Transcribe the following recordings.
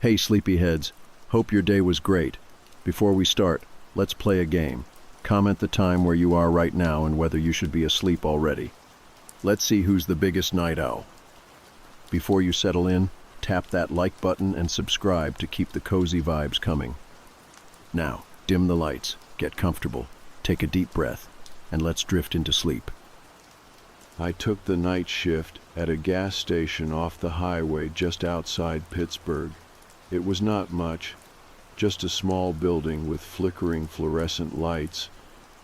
Hey, sleepyheads. Hope your day was great. Before we start, let's play a game. Comment the time where you are right now and whether you should be asleep already. Let's see who's the biggest night owl. Before you settle in, tap that like button and subscribe to keep the cozy vibes coming. Now, dim the lights, get comfortable, take a deep breath, and let's drift into sleep. I took the night shift at a gas station off the highway just outside Pittsburgh. It was not much, just a small building with flickering fluorescent lights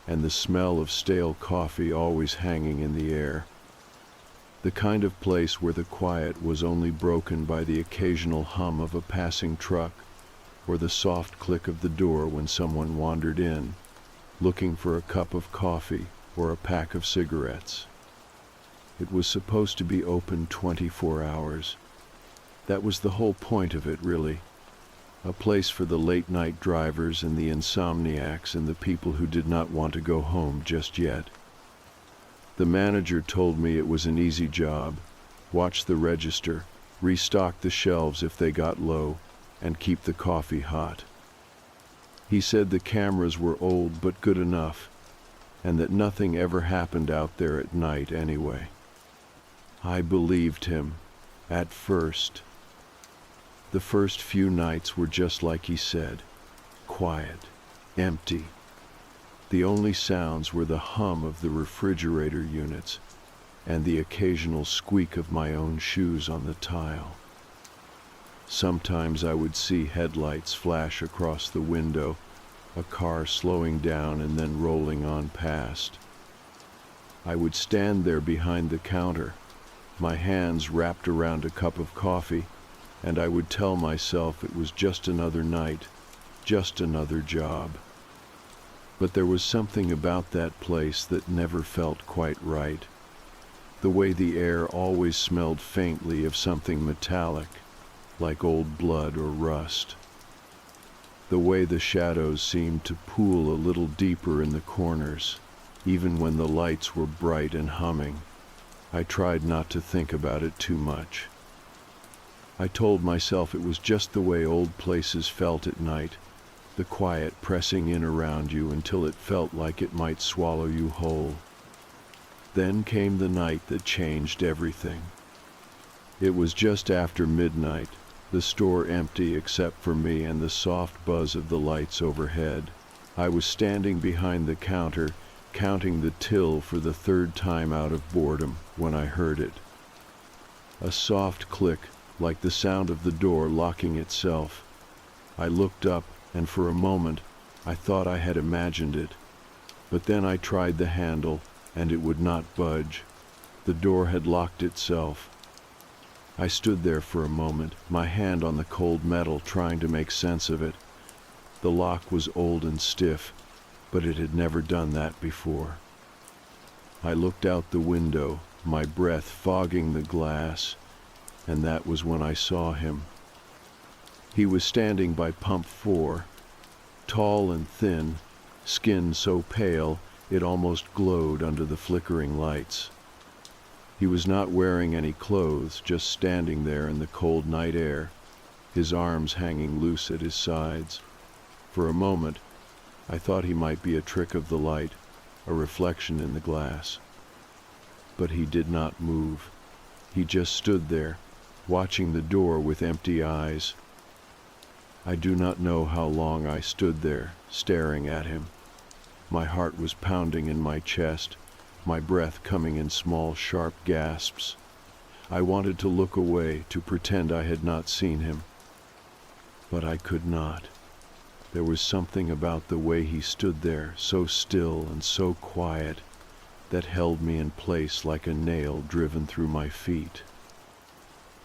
and the smell of stale coffee always hanging in the air. The kind of place where the quiet was only broken by the occasional hum of a passing truck or the soft click of the door when someone wandered in, looking for a cup of coffee or a pack of cigarettes. It was supposed to be open 24 hours. That was the whole point of it, really. A place for the late-night drivers and the insomniacs and the people who did not want to go home just yet. The manager told me it was an easy job. Watch the register, restock the shelves if they got low, and keep the coffee hot. He said the cameras were old but good enough, and that nothing ever happened out there at night anyway. I believed him, at first. The first few nights were just like he said, quiet, empty. The only sounds were the hum of the refrigerator units and the occasional squeak of my own shoes on the tile. Sometimes I would see headlights flash across the window, a car slowing down and then rolling on past. I would stand there behind the counter, my hands wrapped around a cup of coffee, and I would tell myself it was just another night, just another job. But there was something about that place that never felt quite right. The way the air always smelled faintly of something metallic, like old blood or rust. The way the shadows seemed to pool a little deeper in the corners, even when the lights were bright and humming. I tried not to think about it too much. I told myself it was just the way old places felt at night, the quiet pressing in around you until it felt like it might swallow you whole. Then came the night that changed everything. It was just after midnight, the store empty except for me and the soft buzz of the lights overhead. I was standing behind the counter, counting the till for the third time out of boredom when I heard it. A soft click, like the sound of the door locking itself. I looked up, and for a moment, I thought I had imagined it. But then I tried the handle, and it would not budge. The door had locked itself. I stood there for a moment, my hand on the cold metal, trying to make sense of it. The lock was old and stiff, but it had never done that before. I looked out the window, my breath fogging the glass, and that was when I saw him. He was standing by pump 4, tall and thin, skin so pale it almost glowed under the flickering lights. He was not wearing any clothes, just standing there in the cold night air, his arms hanging loose at his sides. For a moment, I thought he might be a trick of the light, a reflection in the glass. But he did not move. He just stood there, watching the door with empty eyes. I do not know how long I stood there, staring at him. My heart was pounding in my chest, my breath coming in small, sharp gasps. I wanted to look away, to pretend I had not seen him. But I could not. There was something about the way he stood there, so still and so quiet, that held me in place like a nail driven through my feet.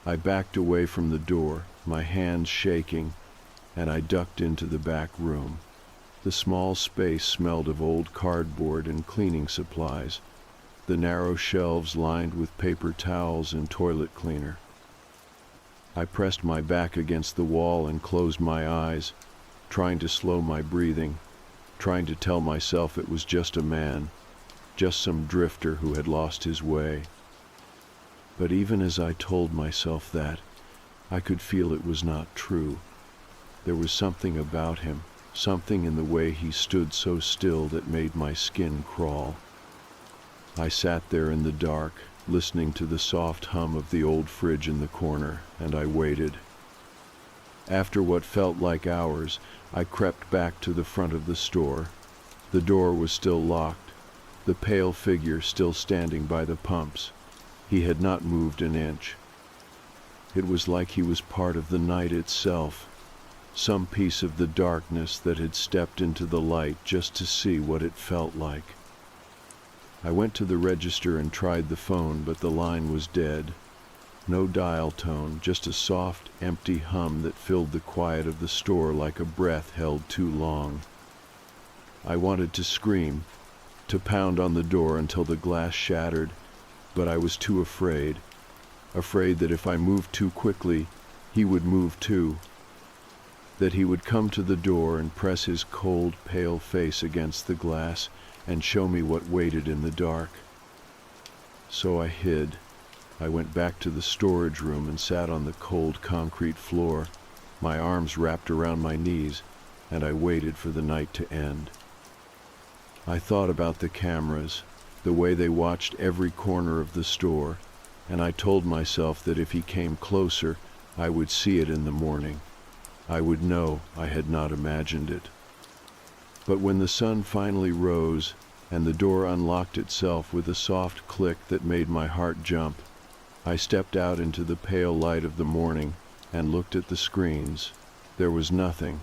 I backed away from the door, my hands shaking, and I ducked into the back room. The small space smelled of old cardboard and cleaning supplies, the narrow shelves lined with paper towels and toilet cleaner. I pressed my back against the wall and closed my eyes, trying to slow my breathing, trying to tell myself it was just a man, just some drifter who had lost his way. But even as I told myself that, I could feel it was not true. There was something about him, something in the way he stood so still that made my skin crawl. I sat there in the dark, listening to the soft hum of the old fridge in the corner, and I waited. After what felt like hours, I crept back to the front of the store. The door was still locked, the pale figure still standing by the pumps. He had not moved an inch. It was like he was part of the night itself, some piece of the darkness that had stepped into the light just to see what it felt like. I went to the register and tried the phone, but the line was dead. No dial tone, just a soft, empty hum that filled the quiet of the store like a breath held too long. I wanted to scream, to pound on the door until the glass shattered, but I was too afraid that if I moved too quickly, he would move too, that he would come to the door and press his cold, pale face against the glass and show me what waited in the dark. So I hid. I went back to the storage room and sat on the cold concrete floor, my arms wrapped around my knees, and I waited for the night to end. I thought about the cameras, the way they watched every corner of the store, and I told myself that if he came closer, I would see it in the morning. I would know I had not imagined it. But when the sun finally rose and the door unlocked itself with a soft click that made my heart jump, I stepped out into the pale light of the morning and looked at the screens. There was nothing.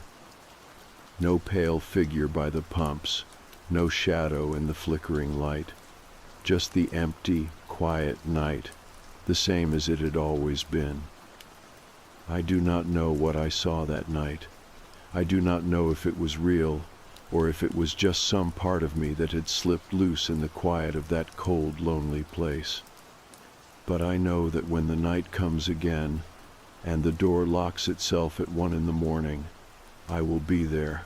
No pale figure by the pumps, no shadow in the flickering light. Just the empty, quiet night, the same as it had always been. I do not know what I saw that night. I do not know if it was real, or if it was just some part of me that had slipped loose in the quiet of that cold, lonely place. But I know that when the night comes again, and the door locks itself at 1 a.m, I will be there,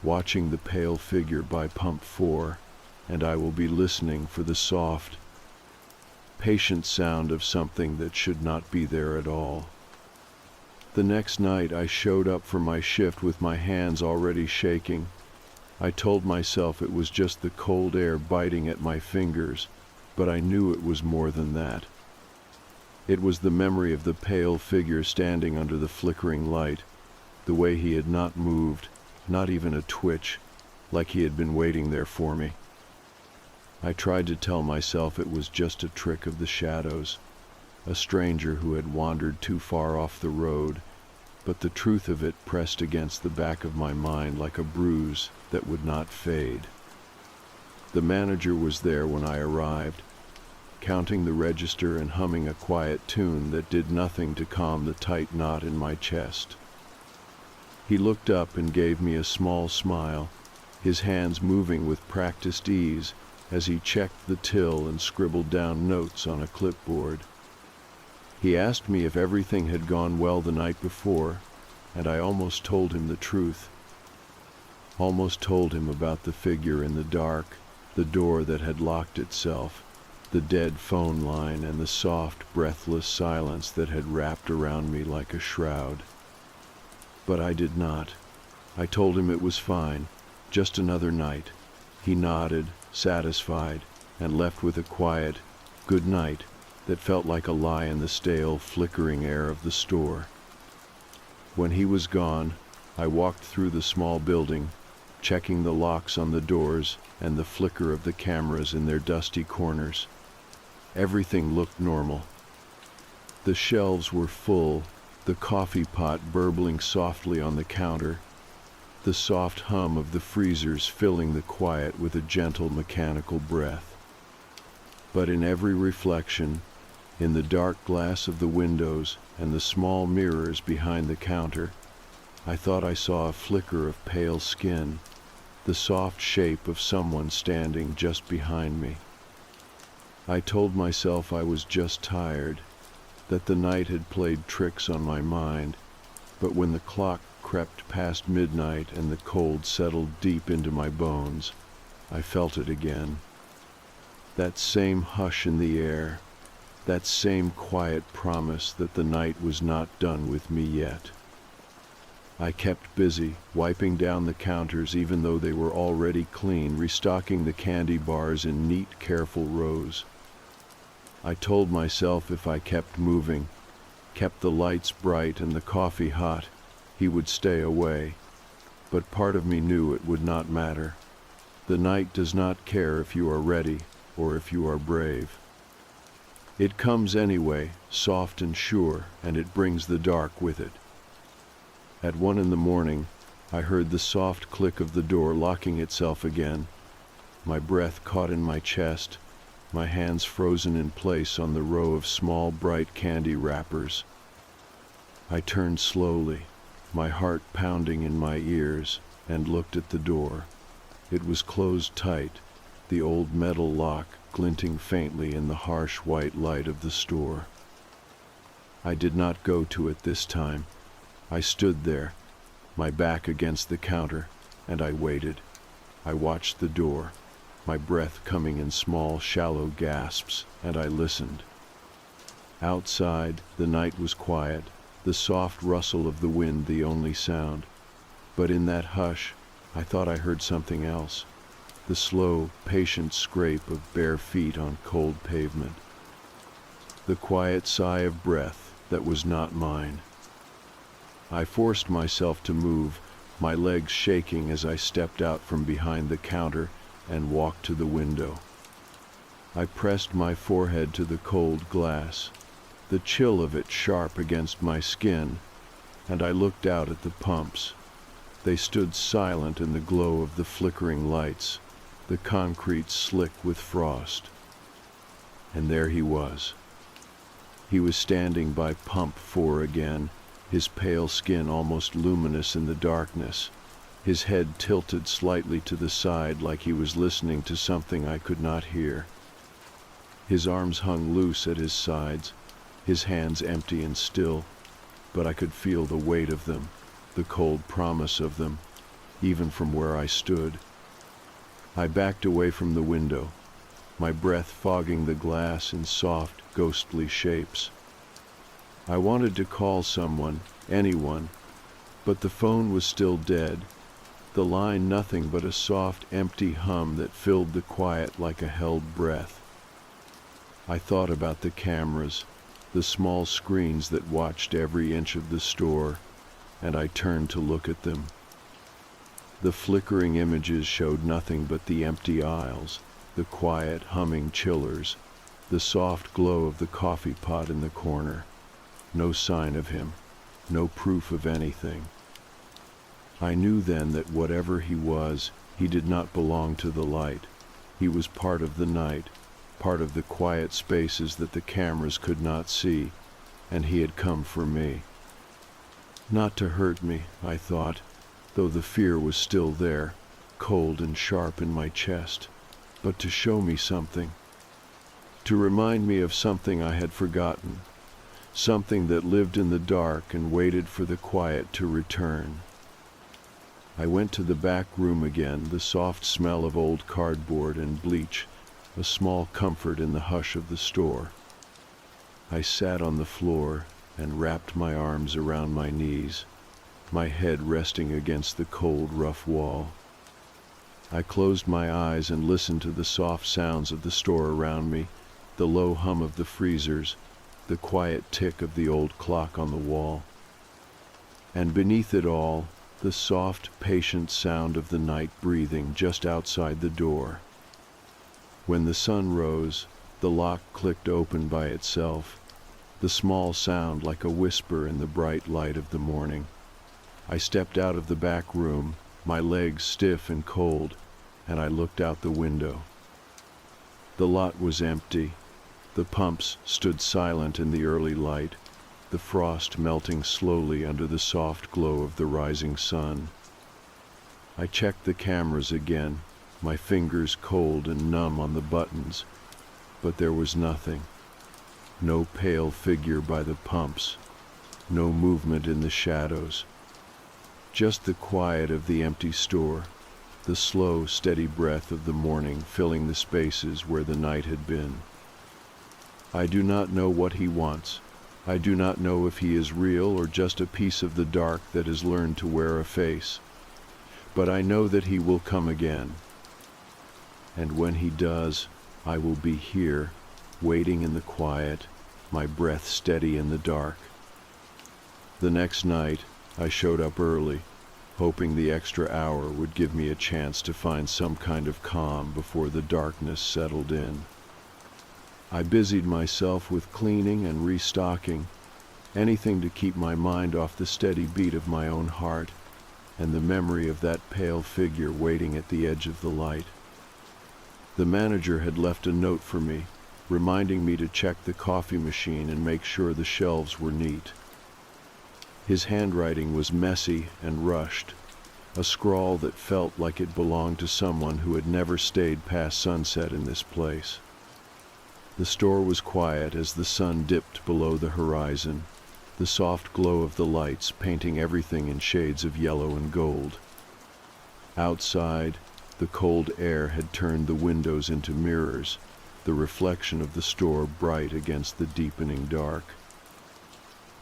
watching the pale figure by pump 4, and I will be listening for the soft, patient sound of something that should not be there at all. The next night I showed up for my shift with my hands already shaking. I told myself it was just the cold air biting at my fingers, but I knew it was more than that. It was the memory of the pale figure standing under the flickering light, the way he had not moved, not even a twitch, like he had been waiting there for me. I tried to tell myself it was just a trick of the shadows, a stranger who had wandered too far off the road, but the truth of it pressed against the back of my mind like a bruise that would not fade. The manager was there when I arrived, counting the register and humming a quiet tune that did nothing to calm the tight knot in my chest. He looked up and gave me a small smile, his hands moving with practiced ease as he checked the till and scribbled down notes on a clipboard. He asked me if everything had gone well the night before, and I almost told him the truth. Almost told him about the figure in the dark, the door that had locked itself, the dead phone line, and the soft, breathless silence that had wrapped around me like a shroud. But I did not. I told him it was fine, just another night. He nodded, satisfied, and left with a quiet, "Good night," that felt like a lie in the stale, flickering air of the store. When he was gone, I walked through the small building, checking the locks on the doors and the flicker of the cameras in their dusty corners. Everything looked normal. The shelves were full, the coffee pot burbling softly on the counter, the soft hum of the freezers filling the quiet with a gentle mechanical breath. But in every reflection, in the dark glass of the windows and the small mirrors behind the counter, I thought I saw a flicker of pale skin, the soft shape of someone standing just behind me. I told myself I was just tired, that the night had played tricks on my mind, but when the clock crept past midnight and the cold settled deep into my bones, I felt it again. That same hush in the air, that same quiet promise that the night was not done with me yet. I kept busy, wiping down the counters even though they were already clean, restocking the candy bars in neat, careful rows. I told myself if I kept moving, kept the lights bright and the coffee hot, he would stay away. But part of me knew it would not matter. The night does not care if you are ready or if you are brave. It comes anyway, soft and sure, and it brings the dark with it. At 1 a.m, I heard the soft click of the door locking itself again. My breath caught in my chest, my hands frozen in place on the row of small bright candy wrappers. I turned slowly, my heart pounding in my ears, and looked at the door. It was closed tight, the old metal lock glinting faintly in the harsh white light of the store. I did not go to it this time. I stood there, my back against the counter, and I waited. I watched the door, my breath coming in small, shallow gasps, and I listened. Outside, the night was quiet, the soft rustle of the wind the only sound. But in that hush, I thought I heard something else, the slow, patient scrape of bare feet on cold pavement. The quiet sigh of breath that was not mine. I forced myself to move, my legs shaking as I stepped out from behind the counter and walked to the window. I pressed my forehead to the cold glass, the chill of it sharp against my skin, and I looked out at the pumps. They stood silent in the glow of the flickering lights, the concrete slick with frost. And there he was. He was standing by pump 4 again, his pale skin almost luminous in the darkness, his head tilted slightly to the side like he was listening to something I could not hear. His arms hung loose at his sides, his hands empty and still, but I could feel the weight of them, the cold promise of them, even from where I stood. I backed away from the window, my breath fogging the glass in soft, ghostly shapes. I wanted to call someone, anyone, but the phone was still dead, the line nothing but a soft, empty hum that filled the quiet like a held breath. I thought about the cameras, the small screens that watched every inch of the store, and I turned to look at them. The flickering images showed nothing but the empty aisles, the quiet, humming chillers, the soft glow of the coffee pot in the corner. No sign of him, no proof of anything. I knew then that whatever he was, he did not belong to the light. He was part of the night, part of the quiet spaces that the cameras could not see, and he had come for me. Not to hurt me, I thought, though the fear was still there, cold and sharp in my chest, but to show me something, to remind me of something I had forgotten, something that lived in the dark and waited for the quiet to return. I went to the back room again, the soft smell of old cardboard and bleach, a small comfort in the hush of the store. I sat on the floor and wrapped my arms around my knees, my head resting against the cold, rough wall. I closed my eyes and listened to the soft sounds of the store around me, the low hum of the freezers, the quiet tick of the old clock on the wall. And beneath it all, the soft, patient sound of the night breathing just outside the door. When the sun rose, the lock clicked open by itself, the small sound like a whisper in the bright light of the morning. I stepped out of the back room, my legs stiff and cold, and I looked out the window. The lot was empty. The pumps stood silent in the early light, the frost melting slowly under the soft glow of the rising sun. I checked the cameras again, my fingers cold and numb on the buttons, but there was nothing. No pale figure by the pumps, no movement in the shadows. Just the quiet of the empty store, the slow, steady breath of the morning filling the spaces where the night had been. I do not know what he wants. I do not know if he is real or just a piece of the dark that has learned to wear a face. But I know that he will come again. And when he does, I will be here, waiting in the quiet, my breath steady in the dark. The next night, I showed up early, hoping the extra hour would give me a chance to find some kind of calm before the darkness settled in. I busied myself with cleaning and restocking, anything to keep my mind off the steady beat of my own heart and the memory of that pale figure waiting at the edge of the light. The manager had left a note for me, reminding me to check the coffee machine and make sure the shelves were neat. His handwriting was messy and rushed, a scrawl that felt like it belonged to someone who had never stayed past sunset in this place. The store was quiet as the sun dipped below the horizon, the soft glow of the lights painting everything in shades of yellow and gold. Outside, the cold air had turned the windows into mirrors, the reflection of the store bright against the deepening dark.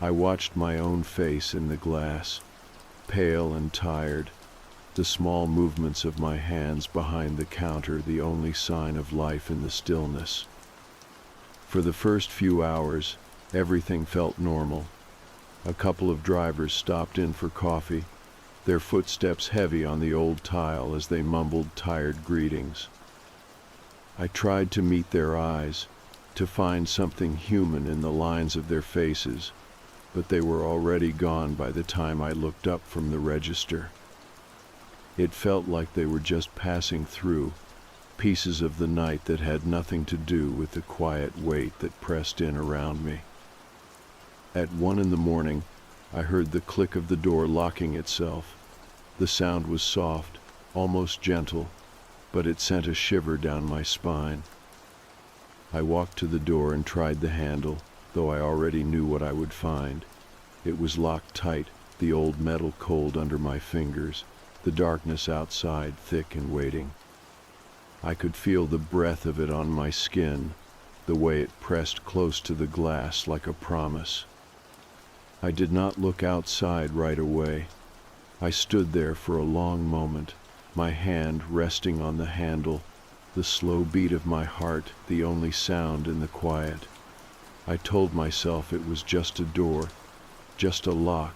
I watched my own face in the glass, pale and tired, the small movements of my hands behind the counter the only sign of life in the stillness. For the first few hours, everything felt normal. A couple of drivers stopped in for coffee, their footsteps heavy on the old tile as they mumbled tired greetings. I tried to meet their eyes, to find something human in the lines of their faces, but they were already gone by the time I looked up from the register. It felt like they were just passing through, pieces of the night that had nothing to do with the quiet weight that pressed in around me. At 1 a.m, I heard the click of the door locking itself. The sound was soft, almost gentle, but it sent a shiver down my spine. I walked to the door and tried the handle, though I already knew what I would find. It was locked tight, the old metal cold under my fingers, the darkness outside thick and waiting. I could feel the breath of it on my skin, the way it pressed close to the glass like a promise. I did not look outside right away. I stood there for a long moment, my hand resting on the handle, the slow beat of my heart the only sound in the quiet. I told myself it was just a door, just a lock.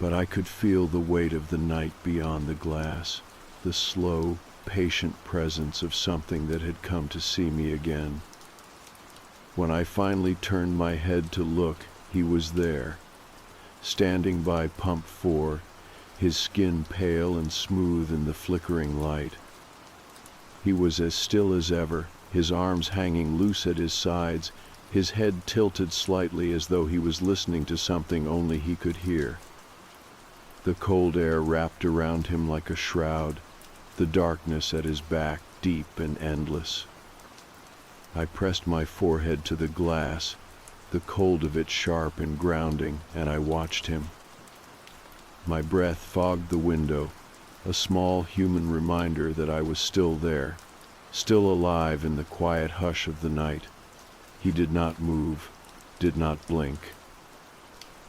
But I could feel the weight of the night beyond the glass, the slow, patient presence of something that had come to see me again. When I finally turned my head to look, he was there, standing by pump 4, his skin pale and smooth in the flickering light. He was as still as ever, his arms hanging loose at his sides, his head tilted slightly as though he was listening to something only he could hear. The cold air wrapped around him like a shroud, the darkness at his back deep and endless. I pressed my forehead to the glass, the cold of it sharp and grounding, and I watched him. My breath fogged the window, a small human reminder that I was still there, still alive in the quiet hush of the night. He did not move, did not blink.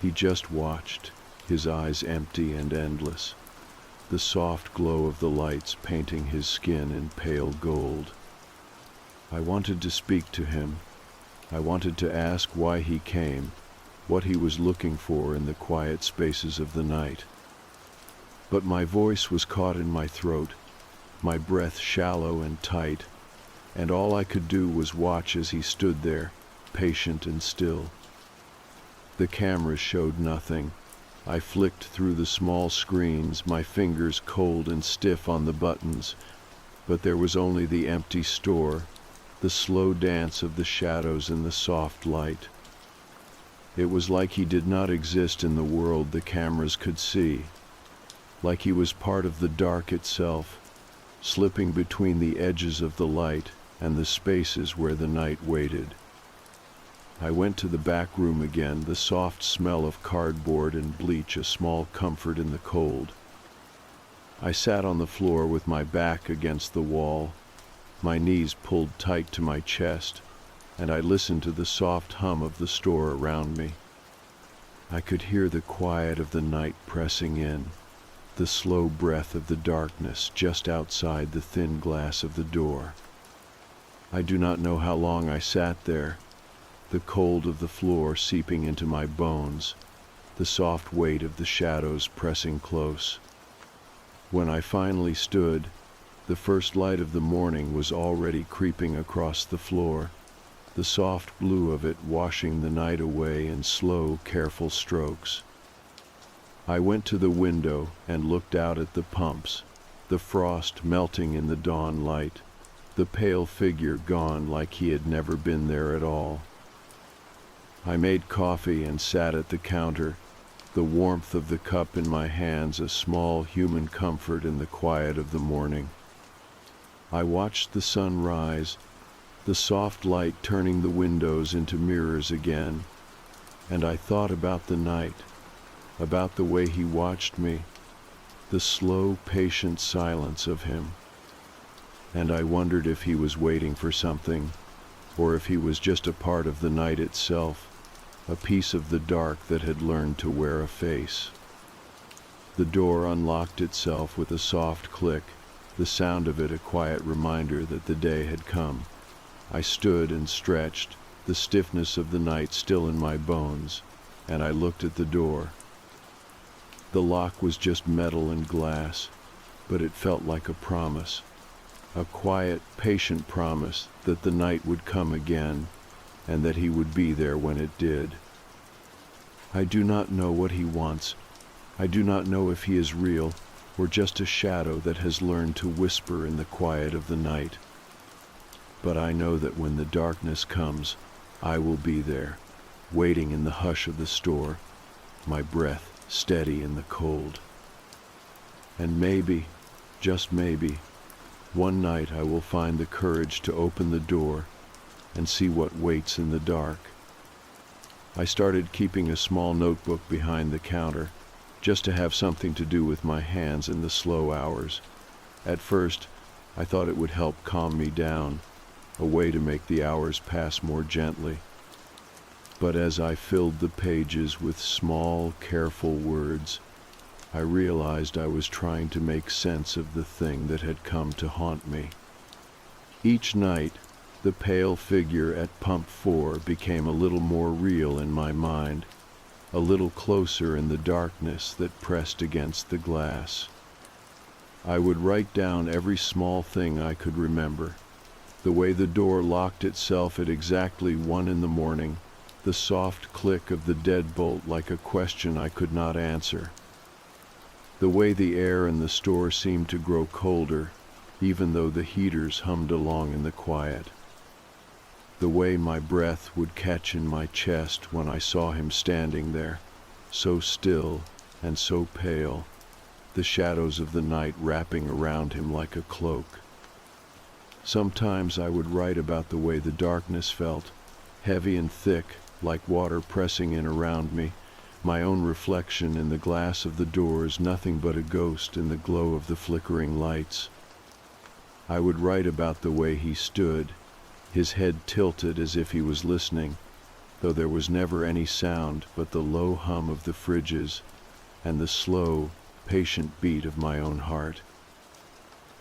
He just watched, his eyes empty and endless, the soft glow of the lights painting his skin in pale gold. I wanted to speak to him. I wanted to ask why he came, what he was looking for in the quiet spaces of the night. But my voice was caught in my throat, my breath shallow and tight, and all I could do was watch as he stood there, patient and still. The cameras showed nothing. I flicked through the small screens, my fingers cold and stiff on the buttons, but there was only the empty store, the slow dance of the shadows in the soft light. It was like he did not exist in the world the cameras could see, like he was part of the dark itself, slipping between the edges of the light and the spaces where the night waited. I went to the back room again, the soft smell of cardboard and bleach a small comfort in the cold. I sat on the floor with my back against the wall, my knees pulled tight to my chest, and I listened to the soft hum of the store around me. I could hear the quiet of the night pressing in, the slow breath of the darkness just outside the thin glass of the door. I do not know how long I sat there, the cold of the floor seeping into my bones, the soft weight of the shadows pressing close. When I finally stood, the first light of the morning was already creeping across the floor, the soft blue of it washing the night away in slow, careful strokes. I went to the window and looked out at the pumps, the frost melting in the dawn light, the pale figure gone like he had never been there at all. I made coffee and sat at the counter, the warmth of the cup in my hands a small human comfort in the quiet of the morning. I watched the sun rise, the soft light turning the windows into mirrors again, and I thought about the night, about the way he watched me, the slow, patient silence of him. And I wondered if he was waiting for something, or if he was just a part of the night itself, a piece of the dark that had learned to wear a face. The door unlocked itself with a soft click, the sound of it a quiet reminder that the day had come. I stood and stretched, the stiffness of the night still in my bones, and I looked at the door. The lock was just metal and glass, but it felt like a promise, a quiet, patient promise that the night would come again, and that he would be there when it did. I do not know what he wants. I do not know if he is real, or just a shadow that has learned to whisper in the quiet of the night. But I know that when the darkness comes, I will be there, waiting in the hush of the store, my breath steady in the cold. And maybe, just maybe, one night I will find the courage to open the door and see what waits in the dark. I started keeping a small notebook behind the counter, just to have something to do with my hands in the slow hours. At first, I thought it would help calm me down, a way to make the hours pass more gently. But as I filled the pages with small, careful words, I realized I was trying to make sense of the thing that had come to haunt me. Each night, the pale figure at pump 4 became a little more real in my mind, a little closer in the darkness that pressed against the glass. I would write down every small thing I could remember, the way the door locked itself at exactly 1 in the morning, the soft click of the deadbolt like a question I could not answer, the way the air in the store seemed to grow colder, even though the heaters hummed along in the quiet, the way my breath would catch in my chest when I saw him standing there, so still and so pale, the shadows of the night wrapping around him like a cloak. Sometimes I would write about the way the darkness felt, heavy and thick, like water pressing in around me, my own reflection in the glass of the doors nothing but a ghost in the glow of the flickering lights. I would write about the way he stood, his head tilted as if he was listening, though there was never any sound but the low hum of the fridges and the slow, patient beat of my own heart.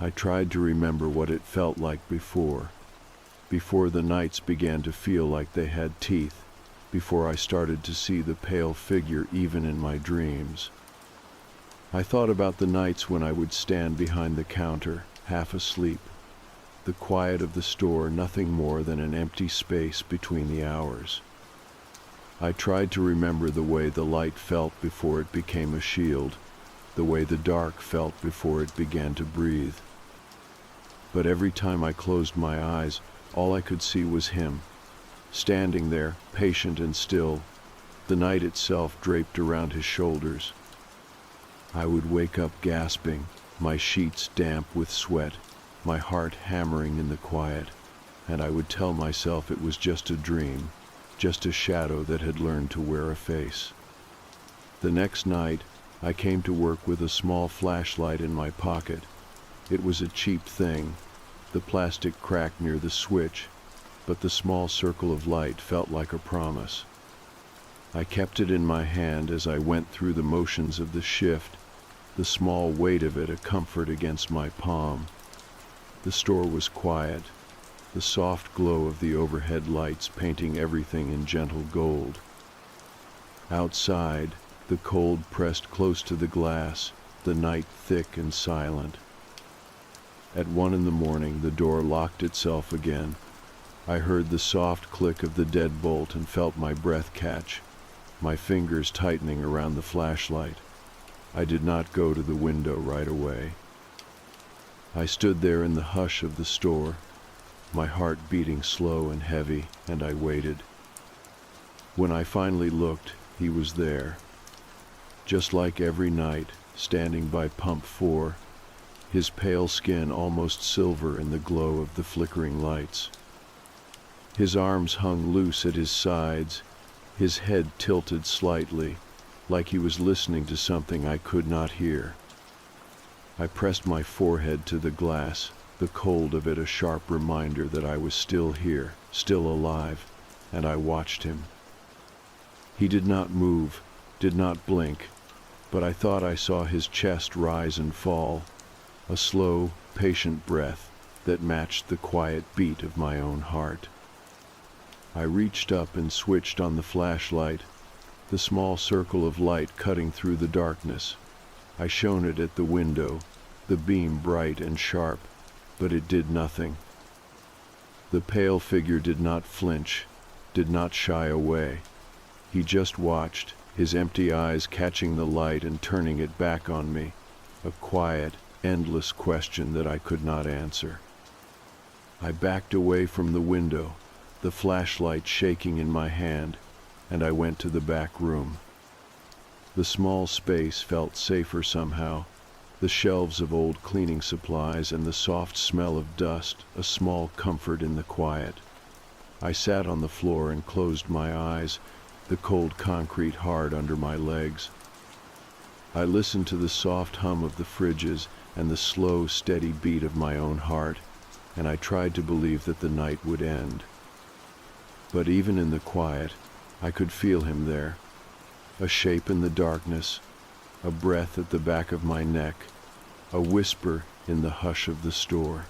I tried to remember what it felt like before the nights began to feel like they had teeth, before I started to see the pale figure even in my dreams. I thought about the nights when I would stand behind the counter, half asleep, the quiet of the store nothing more than an empty space between the hours. I tried to remember the way the light felt before it became a shield, the way the dark felt before it began to breathe. But every time I closed my eyes, all I could see was him, standing there, patient and still, the night itself draped around his shoulders. I would wake up gasping, my sheets damp with sweat, my heart hammering in the quiet, and I would tell myself it was just a dream, just a shadow that had learned to wear a face. The next night, I came to work with a small flashlight in my pocket. It was a cheap thing, the plastic crack near the switch, but the small circle of light felt like a promise. I kept it in my hand as I went through the motions of the shift, the small weight of it a comfort against my palm. The store was quiet, the soft glow of the overhead lights painting everything in gentle gold. Outside, the cold pressed close to the glass, the night thick and silent. At 1 a.m, the door locked itself again. I heard the soft click of the deadbolt and felt my breath catch, my fingers tightening around the flashlight. I did not go to the window right away. I stood there in the hush of the store, my heart beating slow and heavy, and I waited. When I finally looked, he was there. Just like every night, standing by pump 4, his pale skin almost silver in the glow of the flickering lights. His arms hung loose at his sides, his head tilted slightly, like he was listening to something I could not hear. I pressed my forehead to the glass, the cold of it a sharp reminder that I was still here, still alive, and I watched him. He did not move, did not blink, but I thought I saw his chest rise and fall, a slow, patient breath that matched the quiet beat of my own heart. I reached up and switched on the flashlight, the small circle of light cutting through the darkness. I shone it at the window, the beam bright and sharp, but it did nothing. The pale figure did not flinch, did not shy away. He just watched, his empty eyes catching the light and turning it back on me, a quiet, endless question that I could not answer. I backed away from the window, the flashlight shaking in my hand, and I went to the back room. The small space felt safer somehow, the shelves of old cleaning supplies and the soft smell of dust, a small comfort in the quiet. I sat on the floor and closed my eyes, the cold concrete hard under my legs. I listened to the soft hum of the fridges and the slow, steady beat of my own heart, and I tried to believe that the night would end. But even in the quiet, I could feel him there, a shape in the darkness, a breath at the back of my neck, a whisper in the hush of the store.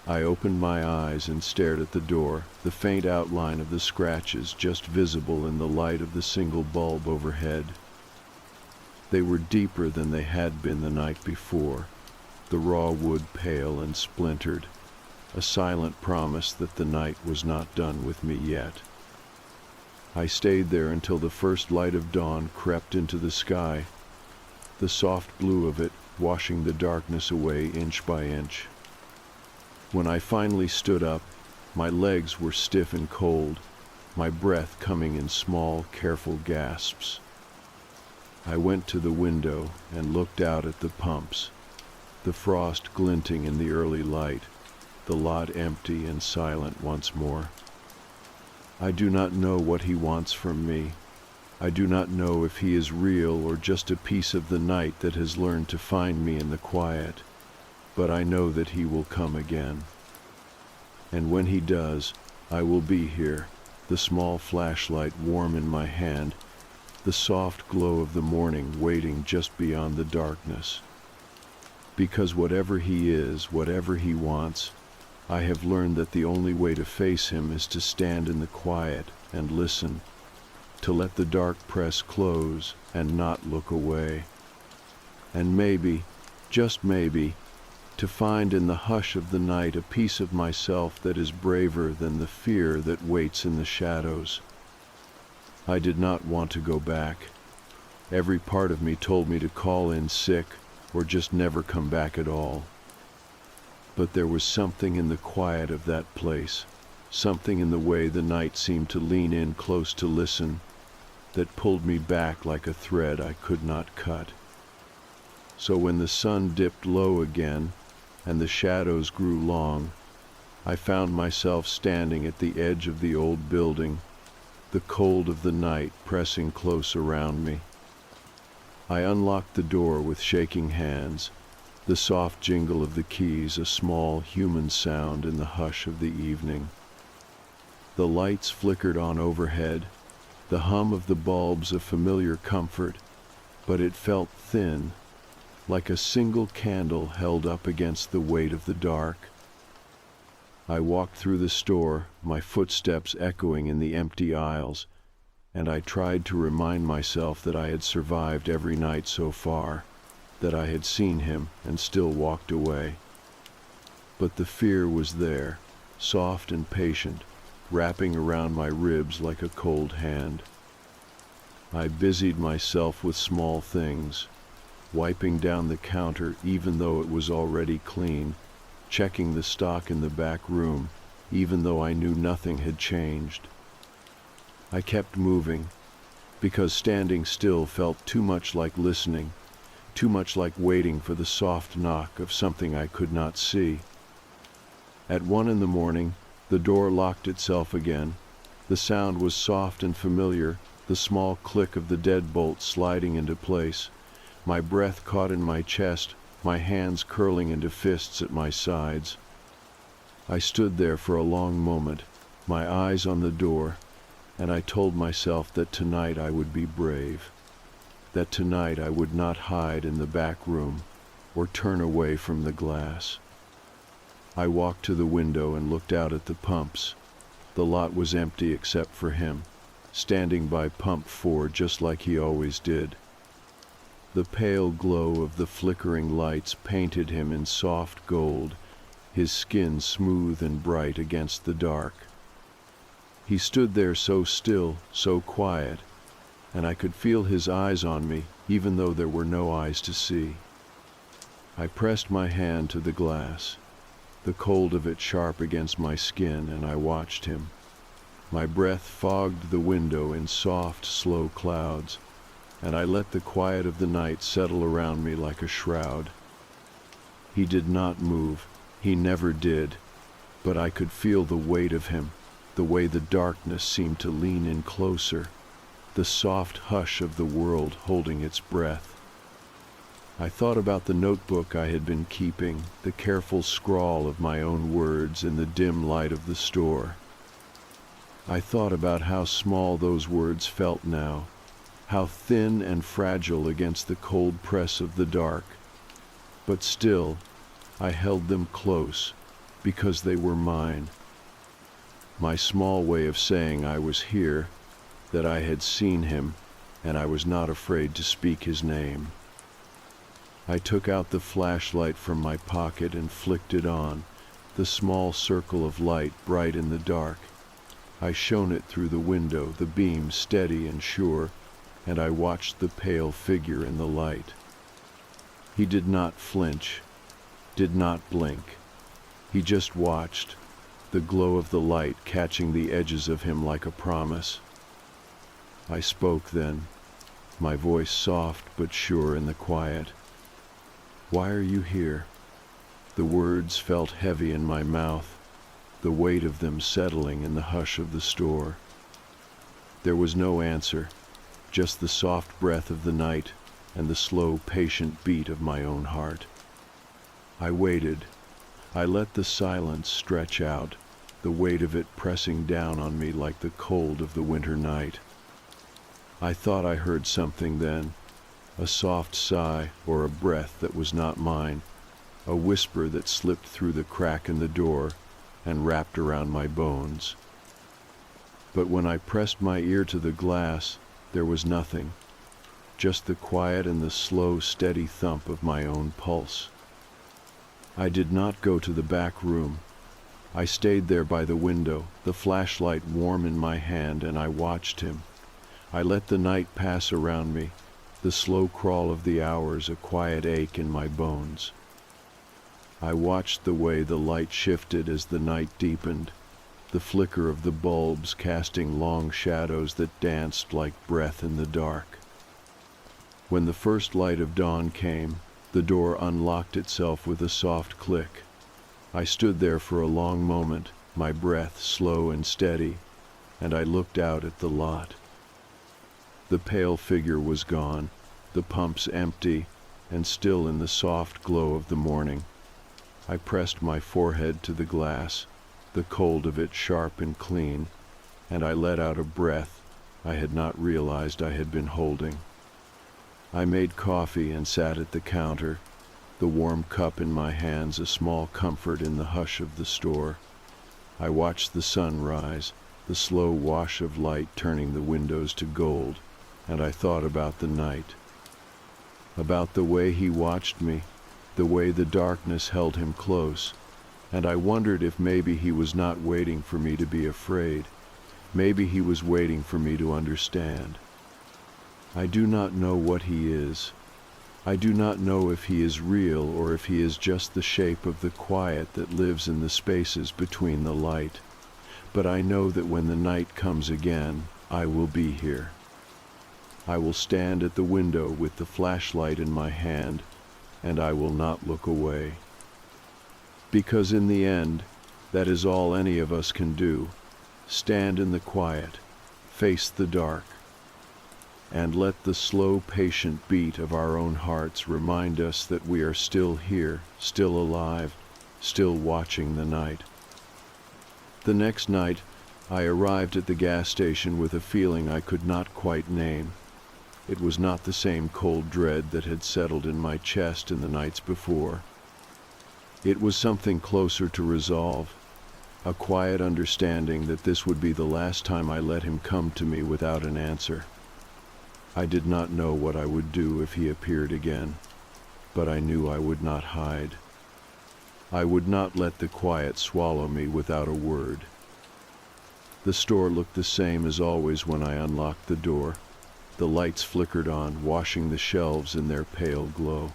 I opened my eyes and stared at the door, the faint outline of the scratches just visible in the light of the single bulb overhead. They were deeper than they had been the night before, the raw wood pale and splintered, a silent promise that the night was not done with me yet. I stayed there until the first light of dawn crept into the sky, the soft blue of it washing the darkness away inch by inch. When I finally stood up, my legs were stiff and cold, my breath coming in small, careful gasps. I went to the window and looked out at the pumps, the frost glinting in the early light, the lot empty and silent once more. I do not know what he wants from me. I do not know if he is real or just a piece of the night that has learned to find me in the quiet, but I know that he will come again. And when he does, I will be here, the small flashlight warm in my hand, the soft glow of the morning waiting just beyond the darkness. Because whatever he is, whatever he wants, I have learned that the only way to face him is to stand in the quiet and listen, to let the dark press close and not look away. And maybe, just maybe, to find in the hush of the night a piece of myself that is braver than the fear that waits in the shadows. I did not want to go back. Every part of me told me to call in sick or just never come back at all. But there was something in the quiet of that place, something in the way the night seemed to lean in close to listen, that pulled me back like a thread I could not cut. So when the sun dipped low again and the shadows grew long, I found myself standing at the edge of the old building, the cold of the night pressing close around me. I unlocked the door with shaking hands, the soft jingle of the keys a small human sound in the hush of the evening. The lights flickered on overhead, the hum of the bulbs a familiar comfort, but it felt thin, like a single candle held up against the weight of the dark. I walked through the store, my footsteps echoing in the empty aisles, and I tried to remind myself that I had survived every night so far, that I had seen him and still walked away. But the fear was there, soft and patient, wrapping around my ribs like a cold hand. I busied myself with small things, wiping down the counter even though it was already clean, checking the stock in the back room even though I knew nothing had changed. I kept moving, because standing still felt too much like listening, too much like waiting for the soft knock of something I could not see. At 1 a.m, the door locked itself again. The sound was soft and familiar, the small click of the deadbolt sliding into place. My breath caught in my chest, my hands curling into fists at my sides. I stood there for a long moment, my eyes on the door, and I told myself that tonight I would be brave, that tonight I would not hide in the back room or turn away from the glass. I walked to the window and looked out at the pumps. The lot was empty except for him, standing by pump 4 just like he always did. The pale glow of the flickering lights painted him in soft gold, his skin smooth and bright against the dark. He stood there so still, so quiet, and I could feel his eyes on me, even though there were no eyes to see. I pressed my hand to the glass, the cold of it sharp against my skin, and I watched him. My breath fogged the window in soft, slow clouds, and I let the quiet of the night settle around me like a shroud. He did not move, he never did, but I could feel the weight of him, the way the darkness seemed to lean in closer, the soft hush of the world holding its breath. I thought about the notebook I had been keeping, the careful scrawl of my own words in the dim light of the store. I thought about how small those words felt now, how thin and fragile against the cold press of the dark. But still, I held them close, because they were mine. My small way of saying I was here, that I had seen him, and I was not afraid to speak his name. I took out the flashlight from my pocket and flicked it on, the small circle of light bright in the dark. I shone it through the window, the beam steady and sure, and I watched the pale figure in the light. He did not flinch, did not blink. He just watched, the glow of the light catching the edges of him like a promise. I spoke then, my voice soft but sure in the quiet. "Why are you here?" The words felt heavy in my mouth, the weight of them settling in the hush of the store. There was no answer, just the soft breath of the night and the slow, patient beat of my own heart. I waited. I let the silence stretch out, the weight of it pressing down on me like the cold of the winter night. I thought I heard something then, a soft sigh or a breath that was not mine, a whisper that slipped through the crack in the door and wrapped around my bones. But when I pressed my ear to the glass, there was nothing, just the quiet and the slow, steady thump of my own pulse. I did not go to the back room. I stayed there by the window, the flashlight warm in my hand, and I watched him. I let the night pass around me, the slow crawl of the hours a quiet ache in my bones. I watched the way the light shifted as the night deepened, the flicker of the bulbs casting long shadows that danced like breath in the dark. When the first light of dawn came, the door unlocked itself with a soft click. I stood there for a long moment, my breath slow and steady, and I looked out at the lot. The pale figure was gone, the pumps empty, and still in the soft glow of the morning. I pressed my forehead to the glass, the cold of it sharp and clean, and I let out a breath I had not realized I had been holding. I made coffee and sat at the counter, the warm cup in my hands a small comfort in the hush of the store. I watched the sun rise, the slow wash of light turning the windows to gold, and I thought about the night. About the way he watched me, the way the darkness held him close, and I wondered if maybe he was not waiting for me to be afraid. Maybe he was waiting for me to understand. I do not know what he is. I do not know if he is real or if he is just the shape of the quiet that lives in the spaces between the light. But I know that when the night comes again, I will be here. I will stand at the window with the flashlight in my hand, and I will not look away. Because in the end, that is all any of us can do. Stand in the quiet, face the dark, and let the slow, patient beat of our own hearts remind us that we are still here, still alive, still watching the night. The next night, I arrived at the gas station with a feeling I could not quite name. It was not the same cold dread that had settled in my chest in the nights before. It was something closer to resolve, a quiet understanding that this would be the last time I let him come to me without an answer. I did not know what I would do if he appeared again, but I knew I would not hide. I would not let the quiet swallow me without a word. The store looked the same as always when I unlocked the door. The lights flickered on, washing the shelves in their pale glow.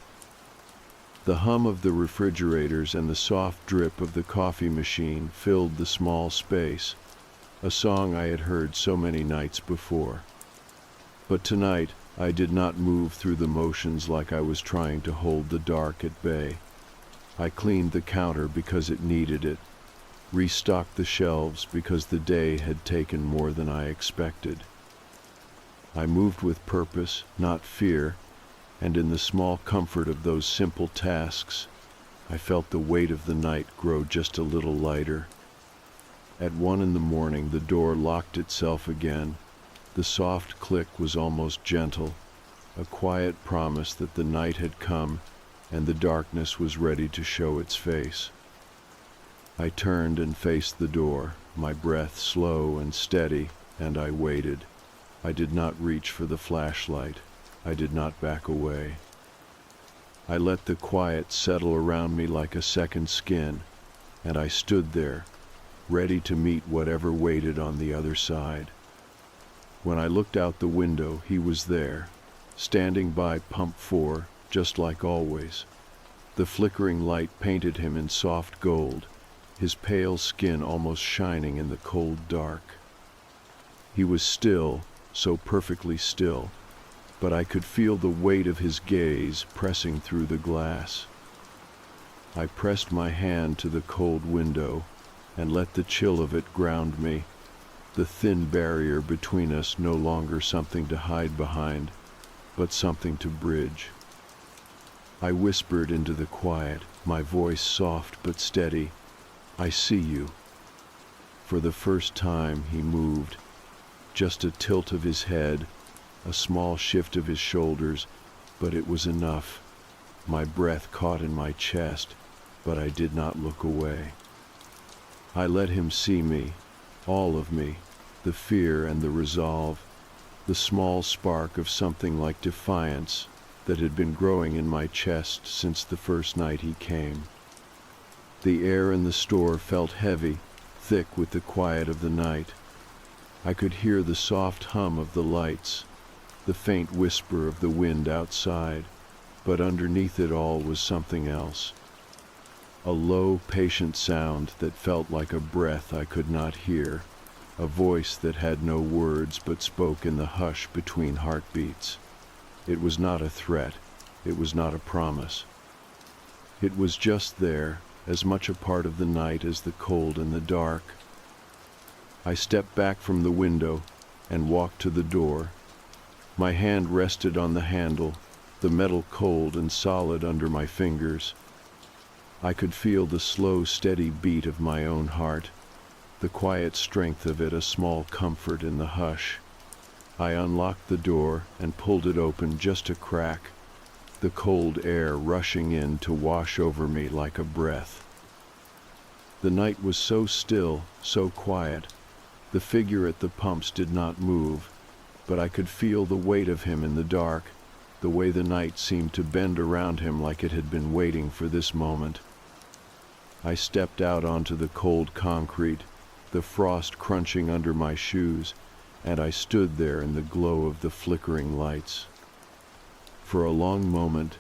The hum of the refrigerators and the soft drip of the coffee machine filled the small space, a song I had heard so many nights before. But tonight, I did not move through the motions like I was trying to hold the dark at bay. I cleaned the counter because it needed it, restocked the shelves because the day had taken more than I expected. I moved with purpose, not fear, and in the small comfort of those simple tasks, I felt the weight of the night grow just a little lighter. At 1 a.m, the door locked itself again. The soft click was almost gentle, a quiet promise that the night had come and the darkness was ready to show its face. I turned and faced the door, my breath slow and steady, and I waited. I did not reach for the flashlight. I did not back away. I let the quiet settle around me like a second skin, and I stood there, ready to meet whatever waited on the other side. When I looked out the window, he was there, standing by pump 4, just like always. The flickering light painted him in soft gold, his pale skin almost shining in the cold dark. He was still, so perfectly still, but I could feel the weight of his gaze pressing through the glass. I pressed my hand to the cold window and let the chill of it ground me, the thin barrier between us no longer something to hide behind, but something to bridge. I whispered into the quiet, my voice soft but steady, "I see you." For the first time he moved, just a tilt of his head, a small shift of his shoulders, but it was enough. My breath caught in my chest, but I did not look away. I let him see me, all of me, the fear and the resolve, the small spark of something like defiance that had been growing in my chest since the first night he came. The air in the store felt heavy, thick with the quiet of the night. I could hear the soft hum of the lights, the faint whisper of the wind outside, but underneath it all was something else. A low, patient sound that felt like a breath I could not hear, a voice that had no words but spoke in the hush between heartbeats. It was not a threat, it was not a promise. It was just there, as much a part of the night as the cold and the dark. I stepped back from the window and walked to the door. My hand rested on the handle, the metal cold and solid under my fingers. I could feel the slow, steady beat of my own heart, the quiet strength of it a small comfort in the hush. I unlocked the door and pulled it open just a crack, the cold air rushing in to wash over me like a breath. The night was so still, so quiet. The figure at the pumps did not move, but I could feel the weight of him in the dark, the way the night seemed to bend around him like it had been waiting for this moment. I stepped out onto the cold concrete, the frost crunching under my shoes, and I stood there in the glow of the flickering lights. For a long moment,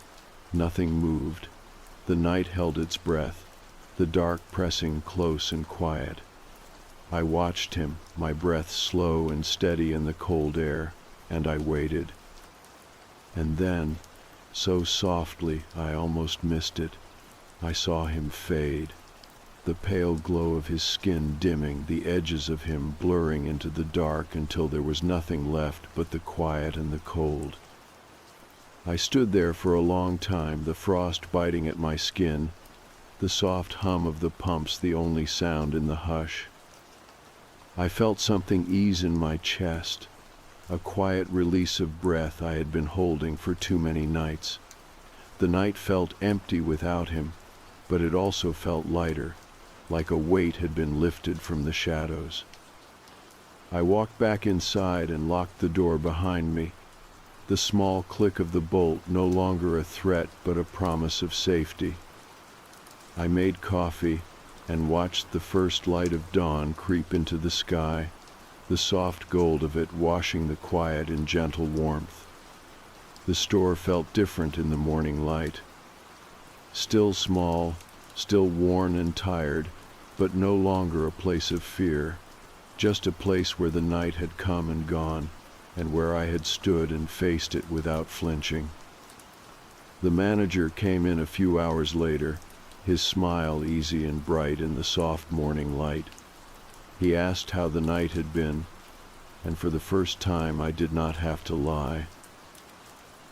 nothing moved. The night held its breath, the dark pressing close and quiet. I watched him, my breath slow and steady in the cold air, and I waited. And then, so softly I almost missed it, I saw him fade, the pale glow of his skin dimming, the edges of him blurring into the dark until there was nothing left but the quiet and the cold. I stood there for a long time, the frost biting at my skin, the soft hum of the pumps the only sound in the hush. I felt something ease in my chest, a quiet release of breath I had been holding for too many nights. The night felt empty without him, but it also felt lighter, like a weight had been lifted from the shadows. I walked back inside and locked the door behind me, the small click of the bolt no longer a threat but a promise of safety. I made coffee and watched the first light of dawn creep into the sky, the soft gold of it washing the quiet in gentle warmth. The store felt different in the morning light. Still small, still worn and tired, but no longer a place of fear, just a place where the night had come and gone, and where I had stood and faced it without flinching. The manager came in a few hours later, his smile easy and bright in the soft morning light. He asked how the night had been, and for the first time I did not have to lie.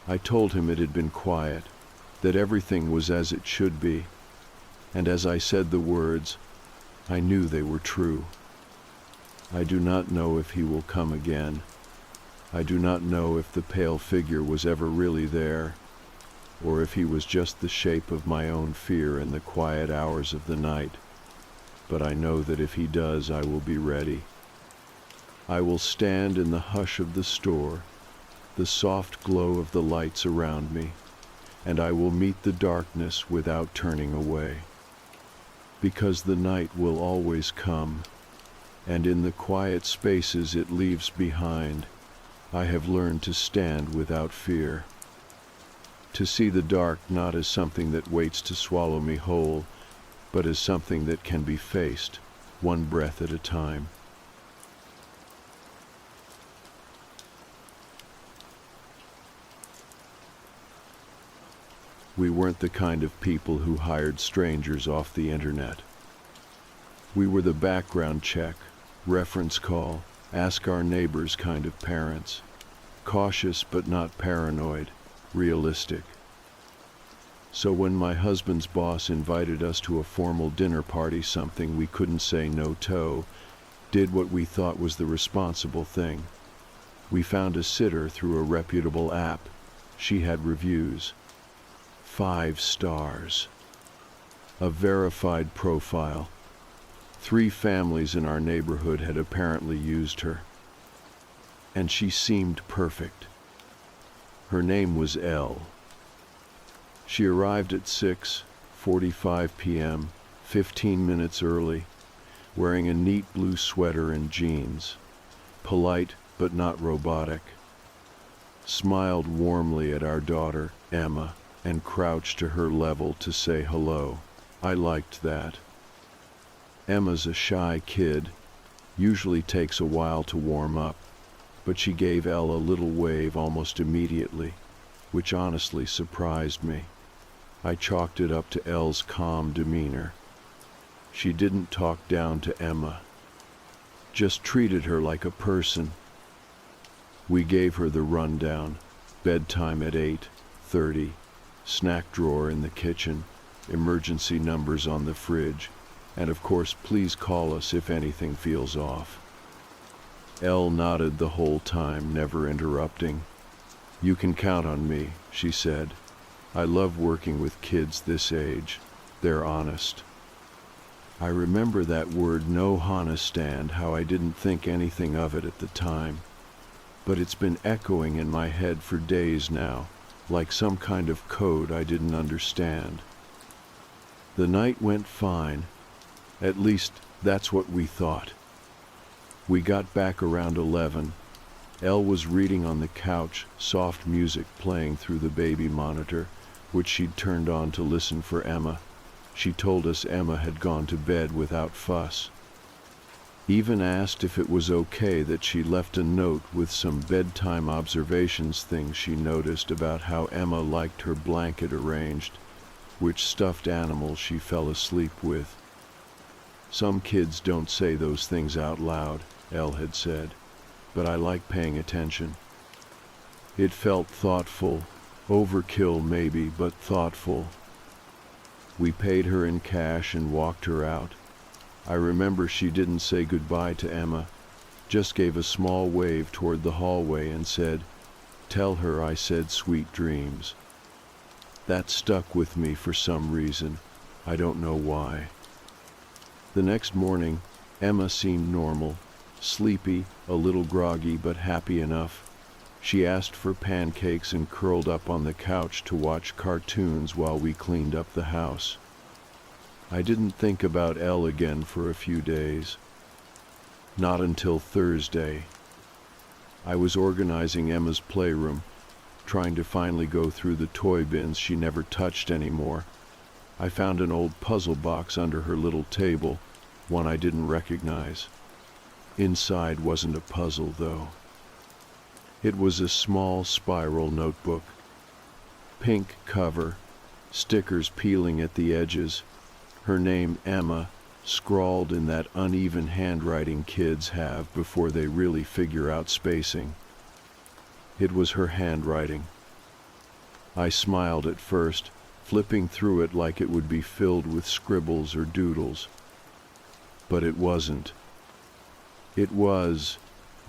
I told him it had been quiet, that everything was as it should be, and as I said the words, I knew they were true. I do not know if he will come again. I do not know if the pale figure was ever really there, or if he was just the shape of my own fear in the quiet hours of the night. But I know that if he does, I will be ready. I will stand in the hush of the store, the soft glow of the lights around me, and I will meet the darkness without turning away. Because the night will always come, and in the quiet spaces it leaves behind, I have learned to stand without fear. To see the dark not as something that waits to swallow me whole, but as something that can be faced, one breath at a time. We weren't the kind of people who hired strangers off the internet. We were the background check, reference call, ask our neighbors kind of parents. Cautious but not paranoid, realistic. So when my husband's boss invited us to a formal dinner party, something we couldn't say no to, did what we thought was the responsible thing. We found a sitter through a reputable app. She had reviews. 5 stars. A verified profile. 3 families in our neighborhood had apparently used her. And she seemed perfect. Her name was Elle. She arrived at 6:45 p.m., 15 minutes early, wearing a neat blue sweater and jeans, polite but not robotic, smiled warmly at our daughter, Emma, and crouched to her level to say hello. I liked that. Emma's a shy kid, usually takes a while to warm up, but she gave Elle a little wave almost immediately, which honestly surprised me. I chalked it up to Elle's calm demeanor. She didn't talk down to Emma, just treated her like a person. We gave her the rundown: bedtime at 8:30, snack drawer in the kitchen, emergency numbers on the fridge, And of course, please call us if anything feels off. Elle nodded the whole time, never interrupting. You can count on me, she said. I love working with kids this age. They're honest. I remember that word, no honestand, how I didn't think anything of it at the time. But it's been echoing in my head for days now, like some kind of code I didn't understand. The night went fine. At least, that's what we thought. We got back around 11. Elle was reading on the couch, soft music playing through the baby monitor, which she'd turned on to listen for Emma. She told us Emma had gone to bed without fuss. Even asked if it was okay that she left a note with some bedtime observations things she noticed about how Emma liked her blanket arranged, which stuffed animal she fell asleep with. Some kids don't say those things out loud, Elle had said, but I like paying attention. It felt thoughtful, overkill maybe, but thoughtful. We paid her in cash and walked her out. I remember she didn't say goodbye to Emma, just gave a small wave toward the hallway and said, "Tell her I said sweet dreams." That stuck with me for some reason. I don't know why. The next morning, Emma seemed normal, sleepy, a little groggy, but happy enough. She asked for pancakes and curled up on the couch to watch cartoons while we cleaned up the house. I didn't think about Elle again for a few days. Not until Thursday. I was organizing Emma's playroom, trying to finally go through the toy bins she never touched anymore. I found an old puzzle box under her little table, one I didn't recognize. Inside wasn't a puzzle, though. It was a small spiral notebook. Pink cover, stickers peeling at the edges, her name Emma, scrawled in that uneven handwriting kids have before they really figure out spacing. It was her handwriting. I smiled at first, flipping through it like it would be filled with scribbles or doodles. But it wasn't. It was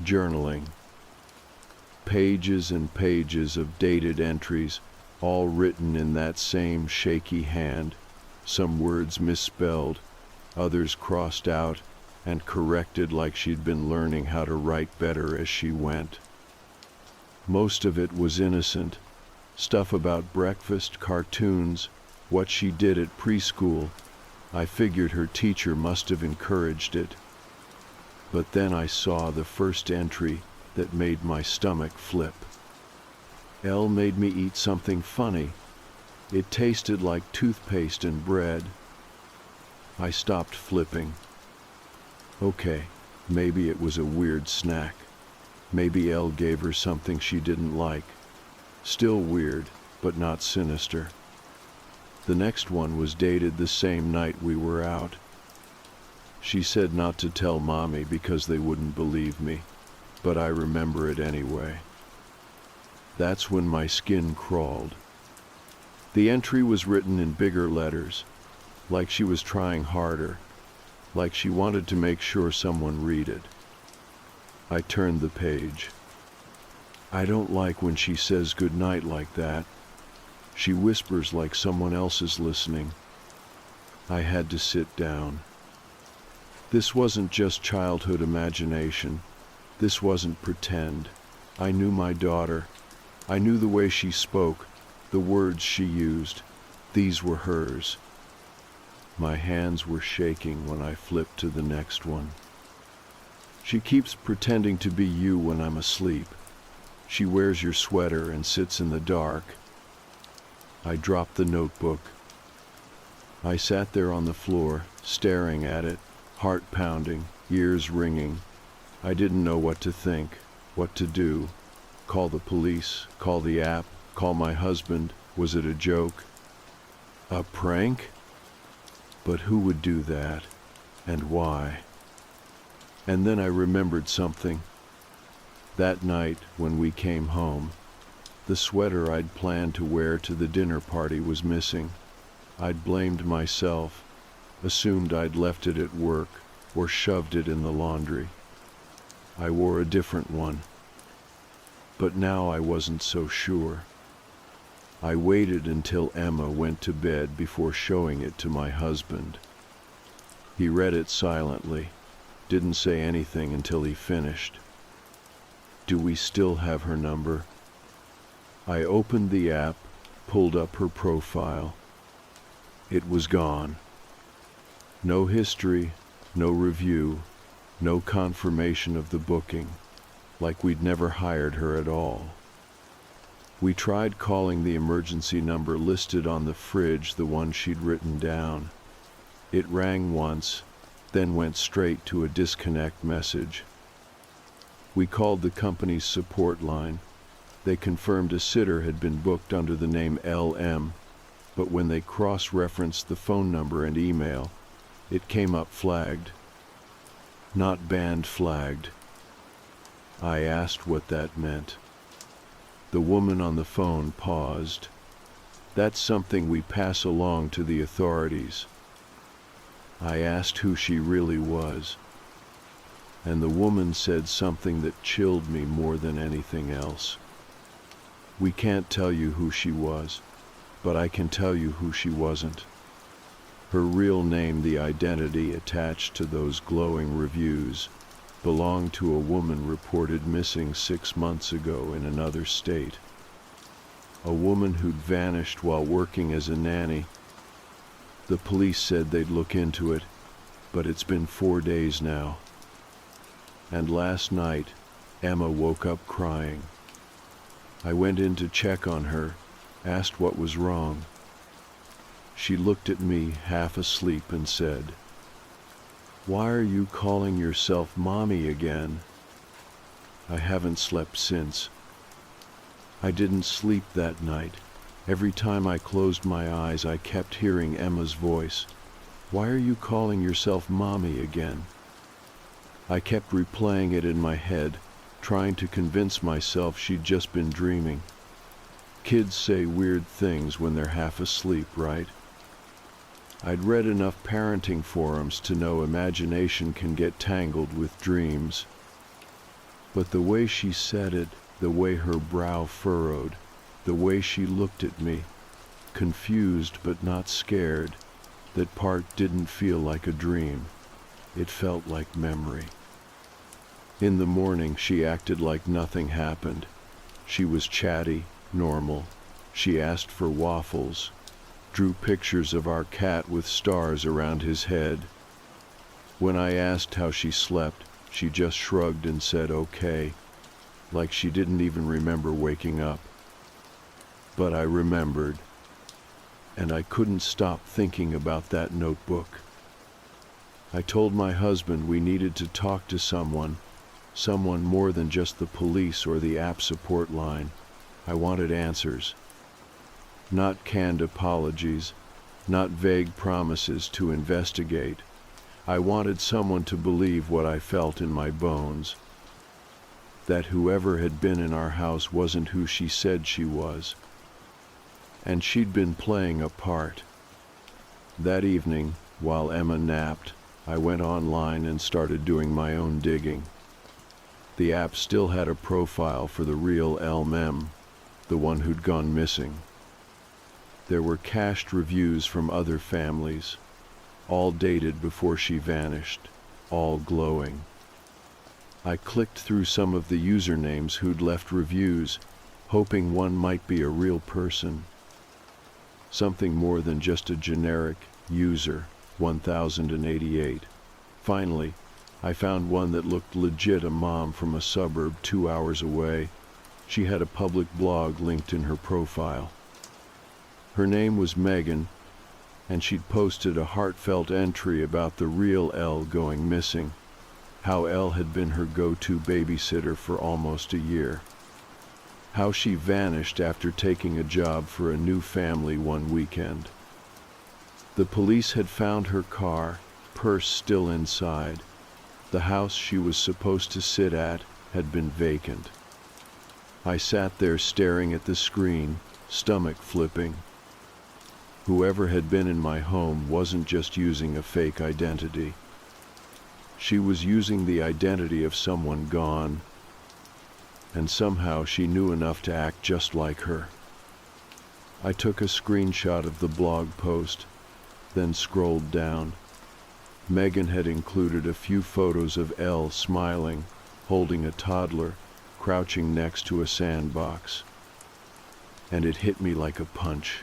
journaling. Pages and pages of dated entries, all written in that same shaky hand, some words misspelled, others crossed out and corrected like she'd been learning how to write better as she went. Most of it was innocent, stuff about breakfast, cartoons, what she did at preschool. I figured her teacher must have encouraged it. But then I saw the first entry that made my stomach flip. Elle made me eat something funny. It tasted like toothpaste and bread. I stopped flipping. Okay, maybe it was a weird snack. Maybe Elle gave her something she didn't like. Still weird, but not sinister. The next one was dated the same night we were out. She said not to tell Mommy because they wouldn't believe me, but I remember it anyway. That's when my skin crawled. The entry was written in bigger letters, like she was trying harder, like she wanted to make sure someone read it. I turned the page. I don't like when she says goodnight like that. She whispers like someone else is listening. I had to sit down. This wasn't just childhood imagination. This wasn't pretend. I knew my daughter. I knew the way she spoke, the words she used. These were hers. My hands were shaking when I flipped to the next one. She keeps pretending to be you when I'm asleep. She wears your sweater and sits in the dark. I dropped the notebook. I sat there on the floor, staring at it, heart pounding, ears ringing. I didn't know what to think, what to do. Call the police, call the app, call my husband. Was it a joke? A prank? But who would do that? And why? And then I remembered something. That night, when we came home, the sweater I'd planned to wear to the dinner party was missing. I'd blamed myself, assumed I'd left it at work or shoved it in the laundry. I wore a different one, but now I wasn't so sure. I waited until Emma went to bed before showing it to my husband. He read it silently, didn't say anything until he finished. Do we still have her number? I opened the app, pulled up her profile. It was gone. No history, no review, no confirmation of the booking, like we'd never hired her at all. We tried calling the emergency number listed on the fridge, the one she'd written down. It rang once, then went straight to a disconnect message. We called the company's support line. They confirmed a sitter had been booked under the name LM, but when they cross-referenced the phone number and email, it came up flagged. Not banned, flagged. I asked what that meant. The woman on the phone paused. That's something we pass along to the authorities. I asked who she really was, and the woman said something that chilled me more than anything else. We can't tell you who she was, but I can tell you who she wasn't. Her real name, the identity attached to those glowing reviews, belonged to a woman reported missing 6 months ago in another state. A woman who'd vanished while working as a nanny. The police said they'd look into it, but it's been 4 days now. And last night, Emma woke up crying. I went in to check on her, asked what was wrong. She looked at me half asleep and said, "Why are you calling yourself Mommy again?" I haven't slept since. I didn't sleep that night. Every time I closed my eyes, I kept hearing Emma's voice. "Why are you calling yourself Mommy again?" I kept replaying it in my head, trying to convince myself she'd just been dreaming. Kids say weird things when they're half asleep, right? I'd read enough parenting forums to know imagination can get tangled with dreams. But the way she said it, the way her brow furrowed, the way she looked at me, confused but not scared, that part didn't feel like a dream. It felt like memory. In the morning, she acted like nothing happened. She was chatty, normal. She asked for waffles, drew pictures of our cat with stars around his head. When I asked how she slept, she just shrugged and said okay, like she didn't even remember waking up. But I remembered, and I couldn't stop thinking about that notebook. I told my husband we needed to talk to someone more than just the police or the app support line. I wanted answers. Not canned apologies, not vague promises to investigate. I wanted someone to believe what I felt in my bones, that whoever had been in our house wasn't who she said she was. And she'd been playing a part. That evening, while Emma napped, I went online and started doing my own digging. The app still had a profile for the real LM, the one who'd gone missing. There were cached reviews from other families, all dated before she vanished, all glowing. I clicked through some of the usernames who'd left reviews, hoping one might be a real person. Something more than just a generic user, 1088. Finally, I found one that looked legit, a mom from a suburb 2 hours away. She had a public blog linked in her profile. Her name was Megan, and she'd posted a heartfelt entry about the real Elle going missing, how Elle had been her go-to babysitter for almost a year, how she vanished after taking a job for a new family one weekend. The police had found her car, purse still inside. The house she was supposed to sit at had been vacant. I sat there staring at the screen, stomach flipping. Whoever had been in my home wasn't just using a fake identity. She was using the identity of someone gone, and somehow she knew enough to act just like her. I took a screenshot of the blog post, then scrolled down. Megan had included a few photos of Elle smiling, holding a toddler, crouching next to a sandbox. And it hit me like a punch.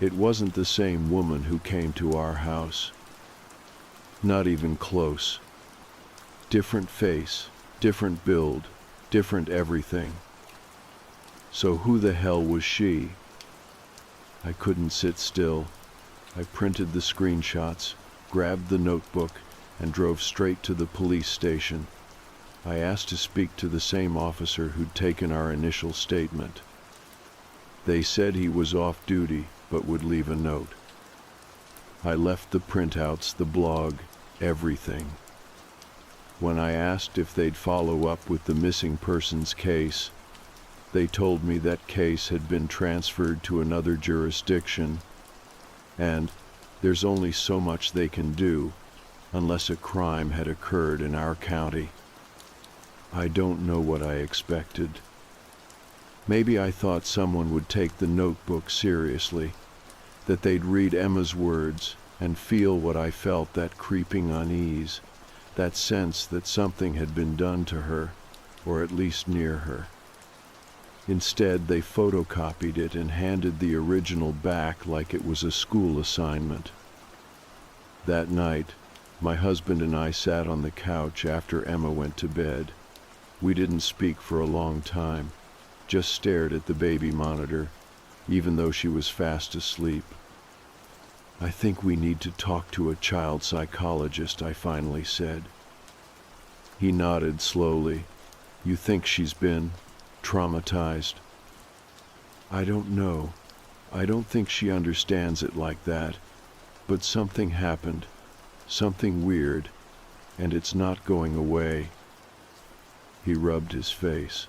It wasn't the same woman who came to our house. Not even close. Different face, different build, different everything. So who the hell was she? I couldn't sit still. I printed the screenshots, grabbed the notebook, and drove straight to the police station. I asked to speak to the same officer who'd taken our initial statement. They said he was off duty, but would leave a note. I left the printouts, the blog, everything. When I asked if they'd follow up with the missing persons case, they told me that case had been transferred to another jurisdiction, and there's only so much they can do unless a crime had occurred in our county. I don't know what I expected. Maybe I thought someone would take the notebook seriously, that they'd read Emma's words and feel what I felt, that creeping unease, that sense that something had been done to her, or at least near her. Instead, they photocopied it and handed the original back like it was a school assignment. That night, my husband and I sat on the couch after Emma went to bed. We didn't speak for a long time, just stared at the baby monitor, even though she was fast asleep. I think we need to talk to a child psychologist, I finally said. He nodded slowly. You think she's been traumatized? I don't know. I don't think she understands it like that. But something happened, something weird, and it's not going away. He rubbed his face.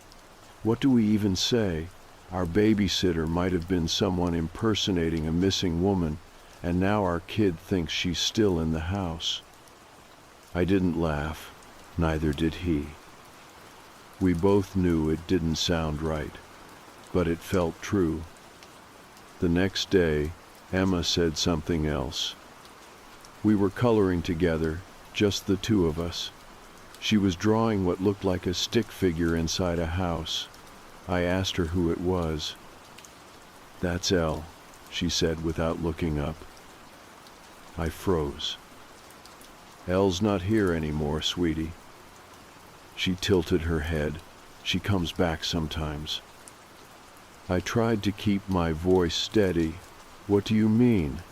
What do we even say? Our babysitter might have been someone impersonating a missing woman, and now our kid thinks she's still in the house. I didn't laugh, neither did he. We both knew it didn't sound right, but it felt true. The next day, Emma said something else. We were coloring together, just the two of us. She was drawing what looked like a stick figure inside a house. I asked her who it was. That's Elle, she said without looking up. I froze. Elle's not here anymore, sweetie. She tilted her head. She comes back sometimes. I tried to keep my voice steady. What do you mean?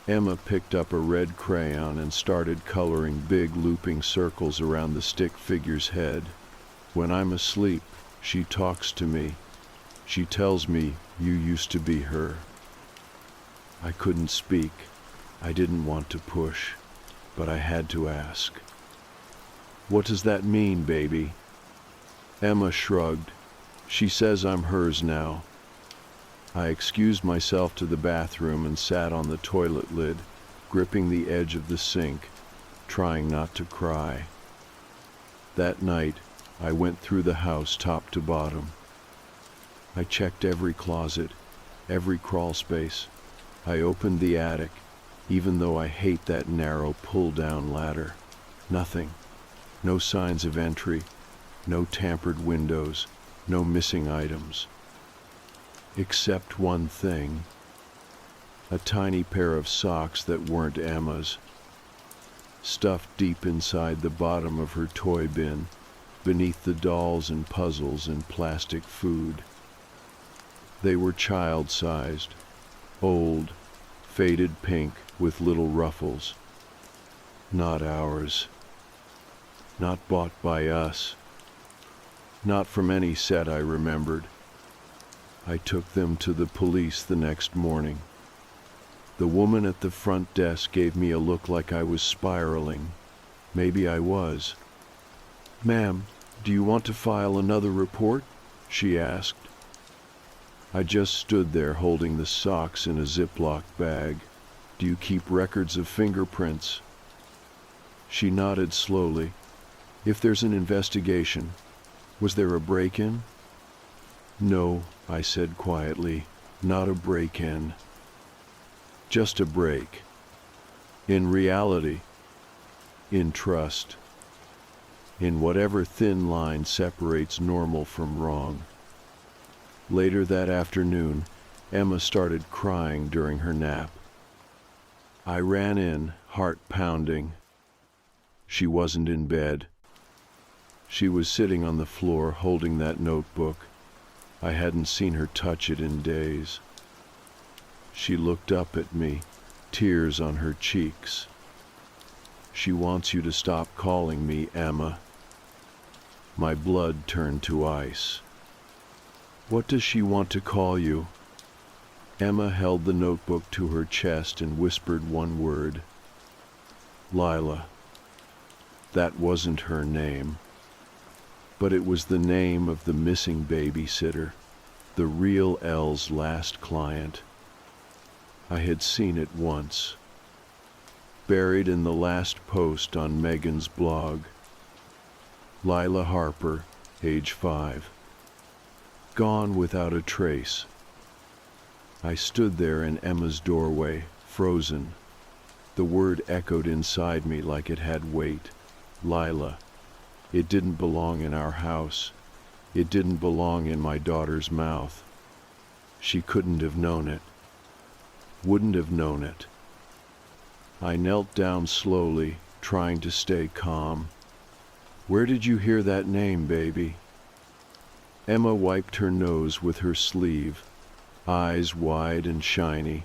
Emma picked up a red crayon and started coloring big looping circles around the stick figure's head. When I'm asleep, she talks to me. She tells me you used to be her. I couldn't speak. I didn't want to push, but I had to ask. What does that mean, baby? Emma shrugged. She says I'm hers now. I excused myself to the bathroom and sat on the toilet lid, gripping the edge of the sink, trying not to cry. That night, I went through the house top to bottom. I checked every closet, every crawl space. I opened the attic, even though I hate that narrow pull-down ladder. Nothing. No signs of entry, no tampered windows, no missing items. Except one thing. A tiny pair of socks that weren't Emma's, stuffed deep inside the bottom of her toy bin, beneath the dolls and puzzles and plastic food. They were child-sized, old, faded pink with little ruffles. Not ours. Not bought by us. Not from any set I remembered. I took them to the police the next morning. The woman at the front desk gave me a look like I was spiraling. Maybe I was. "Ma'am, do you want to file another report?" she asked. I just stood there holding the socks in a Ziploc bag. Do you keep records of fingerprints? She nodded slowly. If there's an investigation, was there a break-in? No, I said quietly, not a break-in. Just a break. In reality, in trust, in whatever thin line separates normal from wrong. Later that afternoon, Emma started crying during her nap. I ran in, heart pounding. She wasn't in bed. She was sitting on the floor holding that notebook. I hadn't seen her touch it in days. She looked up at me, tears on her cheeks. She wants you to stop calling me Emma. My blood turned to ice. What does she want to call you? Emma held the notebook to her chest and whispered one word. Lila. That wasn't her name. But it was the name of the missing babysitter, the real Elle's last client. I had seen it once. Buried in the last post on Megan's blog. Lila Harper, age 5. Gone without a trace. I stood there in Emma's doorway, frozen. The word echoed inside me like it had weight. Lila. It didn't belong in our house. It didn't belong in my daughter's mouth. She couldn't have known it. Wouldn't have known it. I knelt down slowly, trying to stay calm. Where did you hear that name, baby? Emma wiped her nose with her sleeve, eyes wide and shiny.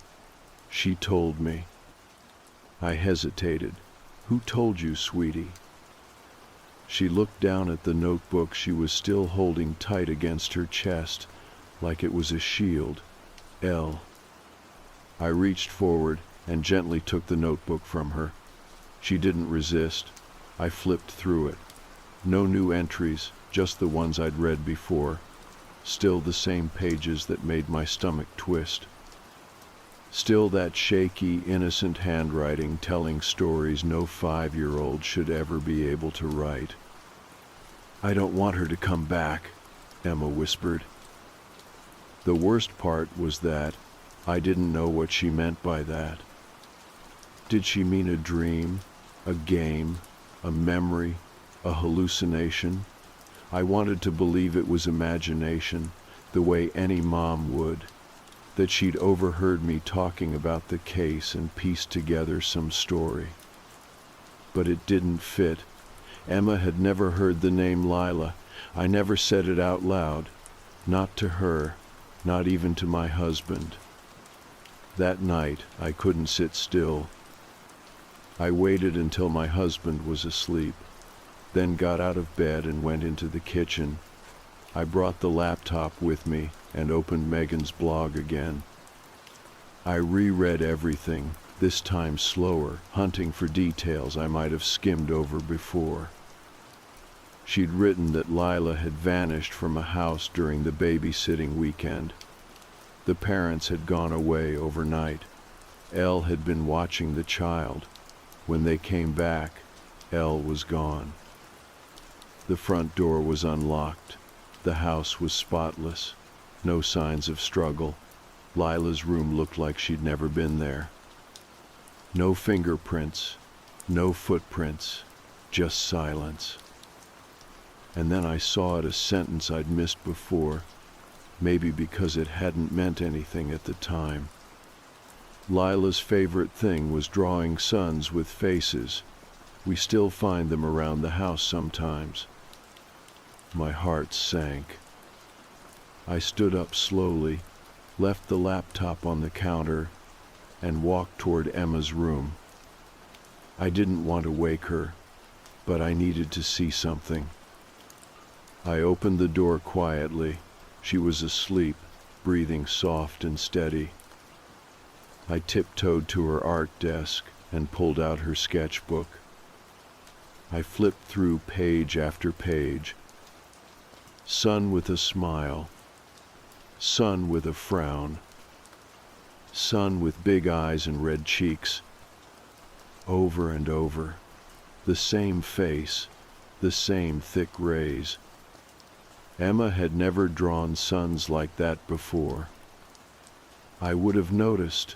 She told me. I hesitated. Who told you, sweetie? She looked down at the notebook she was still holding tight against her chest, like it was a shield. Elle. I reached forward and gently took the notebook from her. She didn't resist. I flipped through it. No new entries, just the ones I'd read before. Still the same pages that made my stomach twist. Still that shaky, innocent handwriting telling stories no 5-year-old should ever be able to write. I don't want her to come back, Emma whispered. The worst part was that I didn't know what she meant by that. Did she mean a dream, a game, a memory, a hallucination? I wanted to believe it was imagination, the way any mom would, that she'd overheard me talking about the case and pieced together some story. But it didn't fit. Emma had never heard the name Lila. I never said it out loud, not to her, not even to my husband. That night, I couldn't sit still. I waited until my husband was asleep, then got out of bed and went into the kitchen. I brought the laptop with me and opened Megan's blog again. I reread everything, this time slower, hunting for details I might have skimmed over before. She'd written that Lila had vanished from a house during the babysitting weekend. The parents had gone away overnight. Elle had been watching the child. When they came back, Elle was gone. The front door was unlocked. The house was spotless. No signs of struggle. Lila's room looked like she'd never been there. No fingerprints, no footprints, just silence. And then I saw it, a sentence I'd missed before, maybe because it hadn't meant anything at the time. Lila's favorite thing was drawing suns with faces. We still find them around the house sometimes. My heart sank. I stood up slowly, left the laptop on the counter, and walked toward Emma's room. I didn't want to wake her, but I needed to see something. I opened the door quietly. She was asleep, breathing soft and steady. I tiptoed to her art desk and pulled out her sketchbook. I flipped through page after page. Sun with a smile. Son with a frown. Son with big eyes and red cheeks. Over and over. The same face, the same thick rays. Emma had never drawn sons like that before. I would have noticed.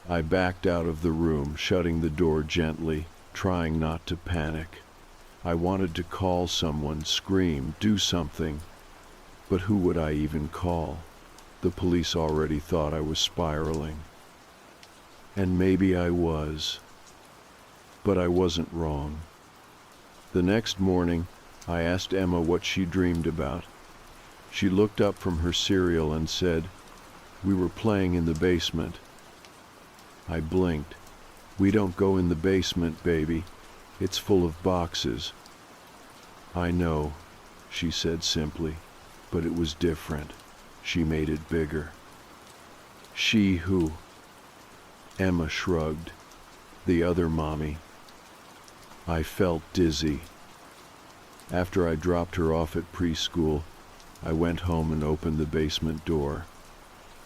I backed out of the room, shutting the door gently, trying not to panic. I wanted to call someone, scream, do something. But who would I even call? The police already thought I was spiraling. And maybe I was. But I wasn't wrong. The next morning, I asked Emma what she dreamed about. She looked up from her cereal and said, "We were playing in the basement." I blinked. "We don't go in the basement, baby. It's full of boxes." "I know," she said simply, but it was different. She made it bigger. "She who?" Emma shrugged. "The other mommy." I felt dizzy. After I dropped her off at preschool, I went home and opened the basement door.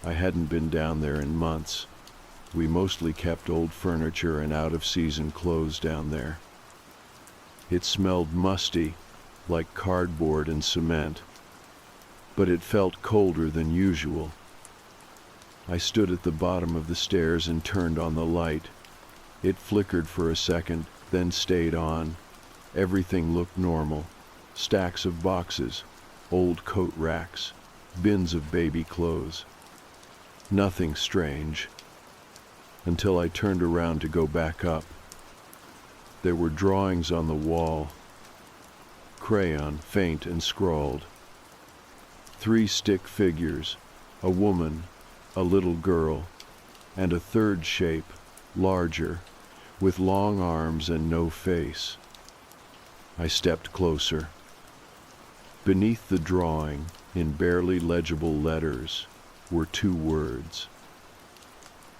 I hadn't been down there in months. We mostly kept old furniture and out-of-season clothes down there. It smelled musty, like cardboard and cement, but it felt colder than usual. I stood at the bottom of the stairs and turned on the light. It flickered for a second, then stayed on. Everything looked normal. Stacks of boxes, old coat racks, bins of baby clothes. Nothing strange. Until I turned around to go back up. There were drawings on the wall. Crayon, faint and scrawled. 3 stick figures, a woman, a little girl, and a third shape, larger, with long arms and no face. I stepped closer. Beneath the drawing, in barely legible letters, were 2 words.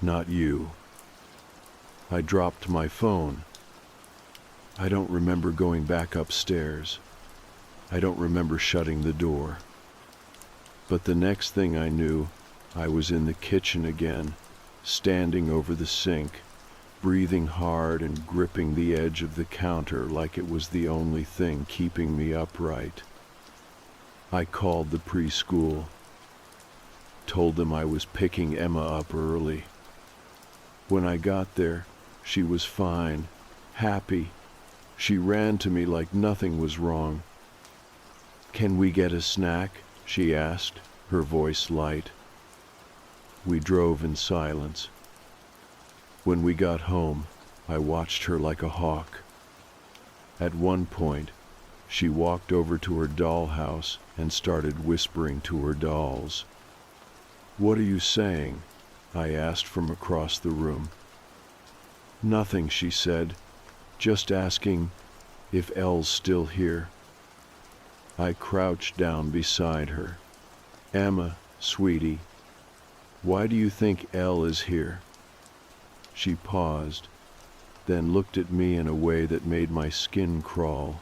"Not you." I dropped my phone. I don't remember going back upstairs. I don't remember shutting the door. But the next thing I knew, I was in the kitchen again, standing over the sink, breathing hard and gripping the edge of the counter like it was the only thing keeping me upright. I called the preschool, told them I was picking Emma up early. When I got there, she was fine, happy. She ran to me like nothing was wrong. "Can we get a snack?" she asked, her voice light. We drove in silence. When we got home, I watched her like a hawk. At one point, she walked over to her dollhouse and started whispering to her dolls. "What are you saying?" I asked from across the room. "Nothing," she said, "just asking if Elle's still here." I crouched down beside her. "Emma, sweetie, why do you think Elle is here?" She paused, then looked at me in a way that made my skin crawl.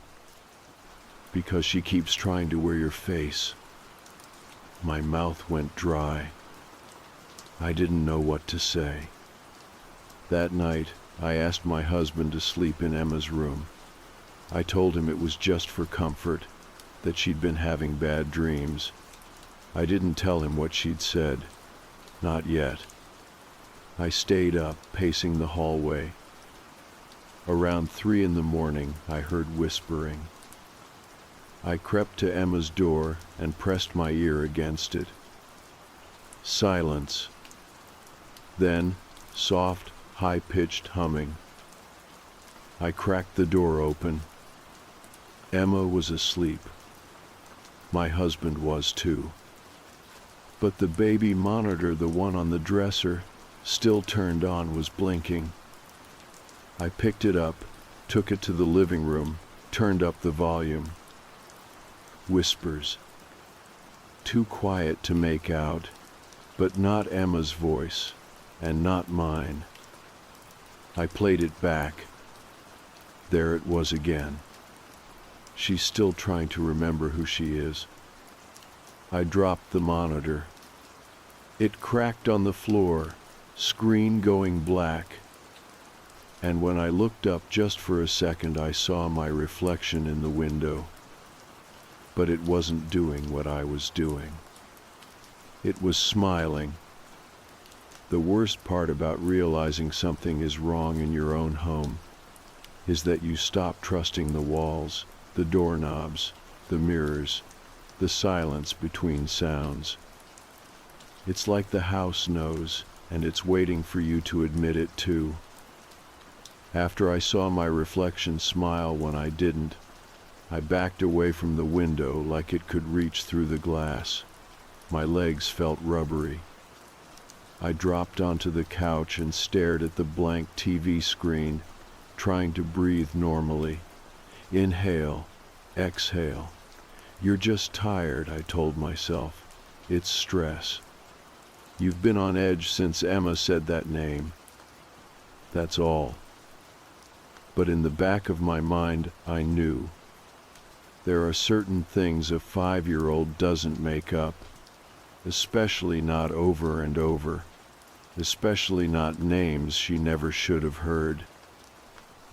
"Because she keeps trying to wear your face." My mouth went dry. I didn't know what to say. That night, I asked my husband to sleep in Emma's room. I told him it was just for comfort, that she'd been having bad dreams. I didn't tell him what she'd said. Not yet. I stayed up, pacing the hallway. Around 3 in the morning, I heard whispering. I crept to Emma's door and pressed my ear against it. Silence. Then, soft, high-pitched humming. I cracked the door open. Emma was asleep. My husband was too. But the baby monitor, the one on the dresser, still turned on, was blinking. I picked it up, took it to the living room, turned up the volume. Whispers. Too quiet to make out, but not Emma's voice, and not mine. I played it back. There it was again. She's still trying to remember who she is. I dropped the monitor. It cracked on the floor, screen going black. And when I looked up just for a second, I saw my reflection in the window. But it wasn't doing what I was doing. It was smiling. The worst part about realizing something is wrong in your own home is that you stop trusting the walls, the doorknobs, the mirrors, the silence between sounds. It's like the house knows, and it's waiting for you to admit it too. After I saw my reflection smile when I didn't, I backed away from the window like it could reach through the glass. My legs felt rubbery. I dropped onto the couch and stared at the blank TV screen, trying to breathe normally. Inhale, exhale. You're just tired, I told myself. It's stress. You've been on edge since Emma said that name. That's all. But in the back of my mind, I knew. There are certain things a 5-year-old doesn't make up, especially not over and over, especially not names she never should have heard,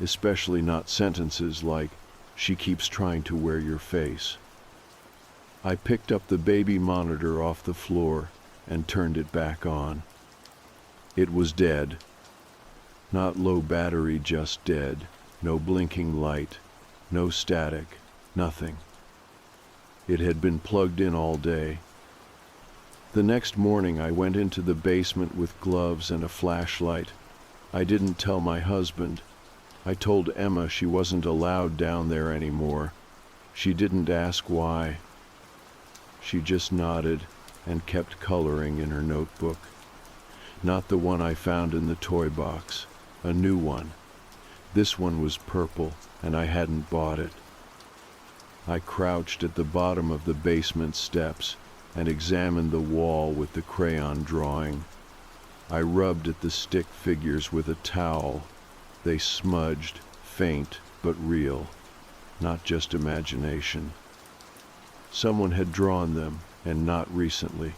especially not sentences like, "She keeps trying to wear your face." I picked up the baby monitor off the floor and turned it back on. It was dead. Not low battery, just dead. No blinking light, no static, nothing. It had been plugged in all day. The next morning I went into the basement with gloves and a flashlight. I didn't tell my husband. I told Emma she wasn't allowed down there anymore. She didn't ask why. She just nodded and kept coloring in her notebook. Not the one I found in the toy box, a new one. This one was purple, and I hadn't bought it. I crouched at the bottom of the basement steps and examined the wall with the crayon drawing. I rubbed at the stick figures with a towel. They smudged, faint but real, not just imagination. Someone had drawn them, and not recently.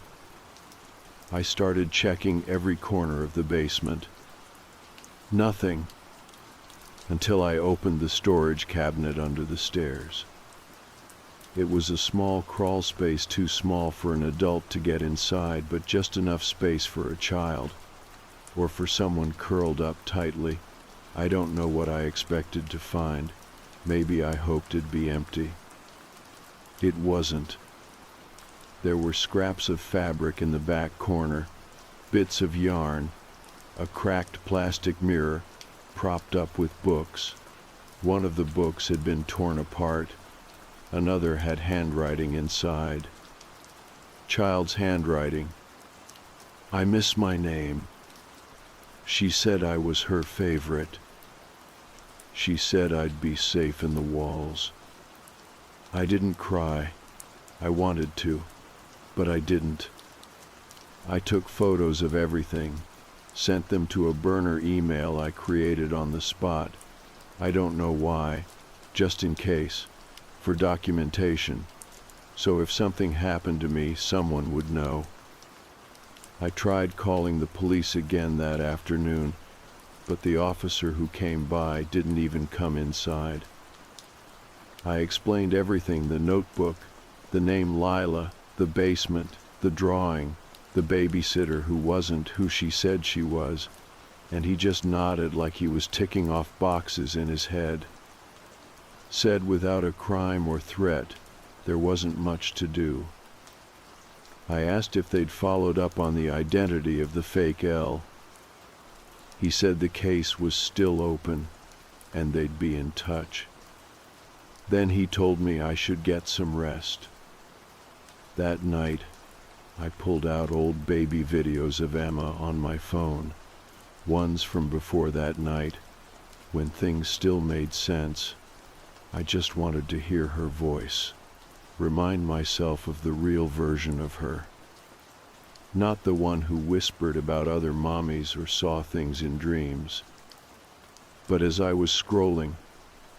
I started checking every corner of the basement. Nothing, until I opened the storage cabinet under the stairs. It was a small crawl space, too small for an adult to get inside, but just enough space for a child, or for someone curled up tightly. I don't know what I expected to find. Maybe I hoped it'd be empty. It wasn't. There were scraps of fabric in the back corner, bits of yarn, a cracked plastic mirror propped up with books. One of the books had been torn apart. Another had handwriting inside. Child's handwriting. "I miss my name. She said I was her favorite. She said I'd be safe in the walls." I didn't cry. I wanted to, but I didn't. I took photos of everything, sent them to a burner email I created on the spot. I don't know why, just in case, for documentation, so if something happened to me, someone would know. I tried calling the police again that afternoon, but the officer who came by didn't even come inside. I explained everything, the notebook, the name Lila, the basement, the drawing, the babysitter who wasn't who she said she was, and he just nodded like he was ticking off boxes in his head. Said without a crime or threat, there wasn't much to do. I asked if they'd followed up on the identity of the fake L. He said the case was still open, and they'd be in touch. Then he told me I should get some rest. That night, I pulled out old baby videos of Emma on my phone, ones from before that night, when things still made sense. I just wanted to hear her voice, remind myself of the real version of her. Not the one who whispered about other mommies or saw things in dreams. But as I was scrolling,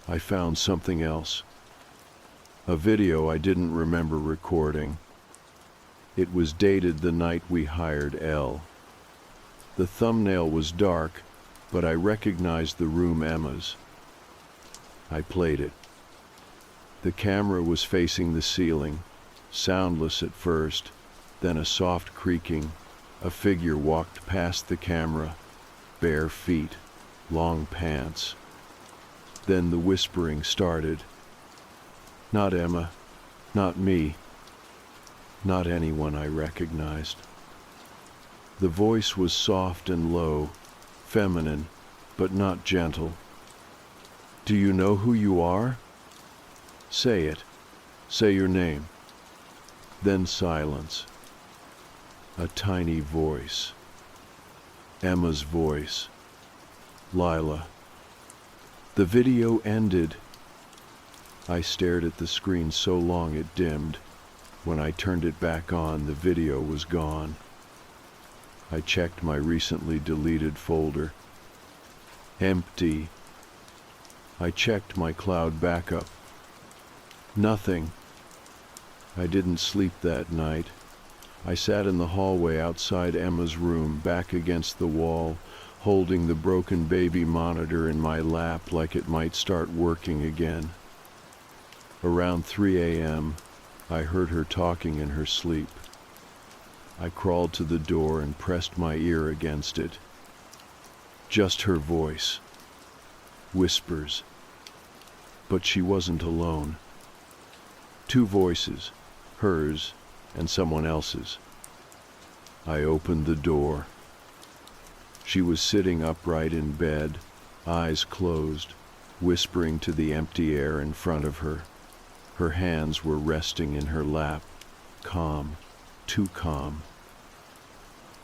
I found something else. A video I didn't remember recording. It was dated the night we hired Elle. The thumbnail was dark, but I recognized the room Emma's. I played it. The camera was facing the ceiling, soundless at first, then a soft creaking. A figure walked past the camera, bare feet, long pants. Then the whispering started. Not Emma, not me, not anyone I recognized. The voice was soft and low, feminine, but not gentle. Do you know who you are? Say it. Say your name. Then silence. A tiny voice. Emma's voice. Lila. The video ended. I stared at the screen so long it dimmed. When I turned it back on, the video was gone. I checked my recently deleted folder. Empty. I checked my cloud backup. Nothing. I didn't sleep that night. I sat in the hallway outside Emma's room, back against the wall, holding the broken baby monitor in my lap like it might start working again. Around 3 a.m., I heard her talking in her sleep. I crawled to the door and pressed my ear against it. Just her voice. Whispers. But she wasn't alone. Two voices, hers and someone else's. I opened the door. She was sitting upright in bed, eyes closed, whispering to the empty air in front of her. Her hands were resting in her lap, calm, too calm.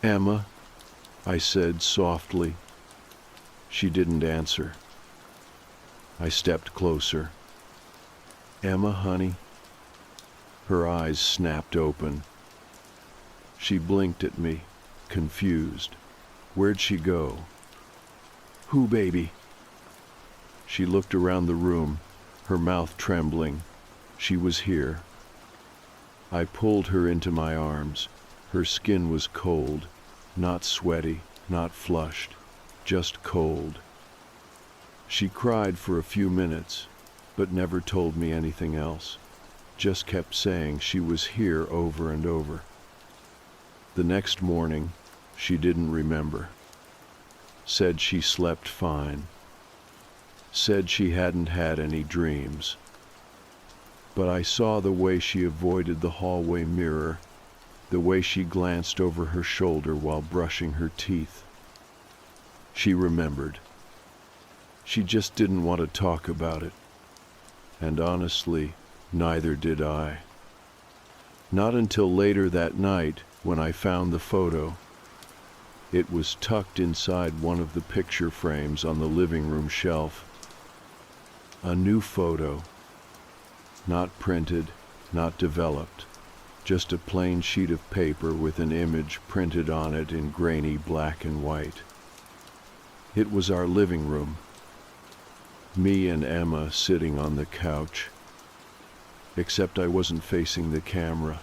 Emma, I said softly. She didn't answer. I stepped closer. Emma, honey. Her eyes snapped open. She blinked at me, confused. Where'd she go? Who, baby? She looked around the room, her mouth trembling. She was here. I pulled her into my arms. Her skin was cold, not sweaty, not flushed, just cold. She cried for a few minutes, but never told me anything else. Just kept saying she was here over and over. The next morning, she didn't remember. Said she slept fine. Said she hadn't had any dreams. But I saw the way she avoided the hallway mirror, the way she glanced over her shoulder while brushing her teeth. She remembered. She just didn't want to talk about it. And honestly, neither did I. Not until later that night when I found the photo. It was tucked inside one of the picture frames on the living room shelf. A new photo. Not printed, not developed. Just a plain sheet of paper with an image printed on it in grainy black and white. It was our living room. Me and Emma sitting on the couch. Except I wasn't facing the camera.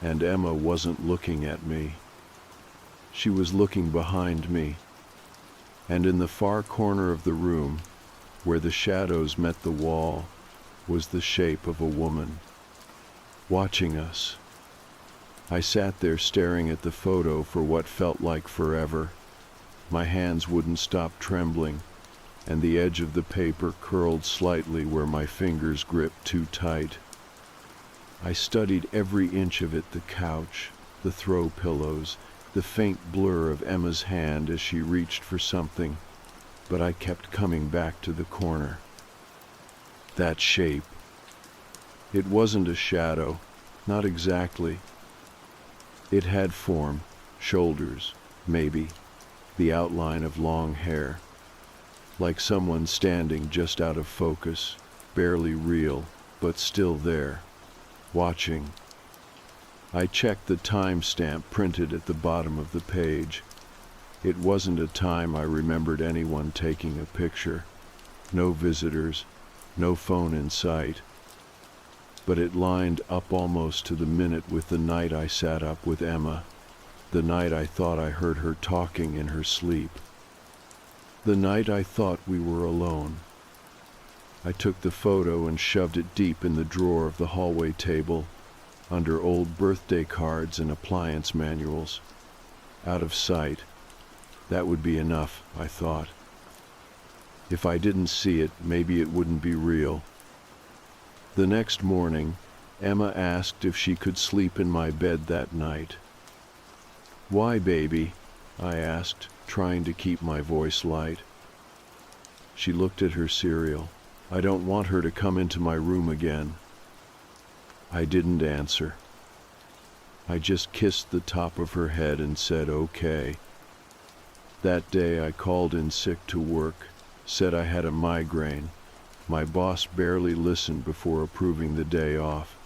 And Emma wasn't looking at me. She was looking behind me. And in the far corner of the room, where the shadows met the wall, was the shape of a woman, watching us. I sat there staring at the photo for what felt like forever. My hands wouldn't stop trembling, and the edge of the paper curled slightly where my fingers gripped too tight. I studied every inch of it, the couch, the throw pillows, the faint blur of Emma's hand as she reached for something, but I kept coming back to the corner. That shape. It wasn't a shadow, not exactly. It had form, shoulders, maybe, the outline of long hair. Like someone standing just out of focus, barely real, but still there, watching. I checked the timestamp printed at the bottom of the page. It wasn't a time I remembered anyone taking a picture. No visitors, no phone in sight. but it lined up almost to the minute with the night I sat up with Emma, the night I thought I heard her talking in her sleep, the night I thought we were alone. I took the photo and shoved it deep in the drawer of the hallway table, under old birthday cards and appliance manuals. Out of sight. That would be enough, I thought. If I didn't see it, maybe it wouldn't be real. The next morning, Emma asked if she could sleep in my bed that night. "Why, baby?" I asked, trying to keep my voice light. She looked at her cereal. "I don't want her to come into my room again." I didn't answer. I just kissed the top of her head and said, "Okay." That day I called in sick to work, said I had a migraine. My boss barely listened before approving the day off.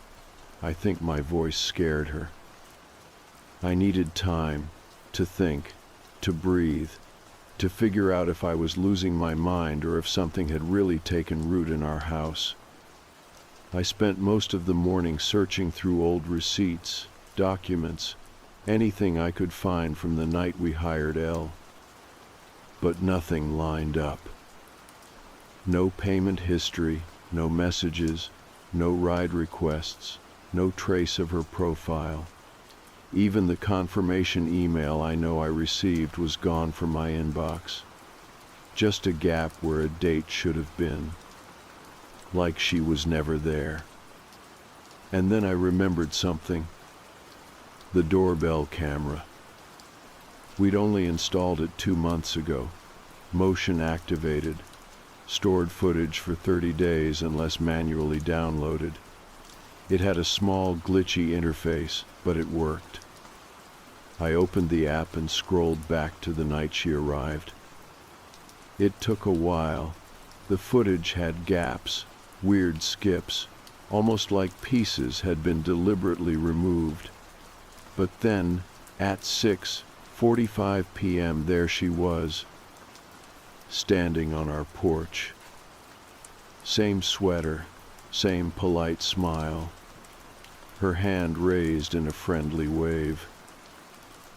I think my voice scared her. I needed time to think, to breathe, to figure out if I was losing my mind or if something had really taken root in our house. I spent most of the morning searching through old receipts, documents, anything I could find from the night we hired Elle. But nothing lined up. No payment history, no messages, no ride requests, no trace of her profile. Even the confirmation email I know I received was gone from my inbox. Just a gap where a date should have been. Like she was never there. And then I remembered something. The doorbell camera. We'd only installed it 2 months ago. Motion activated. Stored footage for 30 days unless manually downloaded. It had a small, glitchy interface, but it worked. I opened the app and scrolled back to the night she arrived. It took a while. The footage had gaps, weird skips, almost like pieces had been deliberately removed. But then, at 6:45 p.m., there she was, standing on our porch. Same sweater, same polite smile, her hand raised in a friendly wave.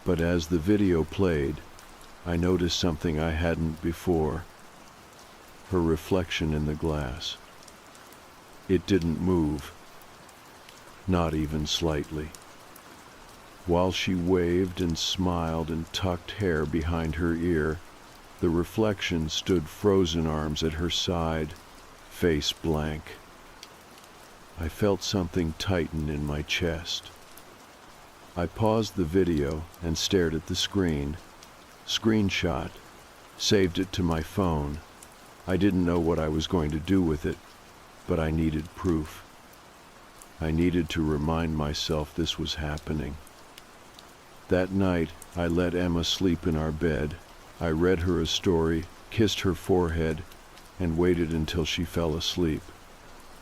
But as the video played, I noticed something I hadn't before. Her reflection in the glass. It didn't move, not even slightly. While she waved and smiled and tucked hair behind her ear, the reflection stood frozen, arms at her side, face blank. I felt something tighten in my chest. I paused the video and stared at the screen. Screenshot. Saved it to my phone. I didn't know what I was going to do with it, but I needed proof. I needed to remind myself this was happening. That night, I let Emma sleep in our bed. I read her a story, kissed her forehead, and waited until she fell asleep.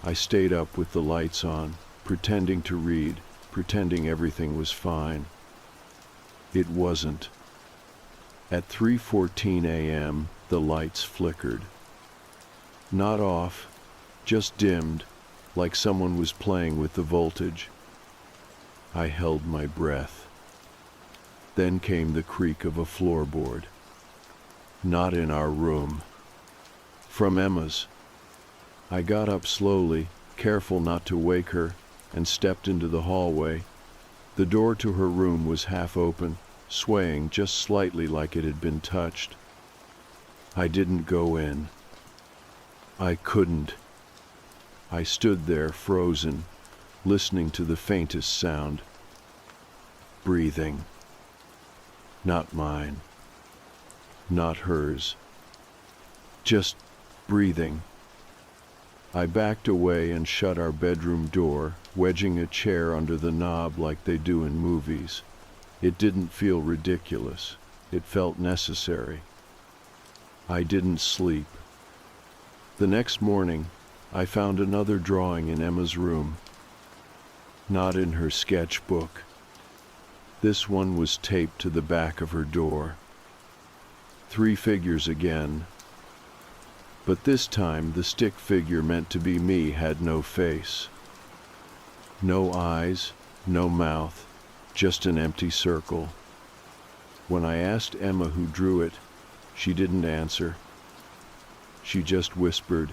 I stayed up with the lights on, pretending to read, pretending everything was fine. It wasn't. At 3:14 a.m., the lights flickered. Not off, just dimmed, like someone was playing with the voltage. I held my breath. Then came the creak of a floorboard. Not in our room. From Emma's. I got up slowly, careful not to wake her, and stepped into the hallway. The door to her room was half open, swaying just slightly like it had been touched. I didn't go in. I couldn't. I stood there, frozen, listening to the faintest sound. Breathing. Not mine. Not hers. Just breathing. I backed away and shut our bedroom door, wedging a chair under the knob like they do in movies. It didn't feel ridiculous. It felt necessary. I didn't sleep. The next morning, I found another drawing in Emma's room. Not in her sketchbook. This one was taped to the back of her door. 3 figures again. But this time, the stick figure meant to be me had no face. No eyes, no mouth, just an empty circle. When I asked Emma who drew it, she didn't answer. She just whispered.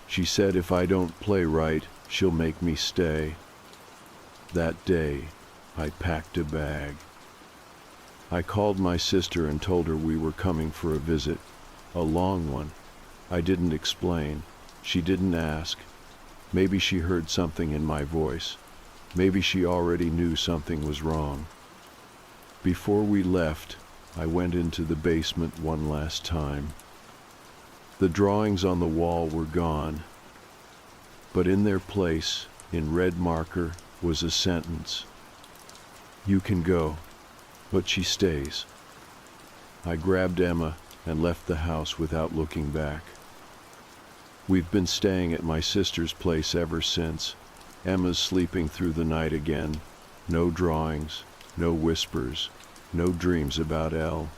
She said if I don't play right, she'll make me stay. That day, I packed a bag. I called my sister and told her we were coming for a visit, a long one. I didn't explain. She didn't ask. Maybe she heard something in my voice. Maybe she already knew something was wrong. Before we left, I went into the basement one last time. The drawings on the wall were gone, but in their place, in red marker, was a sentence. You can go, but she stays. I grabbed Emma and left the house without looking back. We've been staying at my sister's place ever since. Emma's sleeping through the night again. No drawings, no whispers, no dreams about Elle.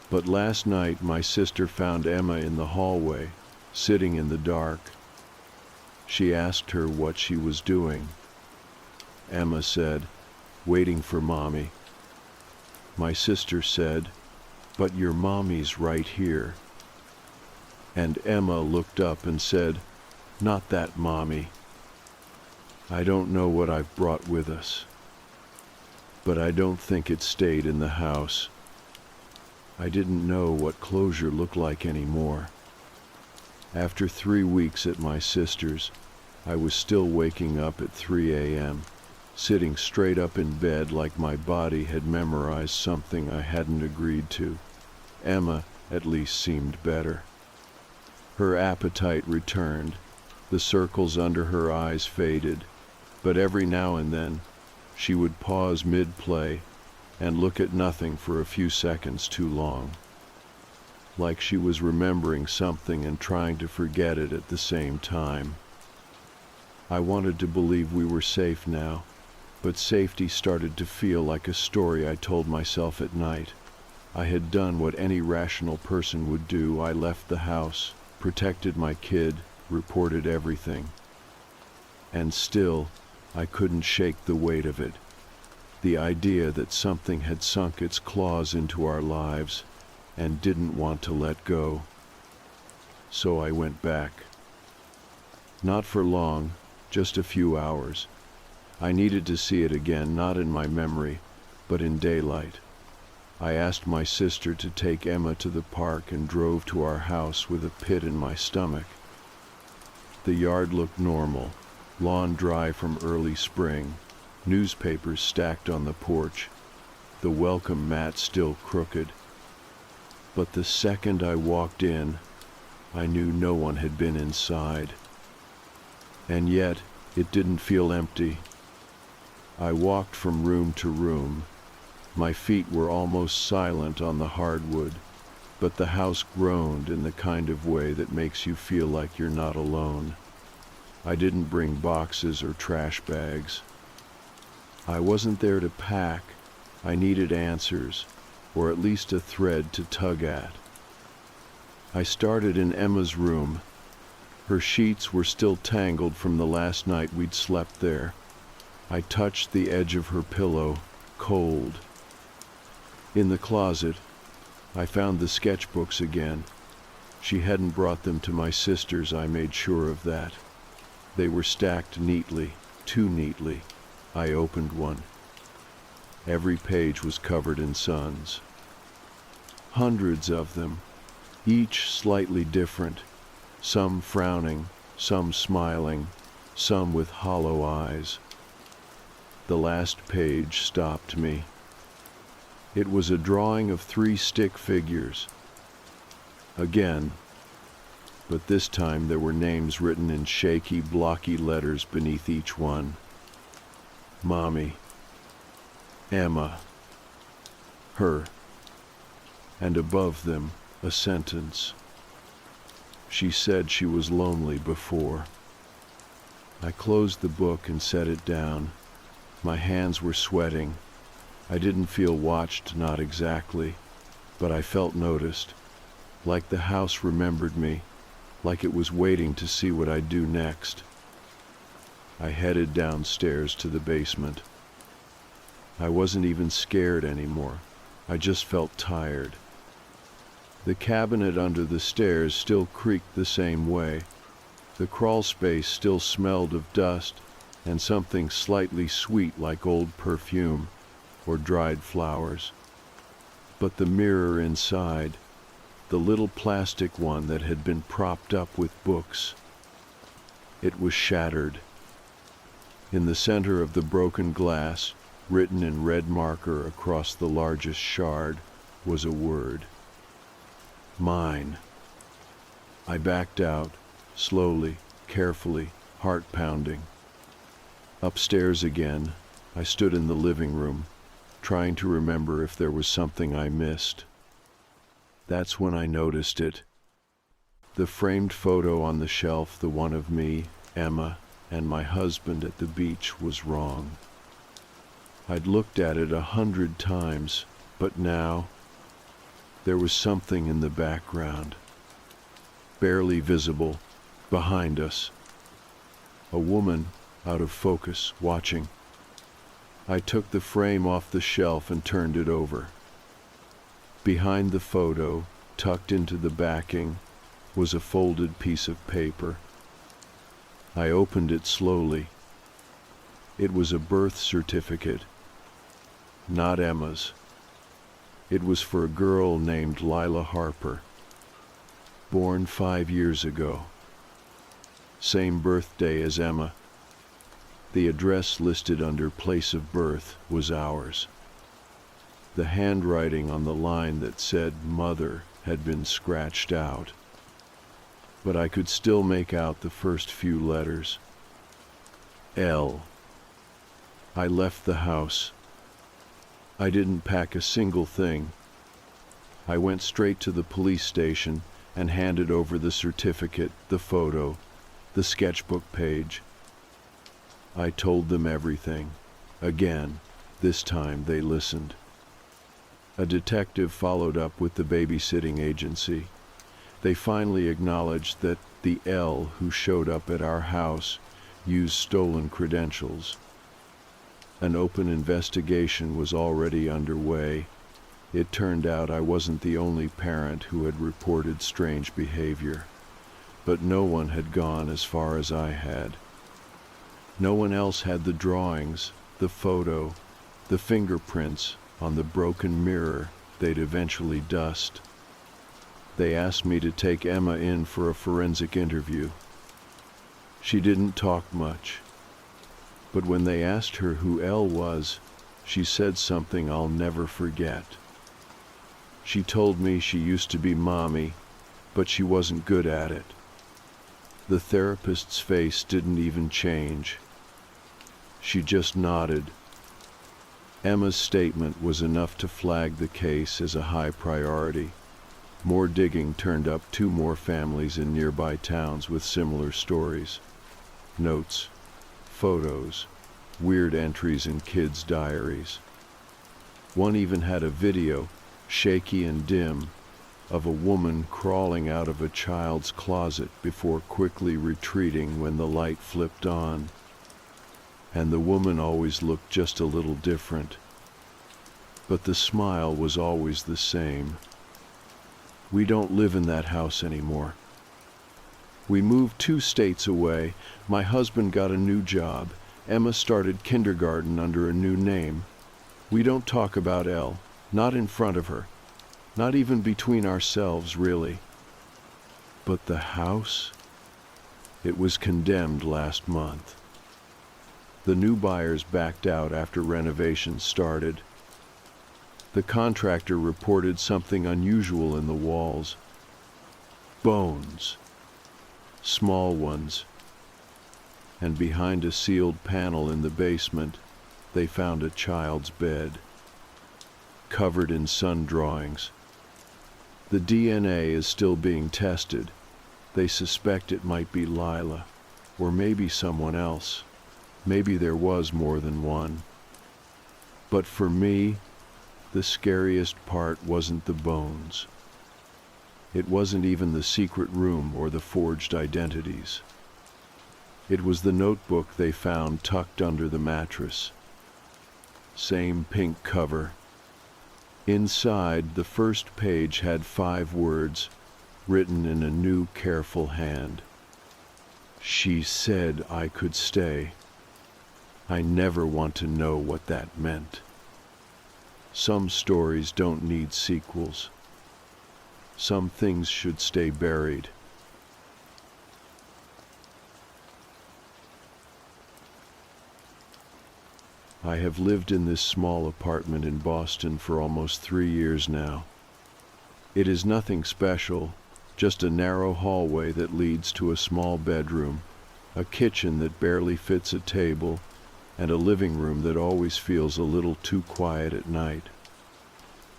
But last night my sister found Emma in the hallway, sitting in the dark. She asked her what she was doing. Emma said, waiting for Mommy. My sister said, but your Mommy's right here. And Emma looked up and said, not that Mommy. I don't know what I've brought with us, but I don't think it stayed in the house. I didn't know what closure looked like anymore. After 3 weeks at my sister's, I was still waking up at 3 a.m., sitting straight up in bed like my body had memorized something I hadn't agreed to. Emma at least seemed better. Her appetite returned. The circles under her eyes faded, but every now and then she would pause mid-play and look at nothing for a few seconds too long, like she was remembering something and trying to forget it at the same time. I wanted to believe we were safe now, but safety started to feel like a story I told myself at night. I had done what any rational person would do. I left the house, protected my kid, reported everything. And still, I couldn't shake the weight of it. The idea that something had sunk its claws into our lives and didn't want to let go. So I went back. Not for long, just a few hours. I needed to see it again, not in my memory, but in daylight. I asked my sister to take Emma to the park and drove to our house with a pit in my stomach. The yard looked normal, lawn dry from early spring, newspapers stacked on the porch, the welcome mat still crooked. But the second I walked in, I knew no one had been inside. And yet, it didn't feel empty. I walked from room to room. My feet were almost silent on the hardwood, but the house groaned in the kind of way that makes you feel like you're not alone. I didn't bring boxes or trash bags. I wasn't there to pack. I needed answers, or at least a thread to tug at. I started in Emma's room. Her sheets were still tangled from the last night we'd slept there. I touched the edge of her pillow, cold. In the closet, I found the sketchbooks again. She hadn't brought them to my sister's, I made sure of that. They were stacked neatly, too neatly. I opened one. Every page was covered in suns. Hundreds of them, each slightly different, some frowning, some smiling, some with hollow eyes. The last page stopped me. It was a drawing of 3 stick figures. Again, but this time there were names written in shaky, blocky letters beneath each one. Mommy, Emma, her, and above them a sentence. She said she was lonely before. I closed the book and set it down. My hands were sweating. I didn't feel watched, not exactly, but I felt noticed, like the house remembered me, like it was waiting to see what I'd do next. I headed downstairs to the basement. I wasn't even scared anymore. I just felt tired. The cabinet under the stairs still creaked the same way. The crawl space still smelled of dust and something slightly sweet like old perfume or dried flowers. But the mirror inside, the little plastic one that had been propped up with books, it was shattered. In the center of the broken glass, written in red marker across the largest shard, was a word. Mine. I backed out, slowly, carefully, heart pounding. Upstairs again, I stood in the living room, trying to remember if there was something I missed. That's when I noticed it. The framed photo on the shelf, the one of me, Emma, and my husband at the beach, was wrong. I'd looked at it 100 times, but now there was something in the background, barely visible, behind us. A woman, out of focus, watching. I took the frame off the shelf and turned it over. Behind the photo, tucked into the backing, was a folded piece of paper. I opened it slowly. It was a birth certificate. Not Emma's. It was for a girl named Lila Harper, born 5 years ago. Same birthday as Emma. The address listed under place of birth was ours. The handwriting on the line that said mother had been scratched out, but I could still make out the first few letters. L. I left the house. I didn't pack a single thing. I went straight to the police station and handed over the certificate, the photo, the sketchbook page. I told them everything. Again, this time they listened. A detective followed up with the babysitting agency. They finally acknowledged that the L who showed up at our house used stolen credentials. An open investigation was already underway. It turned out I wasn't the only parent who had reported strange behavior, but no one had gone as far as I had. No one else had the drawings, the photo, the fingerprints on the broken mirror they'd eventually dust. They asked me to take Emma in for a forensic interview. She didn't talk much, but when they asked her who Elle was, she said something I'll never forget. She told me she used to be mommy, but she wasn't good at it. The therapist's face didn't even change. She just nodded. Emma's statement was enough to flag the case as a high priority. More digging turned up 2 more families in nearby towns with similar stories. Notes, photos, weird entries in kids' diaries. One even had a video, shaky and dim, of a woman crawling out of a child's closet before quickly retreating when the light flipped on. And the woman always looked just a little different. But the smile was always the same. We don't live in that house anymore. We moved 2 states away. My husband got a new job. Emma started kindergarten under a new name. We don't talk about Elle, not in front of her, not even between ourselves, really. But the house? It was condemned last month. The new buyers backed out after renovations started. The contractor reported something unusual in the walls. Bones. Small ones. And behind a sealed panel in the basement, they found a child's bed, covered in sun drawings. The DNA is still being tested. They suspect it might be Lila, or maybe someone else. Maybe there was more than one. But for me, the scariest part wasn't the bones. It wasn't even the secret room or the forged identities. It was the notebook they found tucked under the mattress. Same pink cover. Inside, the first page had 5 words, written in a new, careful hand. She said I could stay. I never want to know what that meant. Some stories don't need sequels. Some things should stay buried. I have lived in this small apartment in Boston for almost 3 years now. It is nothing special, just a narrow hallway that leads to a small bedroom, a kitchen that barely fits a table, and a living room that always feels a little too quiet at night.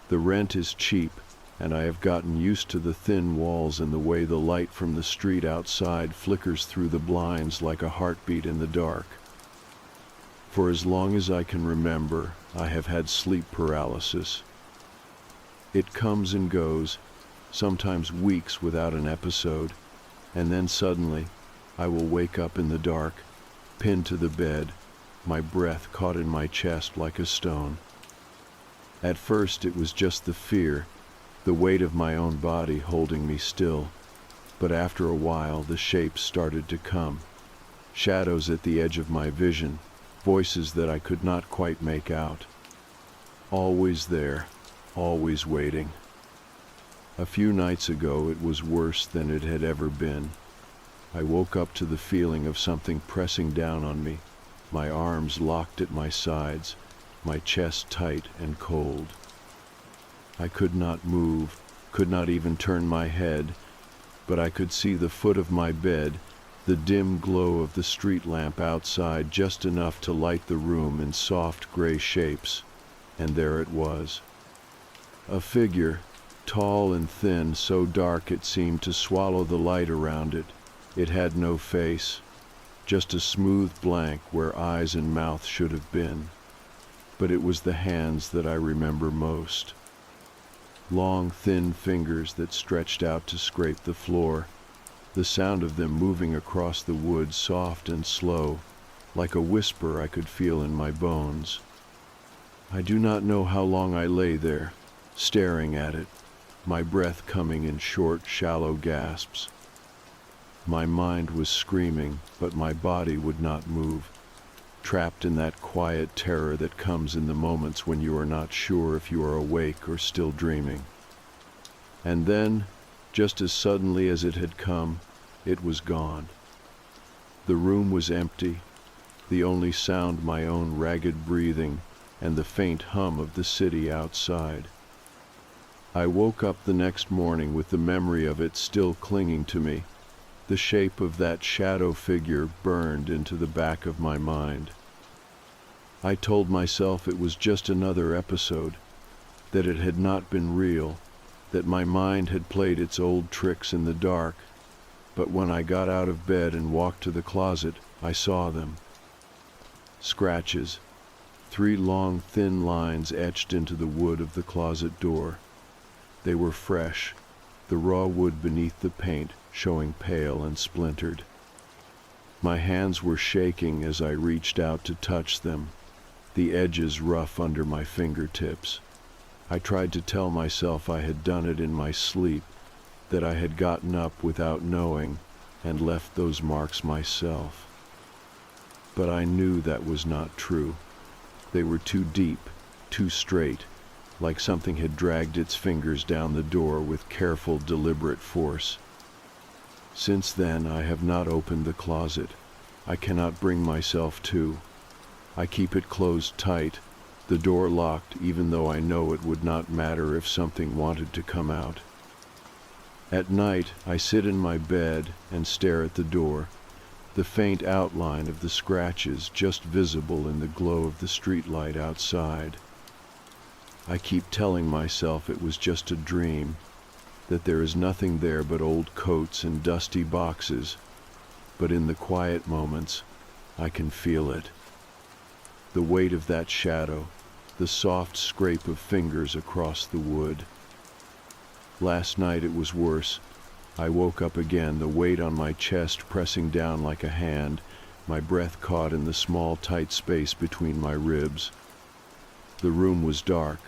The rent is cheap, and I have gotten used to the thin walls and the way the light from the street outside flickers through the blinds like a heartbeat in the dark. For as long as I can remember, I have had sleep paralysis. It comes and goes, sometimes weeks without an episode, and then suddenly I will wake up in the dark, pinned to the bed, my breath caught in my chest like a stone. At first it was just the fear, the weight of my own body holding me still, but after a while the shapes started to come, shadows at the edge of my vision, voices that I could not quite make out. Always there, always waiting. A few nights ago it was worse than it had ever been. I woke up to the feeling of something pressing down on me, my arms locked at my sides, my chest tight and cold. I could not move, could not even turn my head, but I could see the foot of my bed, the dim glow of the street lamp outside just enough to light the room in soft gray shapes, and there it was. A figure, tall and thin, so dark it seemed to swallow the light around it. It had no face, just a smooth blank where eyes and mouth should have been. But it was the hands that I remember most. Long, thin fingers that stretched out to scrape the floor, the sound of them moving across the wood soft and slow, like a whisper I could feel in my bones. I do not know how long I lay there, staring at it, my breath coming in short, shallow gasps. My mind was screaming, but my body would not move, trapped in that quiet terror that comes in the moments when you are not sure if you are awake or still dreaming. And then, just as suddenly as it had come, it was gone. The room was empty, the only sound my own ragged breathing and the faint hum of the city outside. I woke up the next morning with the memory of it still clinging to me, the shape of that shadow figure burned into the back of my mind. I told myself it was just another episode, that it had not been real, that my mind had played its old tricks in the dark, but when I got out of bed and walked to the closet, I saw them. Scratches, 3 long, thin lines etched into the wood of the closet door. They were fresh, the raw wood beneath the paint showing pale and splintered. My hands were shaking as I reached out to touch them, the edges rough under my fingertips. I tried to tell myself I had done it in my sleep, that I had gotten up without knowing and left those marks myself. But I knew that was not true. They were too deep, too straight, like something had dragged its fingers down the door with careful, deliberate force. Since then, I have not opened the closet. I cannot bring myself to. I keep it closed tight, the door locked, even though I know it would not matter if something wanted to come out. At night, I sit in my bed and stare at the door, the faint outline of the scratches just visible in the glow of the streetlight outside. I keep telling myself it was just a dream, that there is nothing there but old coats and dusty boxes, but in the quiet moments, I can feel it. The weight of that shadow, the soft scrape of fingers across the wood. Last night it was worse. I woke up again, the weight on my chest pressing down like a hand, my breath caught in the small, tight space between my ribs. The room was dark,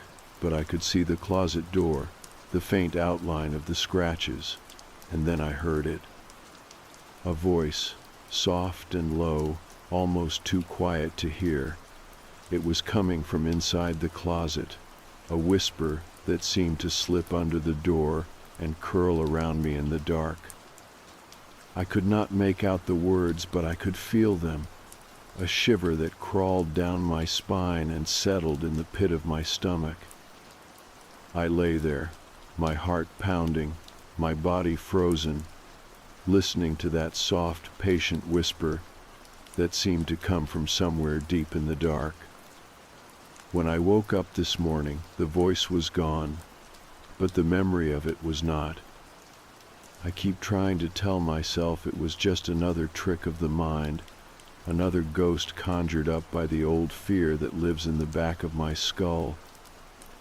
but I could see the closet door, the faint outline of the scratches, and then I heard it. A voice, soft and low, almost too quiet to hear. It was coming from inside the closet, a whisper that seemed to slip under the door and curl around me in the dark. I could not make out the words, but I could feel them, a shiver that crawled down my spine and settled in the pit of my stomach. I lay there, my heart pounding, my body frozen, listening to that soft, patient whisper that seemed to come from somewhere deep in the dark. When I woke up this morning, the voice was gone, but the memory of it was not. I keep trying to tell myself it was just another trick of the mind, another ghost conjured up by the old fear that lives in the back of my skull,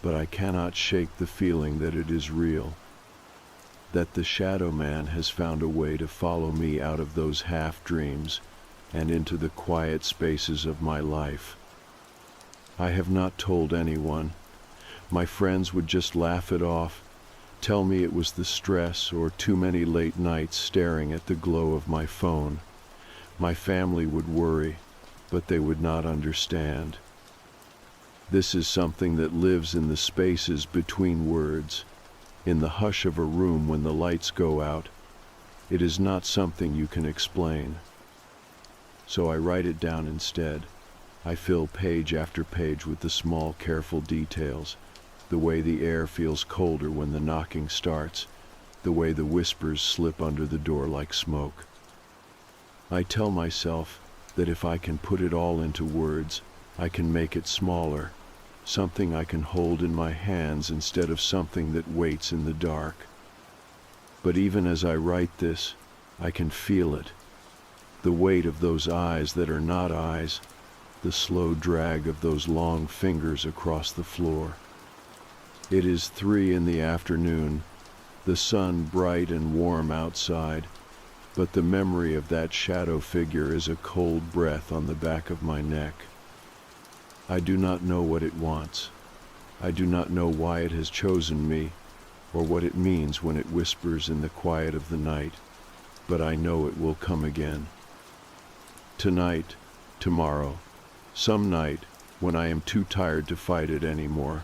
but I cannot shake the feeling that it is real, that the shadow man has found a way to follow me out of those half-dreams and into the quiet spaces of my life. I have not told anyone. My friends would just laugh it off, tell me it was the stress or too many late nights staring at the glow of my phone. My family would worry, but they would not understand. This is something that lives in the spaces between words, in the hush of a room when the lights go out. It is not something you can explain. So I write it down instead. I fill page after page with the small, careful details, the way the air feels colder when the knocking starts, the way the whispers slip under the door like smoke. I tell myself that if I can put it all into words, I can make it smaller, something I can hold in my hands instead of something that waits in the dark. But even as I write this, I can feel it, the weight of those eyes that are not eyes, the slow drag of those long fingers across the floor. It is 3 in the afternoon, the sun bright and warm outside, but the memory of that shadow figure is a cold breath on the back of my neck. I do not know what it wants. I do not know why it has chosen me, or what it means when it whispers in the quiet of the night, but I know it will come again. Tonight, tomorrow, some night when I am too tired to fight it anymore.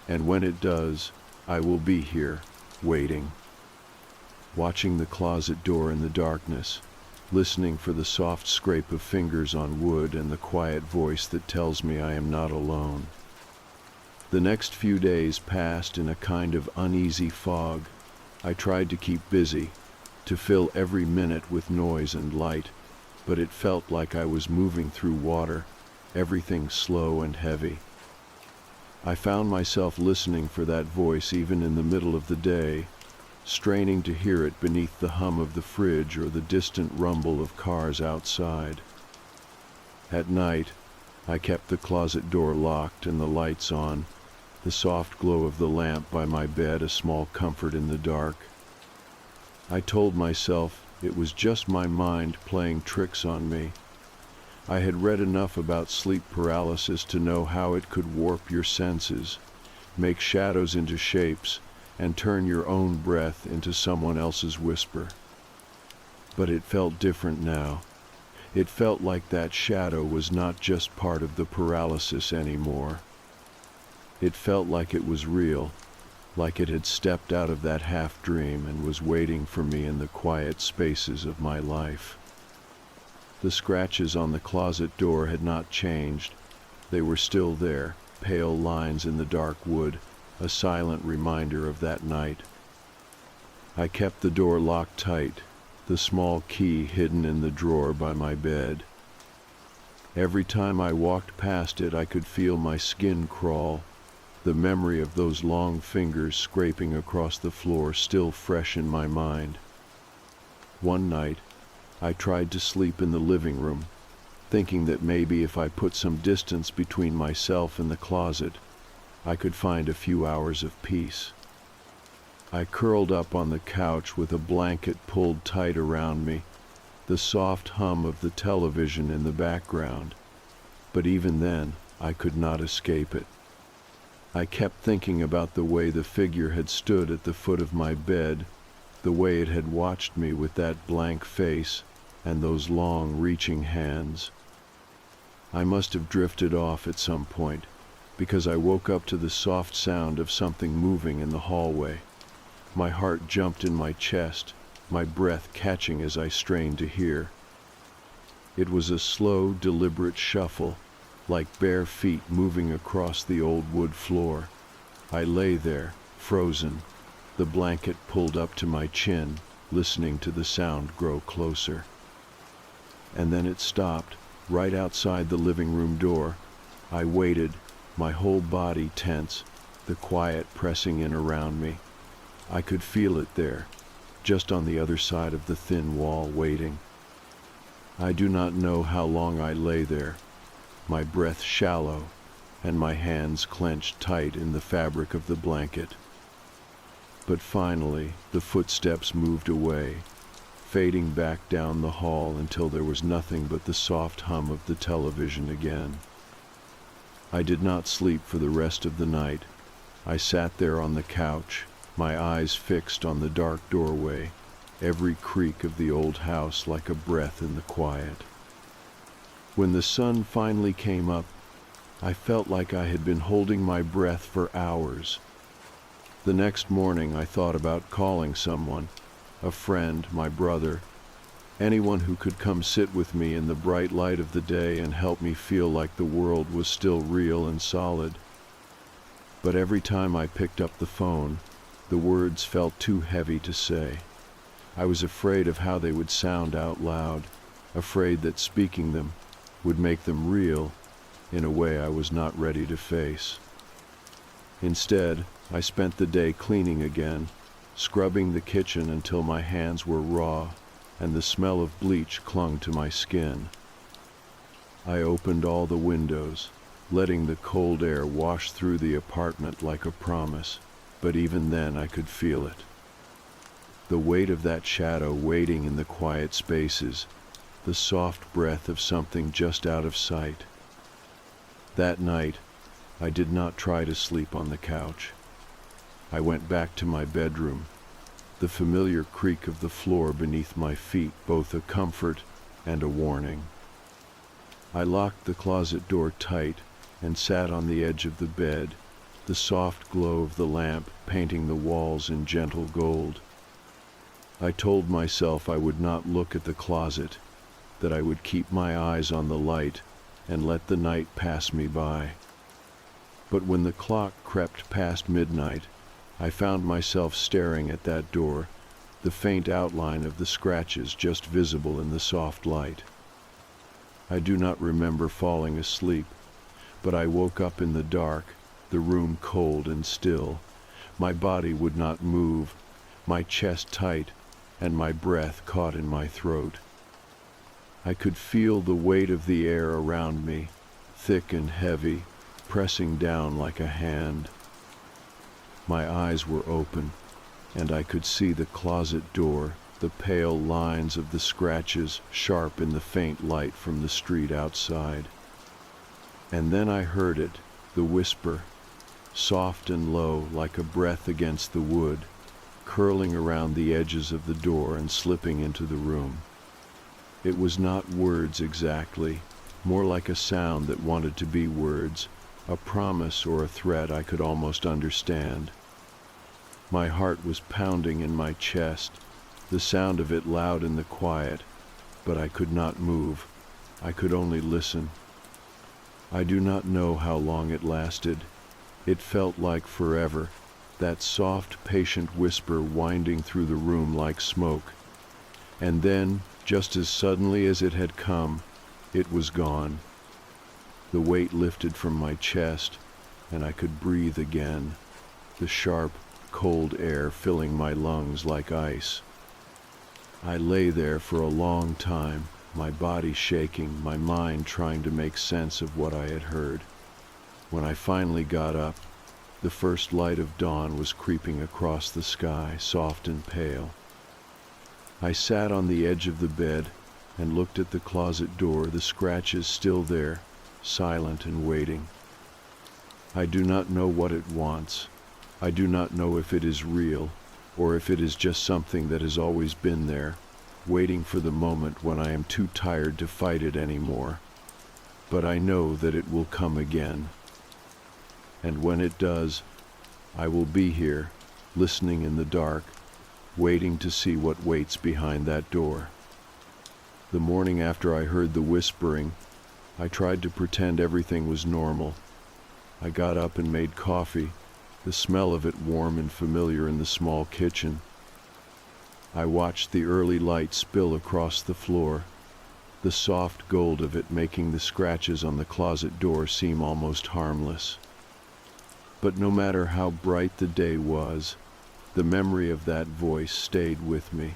And when it does, I will be here, waiting, watching the closet door in the darkness, listening for the soft scrape of fingers on wood and the quiet voice that tells me I am not alone. The next few days passed in a kind of uneasy fog. I tried to keep busy, to fill every minute with noise and light, but it felt like I was moving through water, everything slow and heavy. I found myself listening for that voice even in the middle of the day, straining to hear it beneath the hum of the fridge or the distant rumble of cars outside. At night, I kept the closet door locked and the lights on, the soft glow of the lamp by my bed a small comfort in the dark. I told myself it was just my mind playing tricks on me. I had read enough about sleep paralysis to know how it could warp your senses, make shadows into shapes, and turn your own breath into someone else's whisper. But it felt different now. It felt like that shadow was not just part of the paralysis anymore. It felt like it was real, like it had stepped out of that half-dream and was waiting for me in the quiet spaces of my life. The scratches on the closet door had not changed. They were still there, pale lines in the dark wood, a silent reminder of that night. I kept the door locked tight, the small key hidden in the drawer by my bed. Every time I walked past it, I could feel my skin crawl, the memory of those long fingers scraping across the floor still fresh in my mind. One night, I tried to sleep in the living room, thinking that maybe if I put some distance between myself and the closet, I could find a few hours of peace. I curled up on the couch with a blanket pulled tight around me, the soft hum of the television in the background, but even then, I could not escape it. I kept thinking about the way the figure had stood at the foot of my bed, the way it had watched me with that blank face and those long, reaching hands. I must have drifted off at some point, because I woke up to the soft sound of something moving in the hallway. My heart jumped in my chest, my breath catching as I strained to hear. It was a slow, deliberate shuffle, like bare feet moving across the old wood floor. I lay there, frozen, the blanket pulled up to my chin, listening to the sound grow closer. And then it stopped, right outside the living room door. I waited, my whole body tense, the quiet pressing in around me. I could feel it there, just on the other side of the thin wall, waiting. I do not know how long I lay there, my breath shallow, and my hands clenched tight in the fabric of the blanket. But finally, the footsteps moved away, fading back down the hall until there was nothing but the soft hum of the television again. I did not sleep for the rest of the night. I sat there on the couch, my eyes fixed on the dark doorway, every creak of the old house like a breath in the quiet. When the sun finally came up, I felt like I had been holding my breath for hours. The next morning I thought about calling someone, a friend, my brother, anyone who could come sit with me in the bright light of the day and help me feel like the world was still real and solid. But every time I picked up the phone, the words felt too heavy to say. I was afraid of how they would sound out loud, afraid that speaking them would make them real in a way I was not ready to face. Instead, I spent the day cleaning again, scrubbing the kitchen until my hands were raw and the smell of bleach clung to my skin. I opened all the windows, letting the cold air wash through the apartment like a promise, but even then I could feel it. The weight of that shadow waiting in the quiet spaces, the soft breath of something just out of sight. That night, I did not try to sleep on the couch. I went back to my bedroom, the familiar creak of the floor beneath my feet both a comfort and a warning. I locked the closet door tight and sat on the edge of the bed, the soft glow of the lamp painting the walls in gentle gold. I told myself I would not look at the closet, that I would keep my eyes on the light and let the night pass me by. But when the clock crept past midnight, I found myself staring at that door, the faint outline of the scratches just visible in the soft light. I do not remember falling asleep, but I woke up in the dark, the room cold and still. My body would not move, my chest tight, and my breath caught in my throat. I could feel the weight of the air around me, thick and heavy, pressing down like a hand. My eyes were open, and I could see the closet door, the pale lines of the scratches sharp in the faint light from the street outside. And then I heard it, the whisper, soft and low like a breath against the wood, curling around the edges of the door and slipping into the room. It was not words exactly, more like a sound that wanted to be words, a promise or a threat I could almost understand. My heart was pounding in my chest, the sound of it loud in the quiet, but I could not move. I could only listen. I do not know how long it lasted. It felt like forever, that soft, patient whisper winding through the room like smoke. And then, just as suddenly as it had come, it was gone. The weight lifted from my chest, and I could breathe again, the sharp, cold air filling my lungs like ice. I lay there for a long time, my body shaking, my mind trying to make sense of what I had heard. When I finally got up, the first light of dawn was creeping across the sky, soft and pale. I sat on the edge of the bed, and looked at the closet door, the scratches still there, silent and waiting. I do not know what it wants. I do not know if it is real, or if it is just something that has always been there, waiting for the moment when I am too tired to fight it anymore. But I know that it will come again. And when it does, I will be here, listening in the dark, waiting to see what waits behind that door. The morning after I heard the whispering, I tried to pretend everything was normal. I got up and made coffee, the smell of it warm and familiar in the small kitchen. I watched the early light spill across the floor, the soft gold of it making the scratches on the closet door seem almost harmless. But no matter how bright the day was, the memory of that voice stayed with me,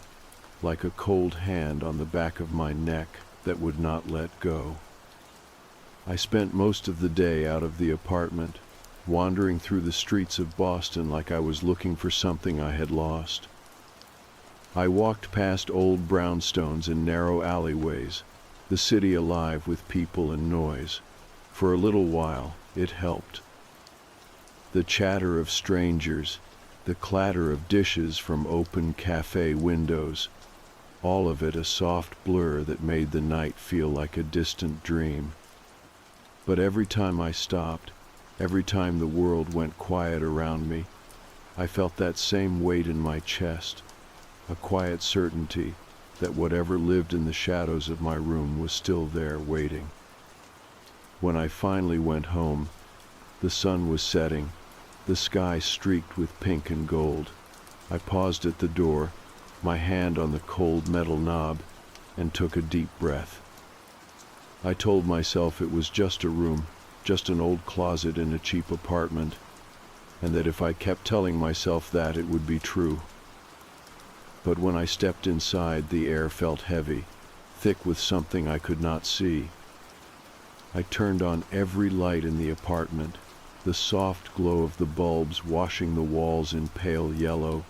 like a cold hand on the back of my neck that would not let go. I spent most of the day out of the apartment, wandering through the streets of Boston like I was looking for something I had lost. I walked past old brownstones and narrow alleyways, the city alive with people and noise. For a little while, it helped. The chatter of strangers, the clatter of dishes from open cafe windows, all of it a soft blur that made the night feel like a distant dream. But every time I stopped, every time the world went quiet around me, I felt that same weight in my chest, a quiet certainty that whatever lived in the shadows of my room was still there waiting. When I finally went home, the sun was setting, the sky streaked with pink and gold. I paused at the door, my hand on the cold metal knob, and took a deep breath. I told myself it was just a room, just an old closet in a cheap apartment, and that if I kept telling myself that, it would be true. But when I stepped inside, the air felt heavy, thick with something I could not see. I turned on every light in the apartment, the soft glow of the bulbs washing the walls in pale yellow.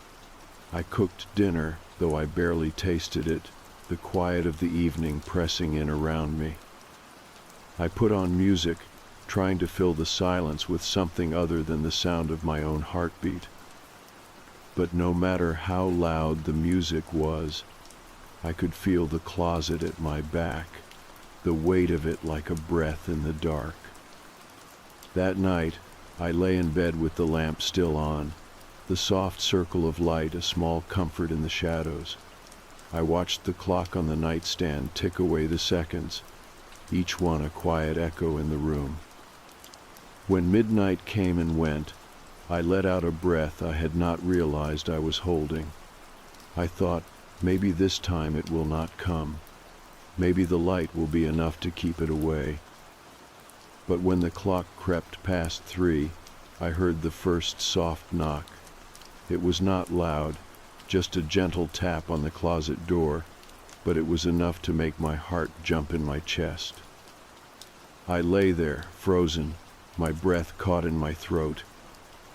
I cooked dinner, though I barely tasted it, the quiet of the evening pressing in around me. I put on music, trying to fill the silence with something other than the sound of my own heartbeat. But no matter how loud the music was, I could feel the closet at my back, the weight of it like a breath in the dark. That night, I lay in bed with the lamp still on, the soft circle of light a small comfort in the shadows. I watched the clock on the nightstand tick away the seconds, each one a quiet echo in the room. When midnight came and went, I let out a breath I had not realized I was holding. I thought, maybe this time it will not come. Maybe the light will be enough to keep it away. But when the clock crept past 3, I heard the first soft knock. It was not loud, just a gentle tap on the closet door, but it was enough to make my heart jump in my chest. I lay there, frozen, my breath caught in my throat.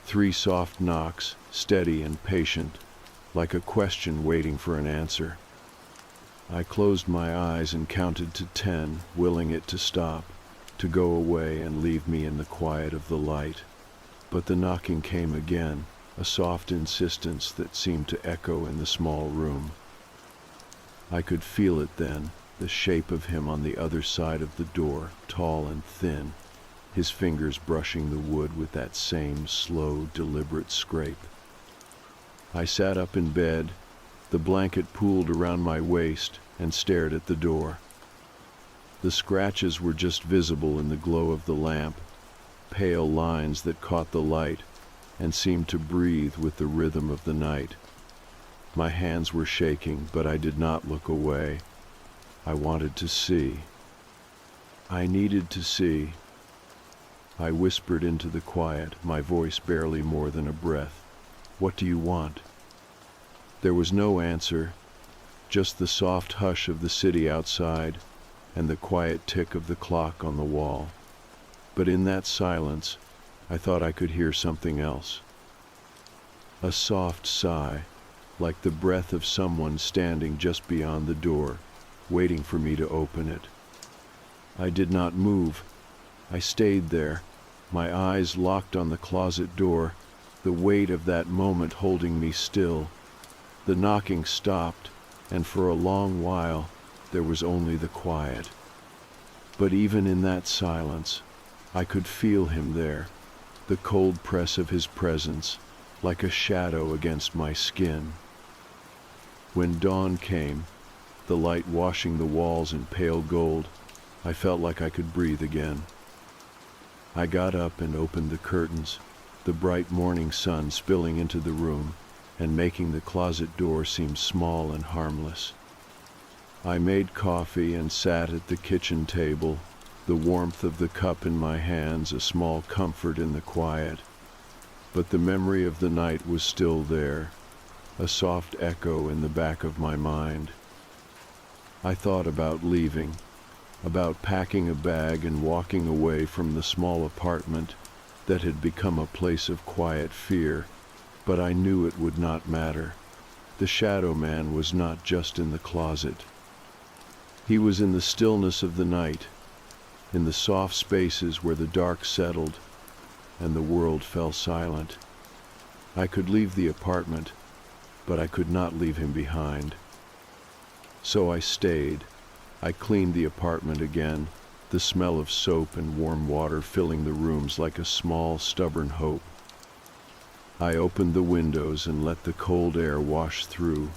3 soft knocks, steady and patient, like a question waiting for an answer. I closed my eyes and counted to 10, willing it to stop, to go away and leave me in the quiet of the light. But the knocking came again, a soft insistence that seemed to echo in the small room. I could feel it then, the shape of him on the other side of the door, tall and thin, his fingers brushing the wood with that same slow, deliberate scrape. I sat up in bed, the blanket pooled around my waist, and stared at the door. The scratches were just visible in the glow of the lamp, pale lines that caught the light and seemed to breathe with the rhythm of the night. My hands were shaking, but I did not look away. I wanted to see. I needed to see. I whispered into the quiet, my voice barely more than a breath. "What do you want?" There was no answer, just the soft hush of the city outside and the quiet tick of the clock on the wall. But in that silence, I thought I could hear something else. A soft sigh, like the breath of someone standing just beyond the door, waiting for me to open it. I did not move. I stayed there, my eyes locked on the closet door, the weight of that moment holding me still. The knocking stopped, and for a long while there was only the quiet. But even in that silence, I could feel him there, the cold press of his presence, like a shadow against my skin. When dawn came, the light washing the walls in pale gold, I felt like I could breathe again. I got up and opened the curtains, the bright morning sun spilling into the room and making the closet door seem small and harmless. I made coffee and sat at the kitchen table, the warmth of the cup in my hands a small comfort in the quiet. But the memory of the night was still there, a soft echo in the back of my mind. I thought about leaving, about packing a bag and walking away from the small apartment that had become a place of quiet fear, but I knew it would not matter. The shadow man was not just in the closet. He was in the stillness of the night, in the soft spaces where the dark settled and the world fell silent. I could leave the apartment, but I could not leave him behind. So I stayed. I cleaned the apartment again, the smell of soap and warm water filling the rooms like a small, stubborn hope. I opened the windows and let the cold air wash through,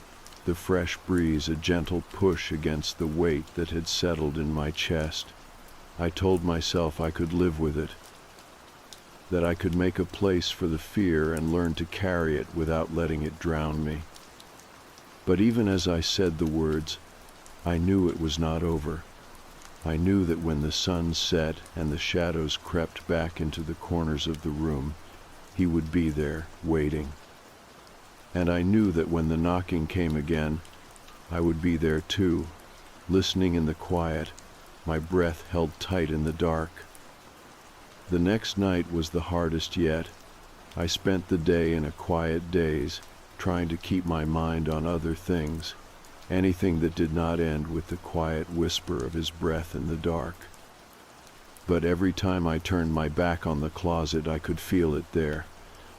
the fresh breeze a gentle push against the weight that had settled in my chest. I told myself I could live with it, that I could make a place for the fear and learn to carry it without letting it drown me. But even as I said the words, I knew it was not over. I knew that when the sun set and the shadows crept back into the corners of the room, he would be there, waiting. And I knew that when the knocking came again, I would be there too, listening in the quiet, my breath held tight in the dark. The next night was the hardest yet. I spent the day in a quiet daze, trying to keep my mind on other things, anything that did not end with the quiet whisper of his breath in the dark. But every time I turned my back on the closet, I could feel it there,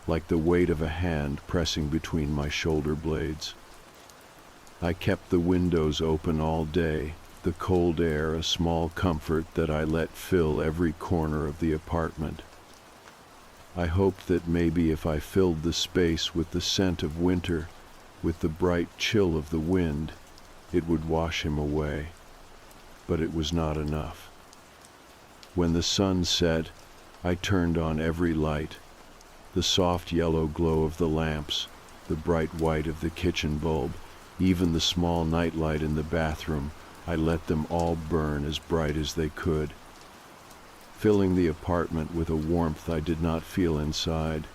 like the weight of a hand pressing between my shoulder blades. I kept the windows open all day, the cold air a small comfort that I let fill every corner of the apartment. I hoped that maybe if I filled the space with the scent of winter, with the bright chill of the wind, it would wash him away. But it was not enough. When the sun set, I turned on every light, the soft yellow glow of the lamps, the bright white of the kitchen bulb, even the small nightlight in the bathroom. I let them all burn as bright as they could, filling the apartment with a warmth I did not feel inside.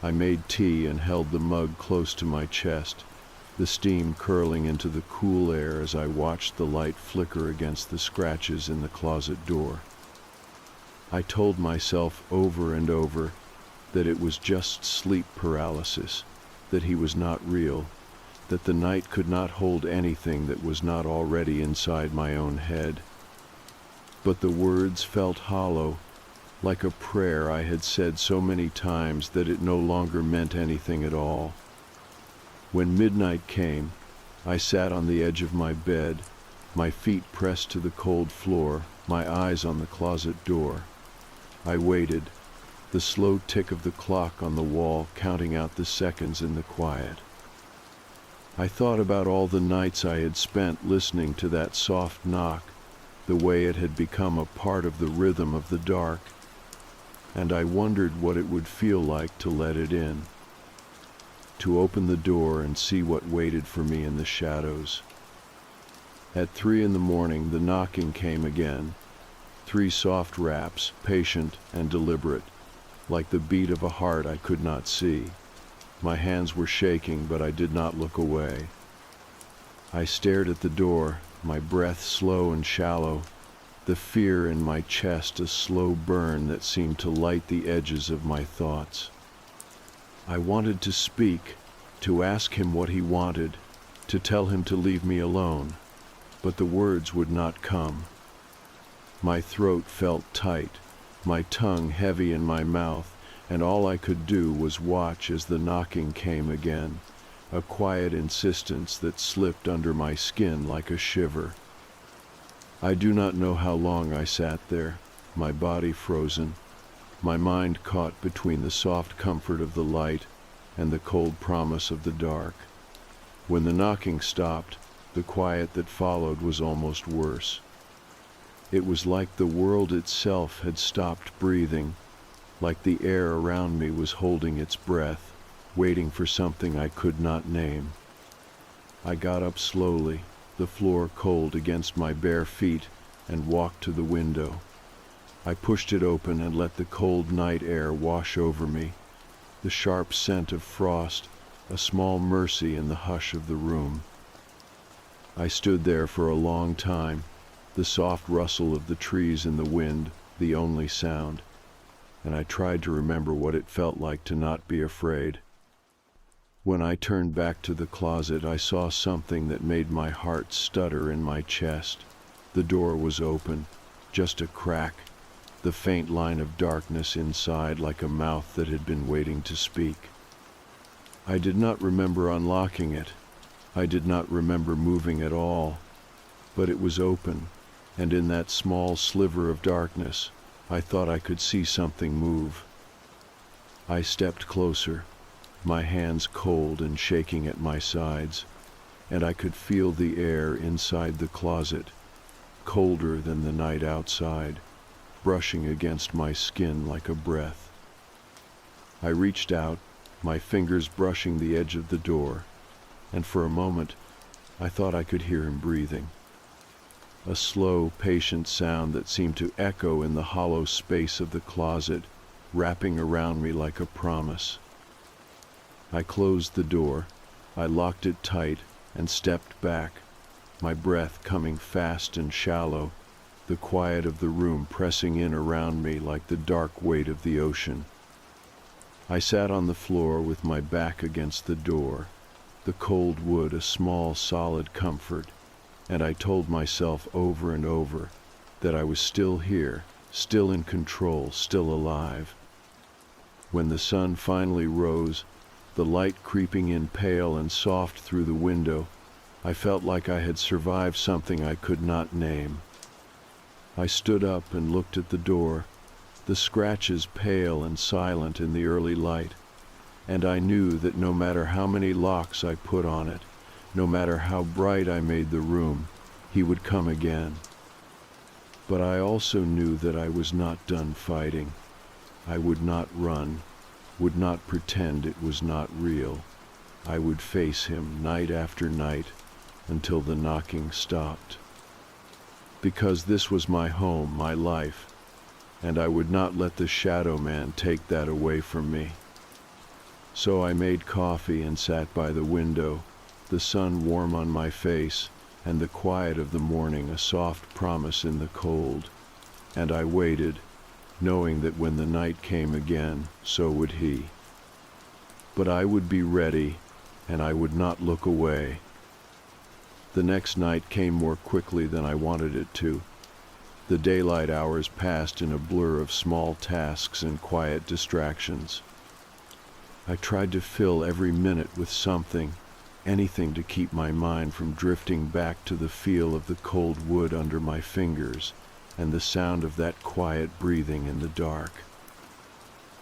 I made tea and held the mug close to my chest, the steam curling into the cool air as I watched the light flicker against the scratches in the closet door. I told myself over and over that it was just sleep paralysis, that he was not real, that the night could not hold anything that was not already inside my own head. But the words felt hollow, like a prayer I had said so many times that it no longer meant anything at all. When midnight came, I sat on the edge of my bed, my feet pressed to the cold floor, my eyes on the closet door. I waited, the slow tick of the clock on the wall counting out the seconds in the quiet. I thought about all the nights I had spent listening to that soft knock, the way it had become a part of the rhythm of the dark, and I wondered what it would feel like to let it in, to open the door and see what waited for me in the shadows. At 3 a.m, the knocking came again, 3 soft raps, patient and deliberate, like the beat of a heart I could not see. My hands were shaking, but I did not look away. I stared at the door, my breath slow and shallow, the fear in my chest a slow burn that seemed to light the edges of my thoughts. I wanted to speak, to ask him what he wanted, to tell him to leave me alone. but the words would not come. My throat felt tight, my tongue heavy in my mouth, and all I could do was watch as the knocking came again, a quiet insistence that slipped under my skin like a shiver. I do not know how long I sat there, my body frozen, my mind caught between the soft comfort of the light and the cold promise of the dark. When the knocking stopped, the quiet that followed was almost worse. It was like the world itself had stopped breathing, like the air around me was holding its breath, waiting for something I could not name. I got up slowly, the floor cold against my bare feet, and walked to the window. I pushed it open and let the cold night air wash over me, the sharp scent of frost, a small mercy in the hush of the room. I stood there for a long time, the soft rustle of the trees in the wind, the only sound, and I tried to remember what it felt like to not be afraid. When I turned back to the closet, I saw something that made my heart stutter in my chest. The door was open, just a crack, the faint line of darkness inside like a mouth that had been waiting to speak. I did not remember unlocking it. I did not remember moving at all, but it was open, and in that small sliver of darkness, I thought I could see something move. I stepped closer, my hands cold and shaking at my sides, and I could feel the air inside the closet, colder than the night outside, brushing against my skin like a breath. I reached out, my fingers brushing the edge of the door, and for a moment I thought I could hear him breathing. A slow, patient sound that seemed to echo in the hollow space of the closet, wrapping around me like a promise. I closed the door, I locked it tight, and stepped back, my breath coming fast and shallow, the quiet of the room pressing in around me like the dark weight of the ocean. I sat on the floor with my back against the door, the cold wood a small, solid comfort, and I told myself over and over that I was still here, still in control, still alive. When the sun finally rose, the light creeping in pale and soft through the window, I felt like I had survived something I could not name. I stood up and looked at the door, the scratches pale and silent in the early light, and I knew that no matter how many locks I put on it, no matter how bright I made the room, he would come again. But I also knew that I was not done fighting. I would not run, would not pretend it was not real. I would face him night after night until the knocking stopped. Because this was my home, my life, and I would not let the shadow man take that away from me. So I made coffee and sat by the window, the sun warm on my face, and the quiet of the morning a soft promise in the cold. And I waited, knowing that when the night came again, so would he. But I would be ready, and I would not look away. The next night came more quickly than I wanted it to. The daylight hours passed in a blur of small tasks and quiet distractions. I tried to fill every minute with something, anything to keep my mind from drifting back to the feel of the cold wood under my fingers and the sound of that quiet breathing in the dark.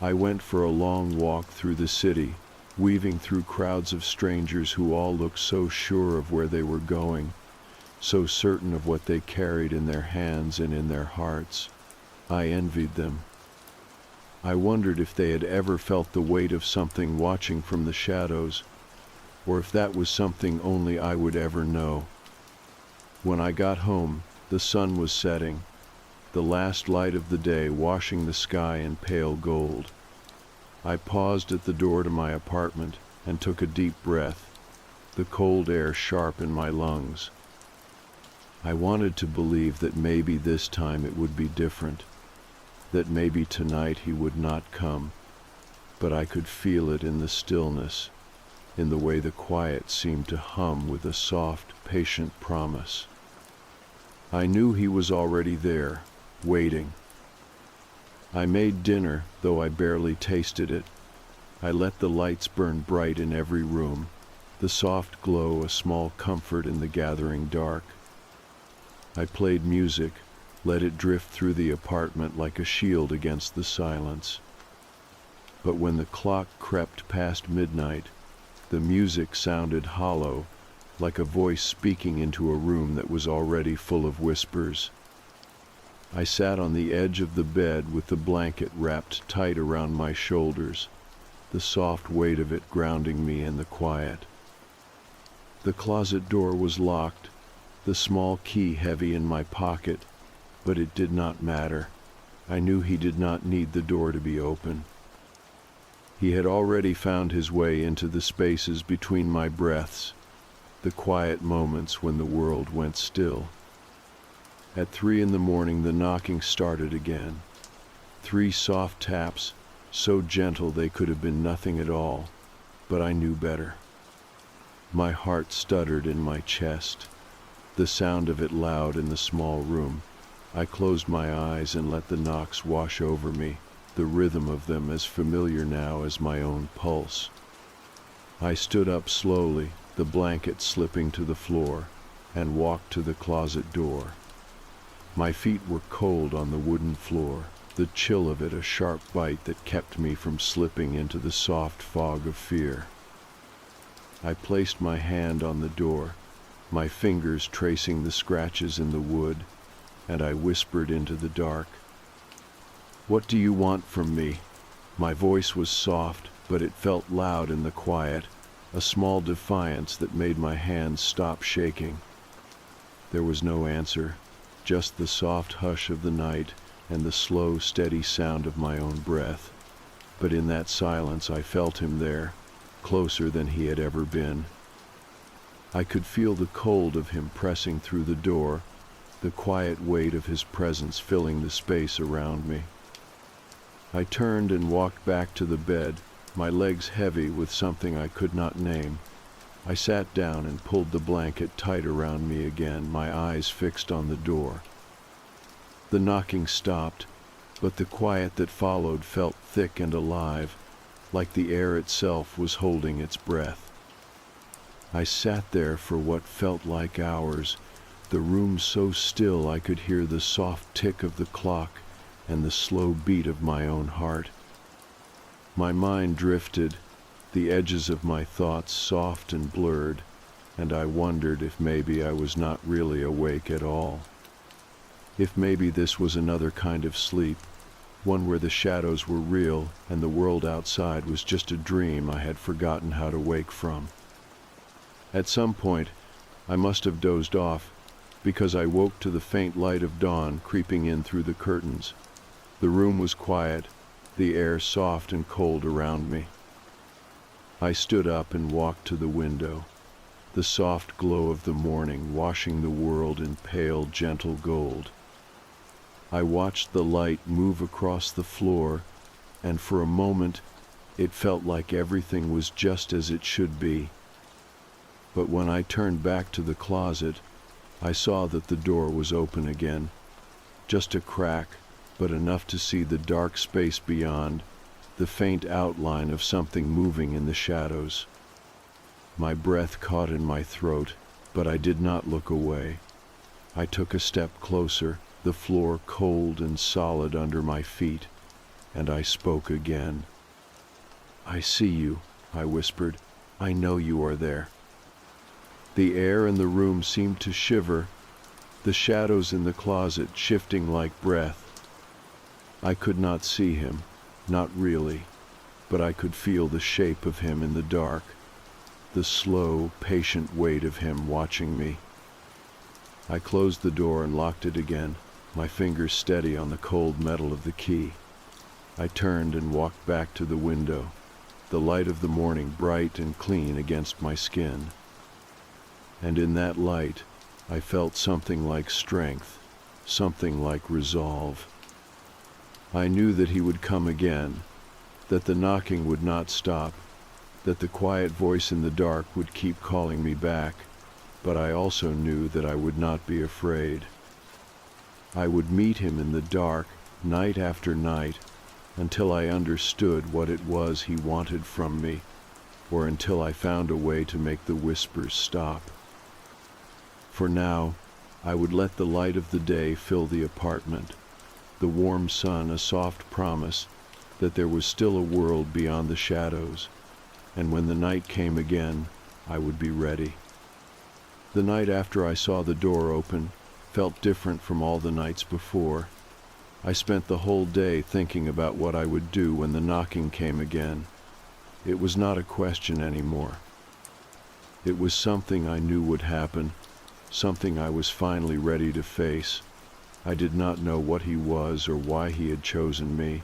I went for a long walk through the city, weaving through crowds of strangers who all looked so sure of where they were going, so certain of what they carried in their hands and in their hearts. I envied them. I wondered if they had ever felt the weight of something watching from the shadows, or if that was something only I would ever know. When I got home, the sun was setting, the last light of the day washing the sky in pale gold. I paused at the door to my apartment and took a deep breath, the cold air sharp in my lungs. I wanted to believe that maybe this time it would be different, that maybe tonight he would not come, but I could feel it in the stillness, in the way the quiet seemed to hum with a soft, patient promise. I knew he was already there, waiting. I made dinner, though I barely tasted it. I let the lights burn bright in every room, the soft glow a small comfort in the gathering dark. I played music, let it drift through the apartment like a shield against the silence. But when the clock crept past midnight, the music sounded hollow, like a voice speaking into a room that was already full of whispers. I sat on the edge of the bed with the blanket wrapped tight around my shoulders, the soft weight of it grounding me in the quiet. The closet door was locked, the small key heavy in my pocket, but it did not matter. I knew he did not need the door to be open. He had already found his way into the spaces between my breaths, the quiet moments when the world went still. At 3 a.m, the knocking started again. 3 soft taps, so gentle they could have been nothing at all, but I knew better. My heart stuttered in my chest, the sound of it loud in the small room. I closed my eyes and let the knocks wash over me, the rhythm of them as familiar now as my own pulse. I stood up slowly, the blanket slipping to the floor, and walked to the closet door. My feet were cold on the wooden floor, the chill of it a sharp bite that kept me from slipping into the soft fog of fear. I placed my hand on the door, my fingers tracing the scratches in the wood, and I whispered into the dark. "What do you want from me?" My voice was soft, but it felt loud in the quiet, a small defiance that made my hands stop shaking. There was no answer, just the soft hush of the night and the slow, steady sound of my own breath. But in that silence I felt him there, closer than he had ever been. I could feel the cold of him pressing through the door, the quiet weight of his presence filling the space around me. I turned and walked back to the bed, my legs heavy with something I could not name. I sat down and pulled the blanket tight around me again, my eyes fixed on the door. The knocking stopped, but the quiet that followed felt thick and alive, like the air itself was holding its breath. I sat there for what felt like hours, the room so still I could hear the soft tick of the clock and the slow beat of my own heart. My mind drifted, the edges of my thoughts soft and blurred, and I wondered if maybe I was not really awake at all. If maybe this was another kind of sleep, one where the shadows were real and the world outside was just a dream I had forgotten how to wake from. At some point, I must have dozed off, because I woke to the faint light of dawn creeping in through the curtains. The room was quiet, the air soft and cold around me. I stood up and walked to the window, the soft glow of the morning washing the world in pale, gentle gold. I watched the light move across the floor, and for a moment it felt like everything was just as it should be. But when I turned back to the closet, I saw that the door was open again, just a crack, but enough to see the dark space beyond, the faint outline of something moving in the shadows. My breath caught in my throat, but I did not look away. I took a step closer, the floor cold and solid under my feet, and I spoke again. "I see you," I whispered. "I know you are there." The air in the room seemed to shiver, the shadows in the closet shifting like breath. I could not see him, not really, but I could feel the shape of him in the dark, the slow, patient weight of him watching me. I closed the door and locked it again, my fingers steady on the cold metal of the key. I turned and walked back to the window, the light of the morning bright and clean against my skin. And in that light, I felt something like strength, something like resolve. I knew that he would come again, that the knocking would not stop, that the quiet voice in the dark would keep calling me back, but I also knew that I would not be afraid. I would meet him in the dark, night after night, until I understood what it was he wanted from me, or until I found a way to make the whispers stop. For now, I would let the light of the day fill the apartment, the warm sun a soft promise that there was still a world beyond the shadows, and when the night came again, I would be ready. The night after I saw the door open felt different from all the nights before. I spent the whole day thinking about what I would do when the knocking came again. It was not a question anymore. It was something I knew would happen, something I was finally ready to face. I did not know what he was or why he had chosen me.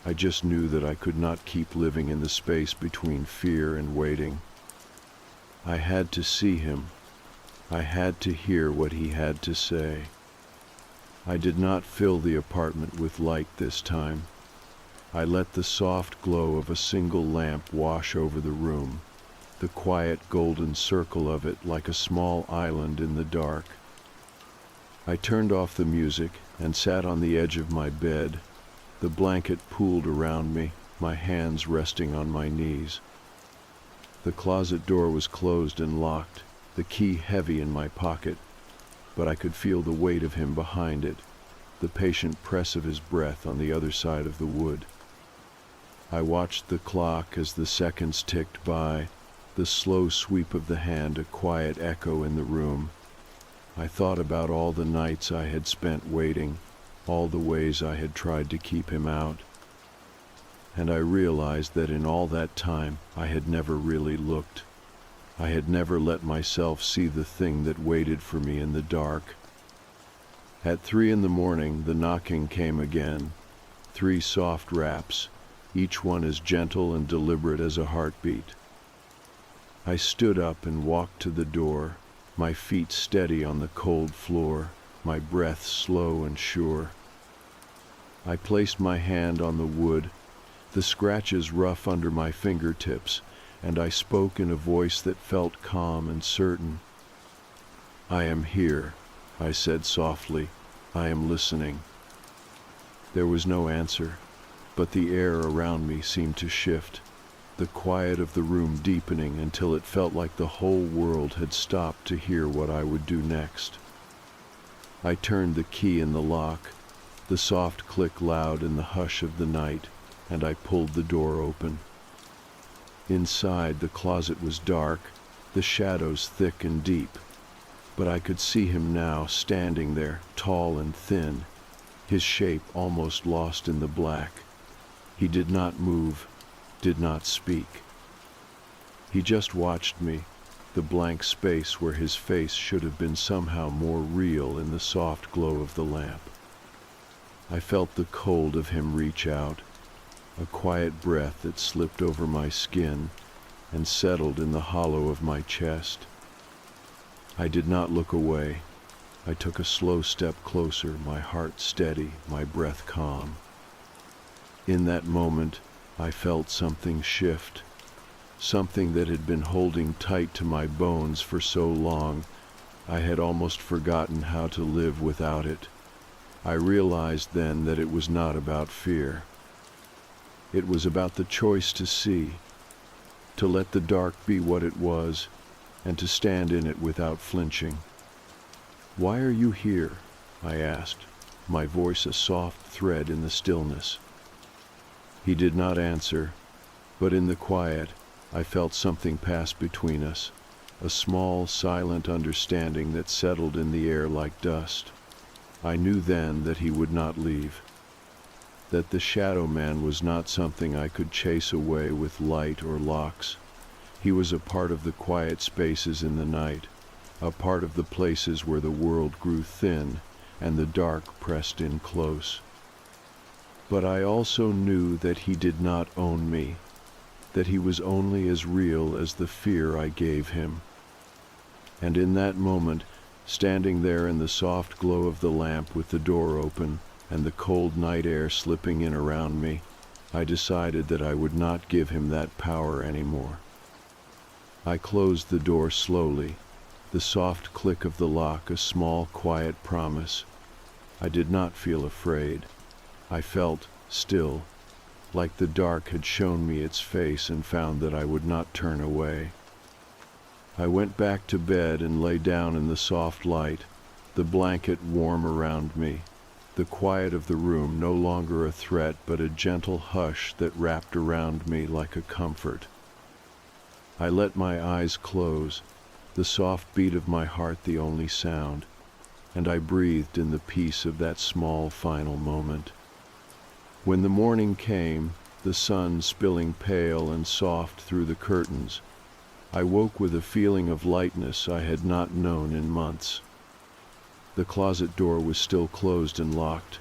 I just knew that I could not keep living in the space between fear and waiting. I had to see him. I had to hear what he had to say. I did not fill the apartment with light this time. I let the soft glow of a single lamp wash over the room, the quiet golden circle of it like a small island in the dark. I turned off the music and sat on the edge of my bed, the blanket pooled around me, my hands resting on my knees. The closet door was closed and locked, the key heavy in my pocket, but I could feel the weight of him behind it, the patient press of his breath on the other side of the wood. I watched the clock as the seconds ticked by, the slow sweep of the hand a quiet echo in the room. I thought about all the nights I had spent waiting, all the ways I had tried to keep him out. And I realized that in all that time I had never really looked. I had never let myself see the thing that waited for me in the dark. At 3 a.m, the knocking came again, 3 soft raps, each one as gentle and deliberate as a heartbeat. I stood up and walked to the door, my feet steady on the cold floor, my breath slow and sure. I placed my hand on the wood, the scratches rough under my fingertips, and I spoke in a voice that felt calm and certain. "I am here," I said softly. "I am listening." There was no answer, but the air around me seemed to shift, the quiet of the room deepening until it felt like the whole world had stopped to hear what I would do next. I turned the key in the lock, the soft click loud in the hush of the night, and I pulled the door open. Inside, the closet was dark, the shadows thick and deep, but I could see him now standing there, tall and thin, his shape almost lost in the black. He did not move, did not speak. He just watched me, the blank space where his face should have been somehow more real in the soft glow of the lamp. I felt the cold of him reach out, a quiet breath that slipped over my skin and settled in the hollow of my chest. I did not look away. I took a slow step closer, my heart steady, my breath calm. In that moment, I felt something shift, something that had been holding tight to my bones for so long, I had almost forgotten how to live without it. I realized then that it was not about fear. It was about the choice to see, to let the dark be what it was, and to stand in it without flinching. "Why are you here?" I asked, my voice a soft thread in the stillness. He did not answer, but in the quiet, I felt something pass between us, a small, silent understanding that settled in the air like dust. I knew then that he would not leave, that the shadow man was not something I could chase away with light or locks. He was a part of the quiet spaces in the night, a part of the places where the world grew thin and the dark pressed in close. But I also knew that he did not own me, that he was only as real as the fear I gave him. And in that moment, standing there in the soft glow of the lamp with the door open and the cold night air slipping in around me, I decided that I would not give him that power anymore. I closed the door slowly, the soft click of the lock a small, quiet promise. I did not feel afraid. I felt still, like the dark had shown me its face and found that I would not turn away. I went back to bed and lay down in the soft light, the blanket warm around me, the quiet of the room no longer a threat but a gentle hush that wrapped around me like a comfort. I let my eyes close, the soft beat of my heart the only sound, and I breathed in the peace of that small final moment. When the morning came, the sun spilling pale and soft through the curtains, I woke with a feeling of lightness I had not known in months. The closet door was still closed and locked,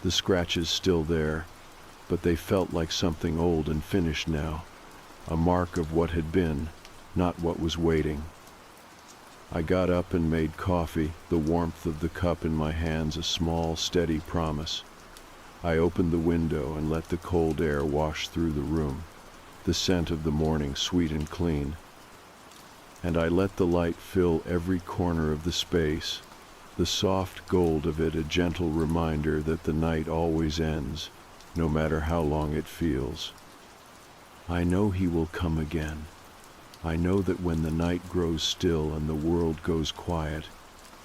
the scratches still there, but they felt like something old and finished now, a mark of what had been, not what was waiting. I got up and made coffee, the warmth of the cup in my hands a small, steady promise. I opened the window and let the cold air wash through the room, the scent of the morning sweet and clean. And I let the light fill every corner of the space, the soft gold of it a gentle reminder that the night always ends, no matter how long it feels. I know he will come again. I know that when the night grows still and the world goes quiet,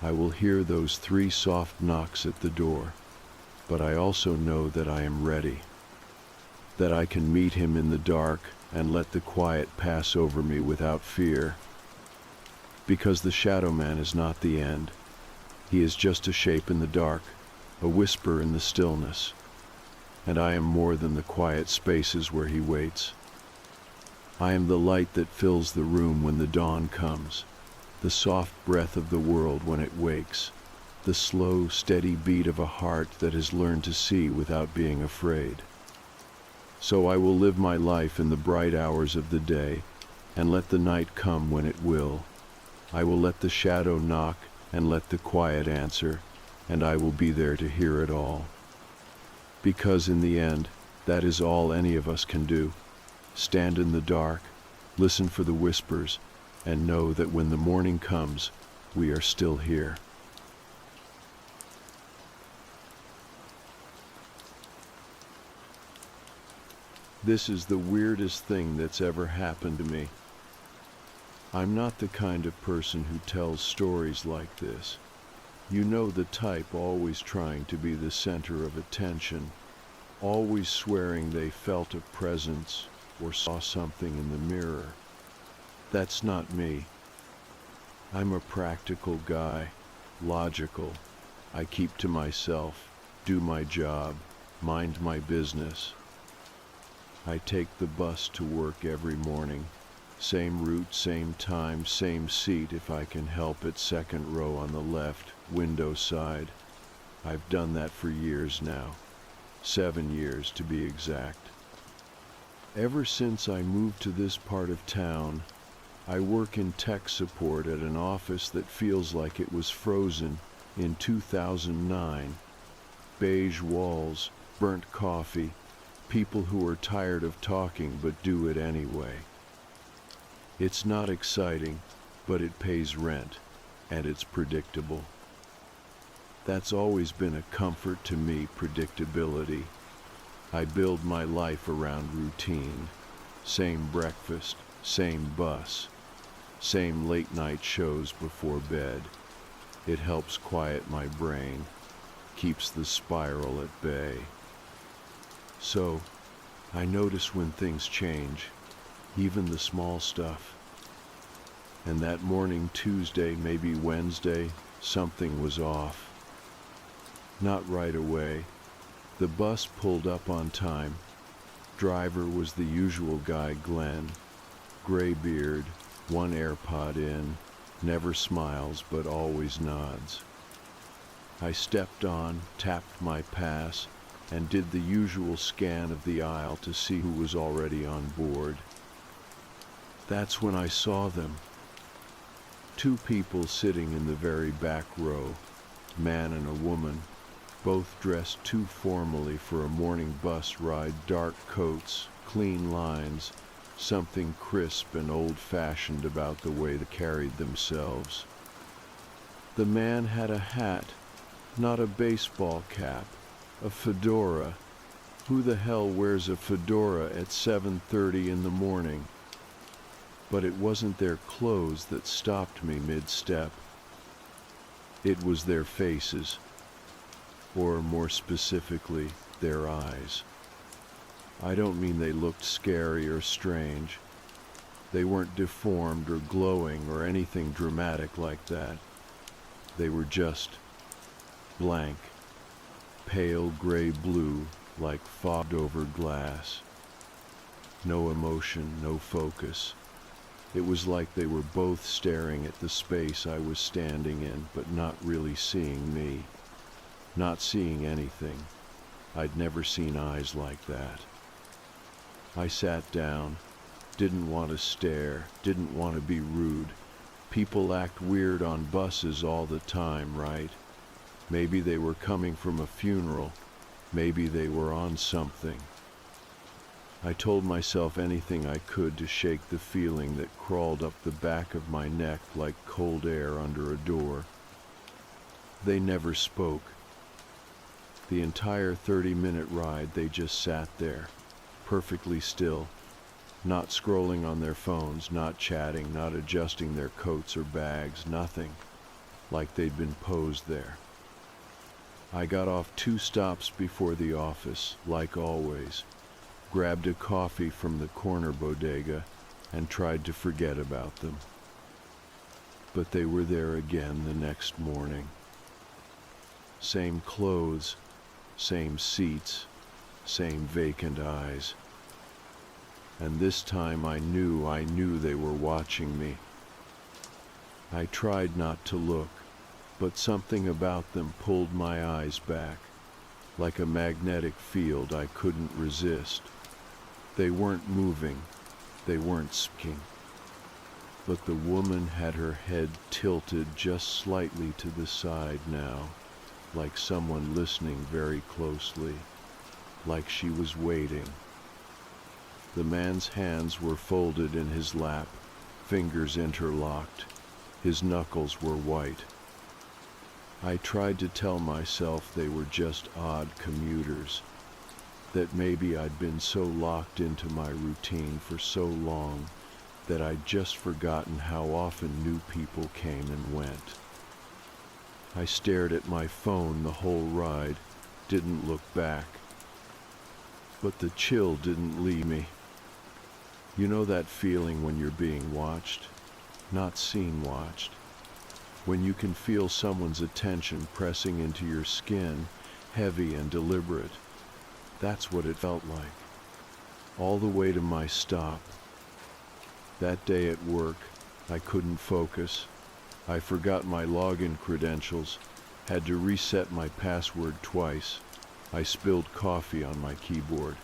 I will hear those 3 soft knocks at the door. But I also know that I am ready, that I can meet him in the dark and let the quiet pass over me without fear. Because the shadow man is not the end. He is just a shape in the dark, a whisper in the stillness, and I am more than the quiet spaces where he waits. I am the light that fills the room when the dawn comes, the soft breath of the world when it wakes, the slow, steady beat of a heart that has learned to see without being afraid. So I will live my life in the bright hours of the day, and let the night come when it will. I will let the shadow knock and let the quiet answer, and I will be there to hear it all. Because in the end, that is all any of us can do. Stand in the dark, listen for the whispers, and know that when the morning comes, we are still here. This is the weirdest thing that's ever happened to me. I'm not the kind of person who tells stories like this. You know the type always trying to be the center of attention, always swearing they felt a presence or saw something in the mirror. That's not me. I'm a practical guy, logical. I keep to myself, do my job, mind my business. I take the bus to work every morning. Same route, same time, same seat if I can help it, second row on the left, window side. I've done that for years now. 7 years to be exact. Ever since I moved to this part of town, I work in tech support at an office that feels like it was frozen in 2009. Beige walls, burnt coffee, people who are tired of talking but do it anyway. It's not exciting, but it pays rent, and it's predictable. That's always been a comfort to me, predictability. I build my life around routine. Same breakfast, same bus, same late night shows before bed. It helps quiet my brain, keeps the spiral at bay. So, I notice when things change, even the small stuff. And that morning, Tuesday, maybe Wednesday, something was off. Not right away. The bus pulled up on time. Driver was the usual guy, Glenn. Gray beard, one AirPod in, never smiles but always nods. I stepped on, tapped my pass, and did the usual scan of the aisle to see who was already on board. That's when I saw them. 2 people sitting in the very back row, man and a woman, both dressed too formally for a morning bus ride, dark coats, clean lines, something crisp and old-fashioned about the way they carried themselves. The man had a hat, Not a baseball cap, a fedora. Who the hell wears a fedora at 7:30 in the morning? But it wasn't their clothes that stopped me mid-step. It was their faces, or more specifically, their eyes. I don't mean they looked scary or strange. They weren't deformed or glowing or anything dramatic like that. They were just blank, pale gray blue like fogged over glass. No emotion, no focus. It was like they were both staring at the space I was standing in, but not really seeing me. Not seeing anything. I'd never seen eyes like that. I sat down, didn't want to stare, didn't want to be rude. People act weird on buses all the time, right? Maybe they were coming from a funeral. Maybe they were on something. I told myself anything I could to shake the feeling that crawled up the back of my neck like cold air under a door. They never spoke. The entire 30-minute ride, they just sat there, perfectly still, not scrolling on their phones, not chatting, not adjusting their coats or bags, nothing, like they'd been posed there. I got off 2 stops before the office, like always, grabbed a coffee from the corner bodega, and tried to forget about them. But they were there again the next morning. Same clothes, same seats, same vacant eyes. And this time I knew they were watching me. I tried not to look, but something about them pulled my eyes back, like a magnetic field I couldn't resist. They weren't moving, they weren't speaking. But the woman had her head tilted just slightly to the side now, like someone listening very closely, like she was waiting. The man's hands were folded in his lap, fingers interlocked. His knuckles were white. I tried to tell myself they were just odd commuters, that maybe I'd been so locked into my routine for so long that I'd just forgotten how often new people came and went. I stared at my phone the whole ride, didn't look back. But the chill didn't leave me. You know that feeling when you're being watched, not seen watched? When you can feel someone's attention pressing into your skin, heavy and deliberate. That's what it felt like. All the way to my stop. That day at work, I couldn't focus. I forgot my login credentials, had to reset my password twice. I spilled coffee on my keyboard.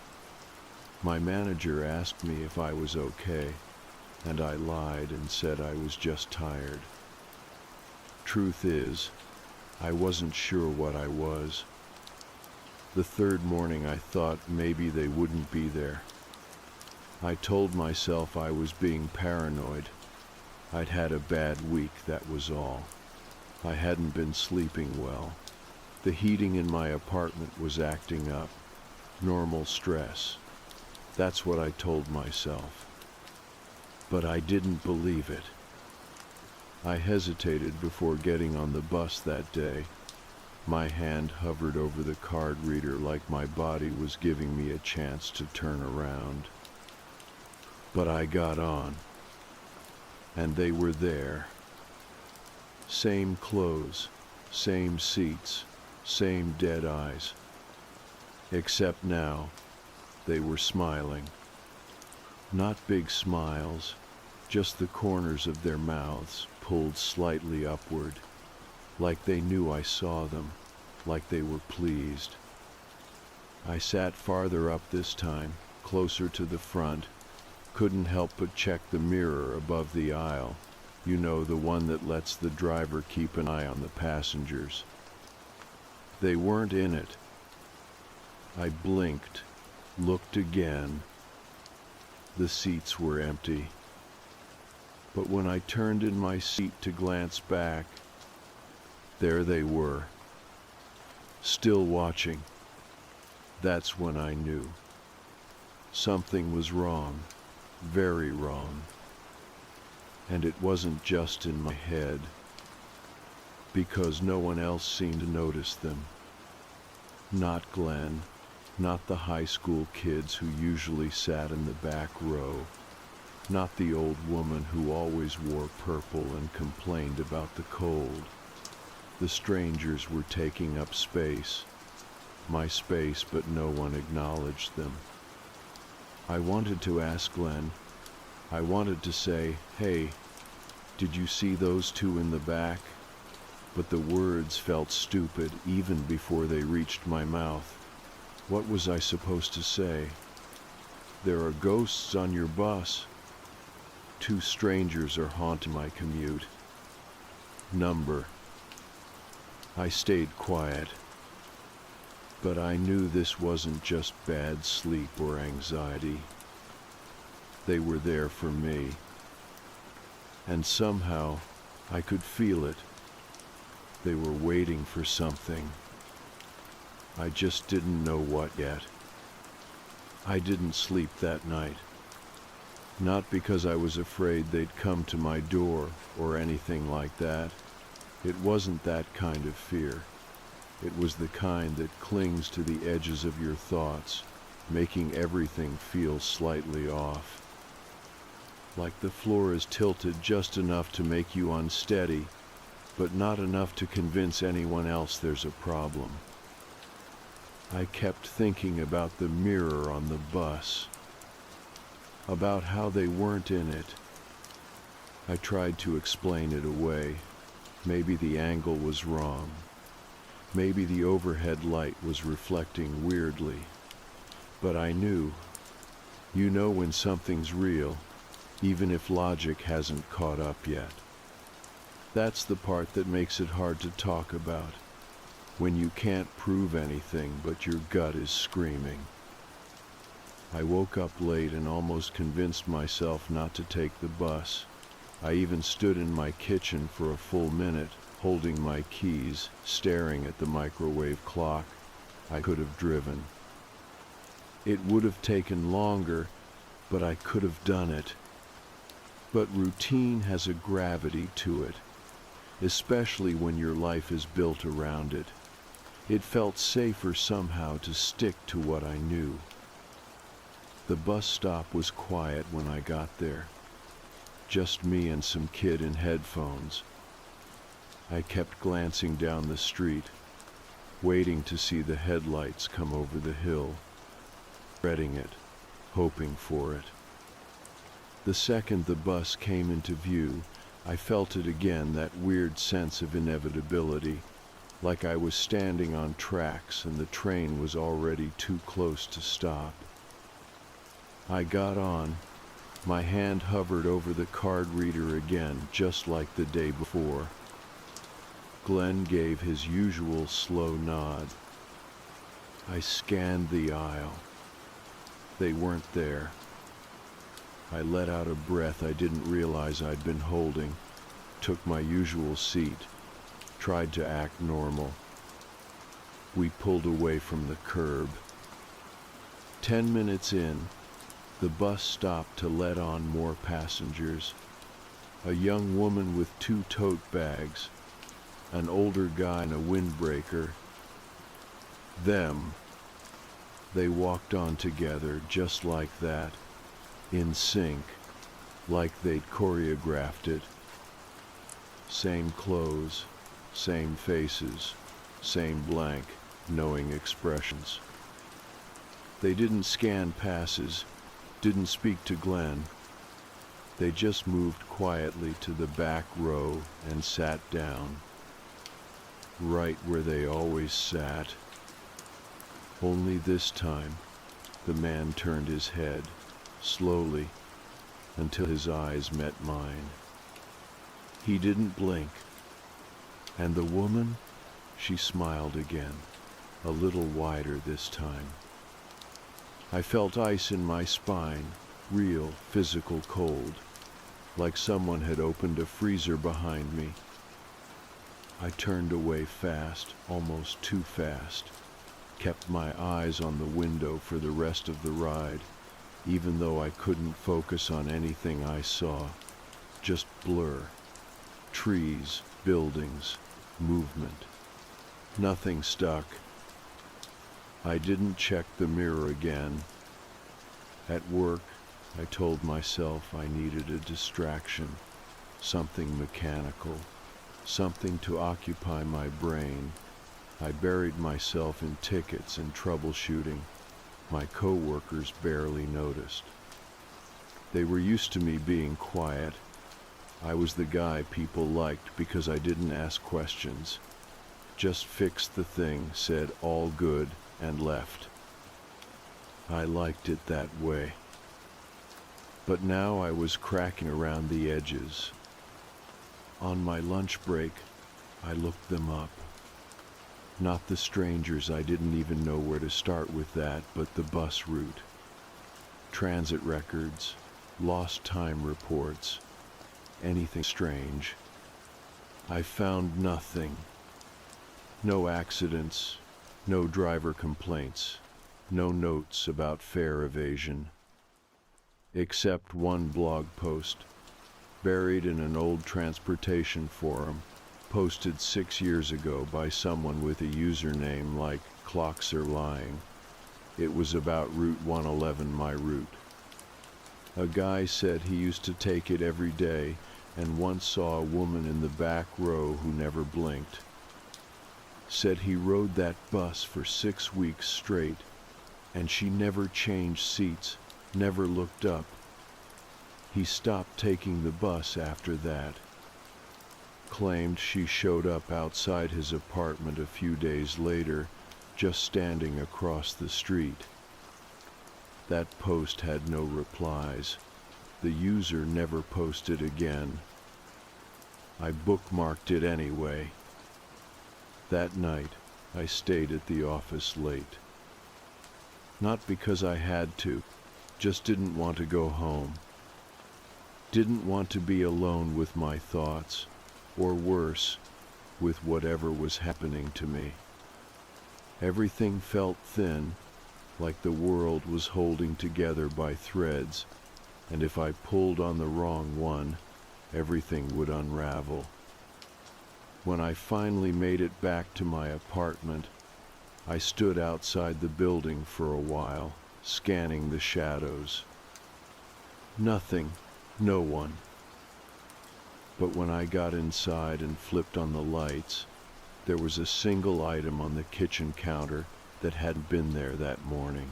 My manager asked me if I was okay, and I lied and said I was just tired. Truth is, I wasn't sure what I was. The third morning I thought maybe they wouldn't be there. I told myself I was being paranoid. I'd had a bad week, that was all. I hadn't been sleeping well. The heating in my apartment was acting up. Normal stress. That's what I told myself. But I didn't believe it. I hesitated before getting on the bus that day. My hand hovered over the card reader like my body was giving me a chance to turn around. But I got on. And they were there. Same clothes, same seats, same dead eyes. Except now, they were smiling. Not big smiles, just the corners of their mouths pulled slightly upward, like they knew I saw them, like they were pleased. I sat farther up this time, closer to the front, couldn't help but check the mirror above the aisle, you know, the one that lets the driver keep an eye on the passengers. They weren't in it. I blinked, looked again. The seats were empty. But when I turned in my seat to glance back, there they were, still watching. That's when I knew. Something was wrong, very wrong. And it wasn't just in my head, because no one else seemed to notice them. Not Glenn, not the high school kids who usually sat in the back row, not the old woman who always wore purple and complained about the cold. The strangers were taking up space, my space, but no one acknowledged them. I wanted to ask Glenn. I wanted to say, "Hey, did you see those two in the back?" But the words felt stupid even before they reached my mouth. What was I supposed to say? "There are ghosts on your bus. Two strangers are haunting my commute." Number. I stayed quiet. But I knew this wasn't just bad sleep or anxiety. They were there for me. And somehow, I could feel it. They were waiting for something. I just didn't know what yet. I didn't sleep that night. Not because I was afraid they'd come to my door or anything like that. It wasn't that kind of fear. It was the kind that clings to the edges of your thoughts, making everything feel slightly off. Like the floor is tilted just enough to make you unsteady, but not enough to convince anyone else there's a problem. I kept thinking about the mirror on the bus, about how they weren't in it. I tried to explain it away. Maybe the angle was wrong. Maybe the overhead light was reflecting weirdly. But I knew. You know when something's real, even if logic hasn't caught up yet. That's the part that makes it hard to talk about. When you can't prove anything but your gut is screaming. I woke up late and almost convinced myself not to take the bus. I even stood in my kitchen for a full minute, holding my keys, staring at the microwave clock. I could have driven. It would have taken longer, but I could have done it. But routine has a gravity to it, especially when your life is built around it. It felt safer somehow to stick to what I knew. The bus stop was quiet when I got there. Just me and some kid in headphones. I kept glancing down the street, waiting to see the headlights come over the hill, dreading it, hoping for it. The second the bus came into view, I felt it again, that weird sense of inevitability, like I was standing on tracks and the train was already too close to stop. I got on. My hand hovered over the card reader again, just like the day before. Glenn gave his usual slow nod. I scanned the aisle. They weren't there. I let out a breath I didn't realize I'd been holding, took my usual seat, tried to act normal. We pulled away from the curb. 10 minutes in, the bus stopped to let on more passengers. A young woman with 2 tote bags, an older guy in a windbreaker. Them. They walked on together just like that, in sync, like they'd choreographed it. Same clothes, same faces, same blank, knowing expressions. They didn't scan passes, didn't speak to Glenn. They just moved quietly to the back row and sat down, right where they always sat. Only this time, the man turned his head, slowly, until his eyes met mine. He didn't blink. And the woman, she smiled again, a little wider this time. I felt ice in my spine, real, physical cold, like someone had opened a freezer behind me. I turned away fast, almost too fast, kept my eyes on the window for the rest of the ride, even though I couldn't focus on anything I saw. Just blur. Trees, buildings, movement. Nothing stuck. I didn't check the mirror again. At work, I told myself I needed a distraction, something mechanical, something to occupy my brain. I buried myself in tickets and troubleshooting. My coworkers barely noticed. They were used to me being quiet. I was the guy people liked because I didn't ask questions. Just fixed the thing, said all good, and left. I liked it that way. But now I was cracking around the edges. On my lunch break, I looked them up. Not the strangers, I didn't even know where to start with that, but the bus route. Transit records, lost time reports, anything strange. I found nothing. No accidents, no driver complaints, no notes about fare evasion. Except one blog post, buried in an old transportation forum, posted 6 years ago by someone with a username like Clocks Are Lying. It was about Route 111, my route. A guy said he used to take it every day and once saw a woman in the back row who never blinked. Said he rode that bus for 6 weeks straight, and she never changed seats, never looked up. He stopped taking the bus after that. Claimed she showed up outside his apartment a few days later, just standing across the street. That post had no replies. The user never posted again. I bookmarked it anyway. That night, I stayed at the office late. Not because I had to, just didn't want to go home. Didn't want to be alone with my thoughts, or worse, with whatever was happening to me. Everything felt thin, like the world was holding together by threads, and if I pulled on the wrong one, everything would unravel. When I finally made it back to my apartment, I stood outside the building for a while, scanning the shadows. Nothing, no one. But when I got inside and flipped on the lights, there was a single item on the kitchen counter that hadn't been there that morning.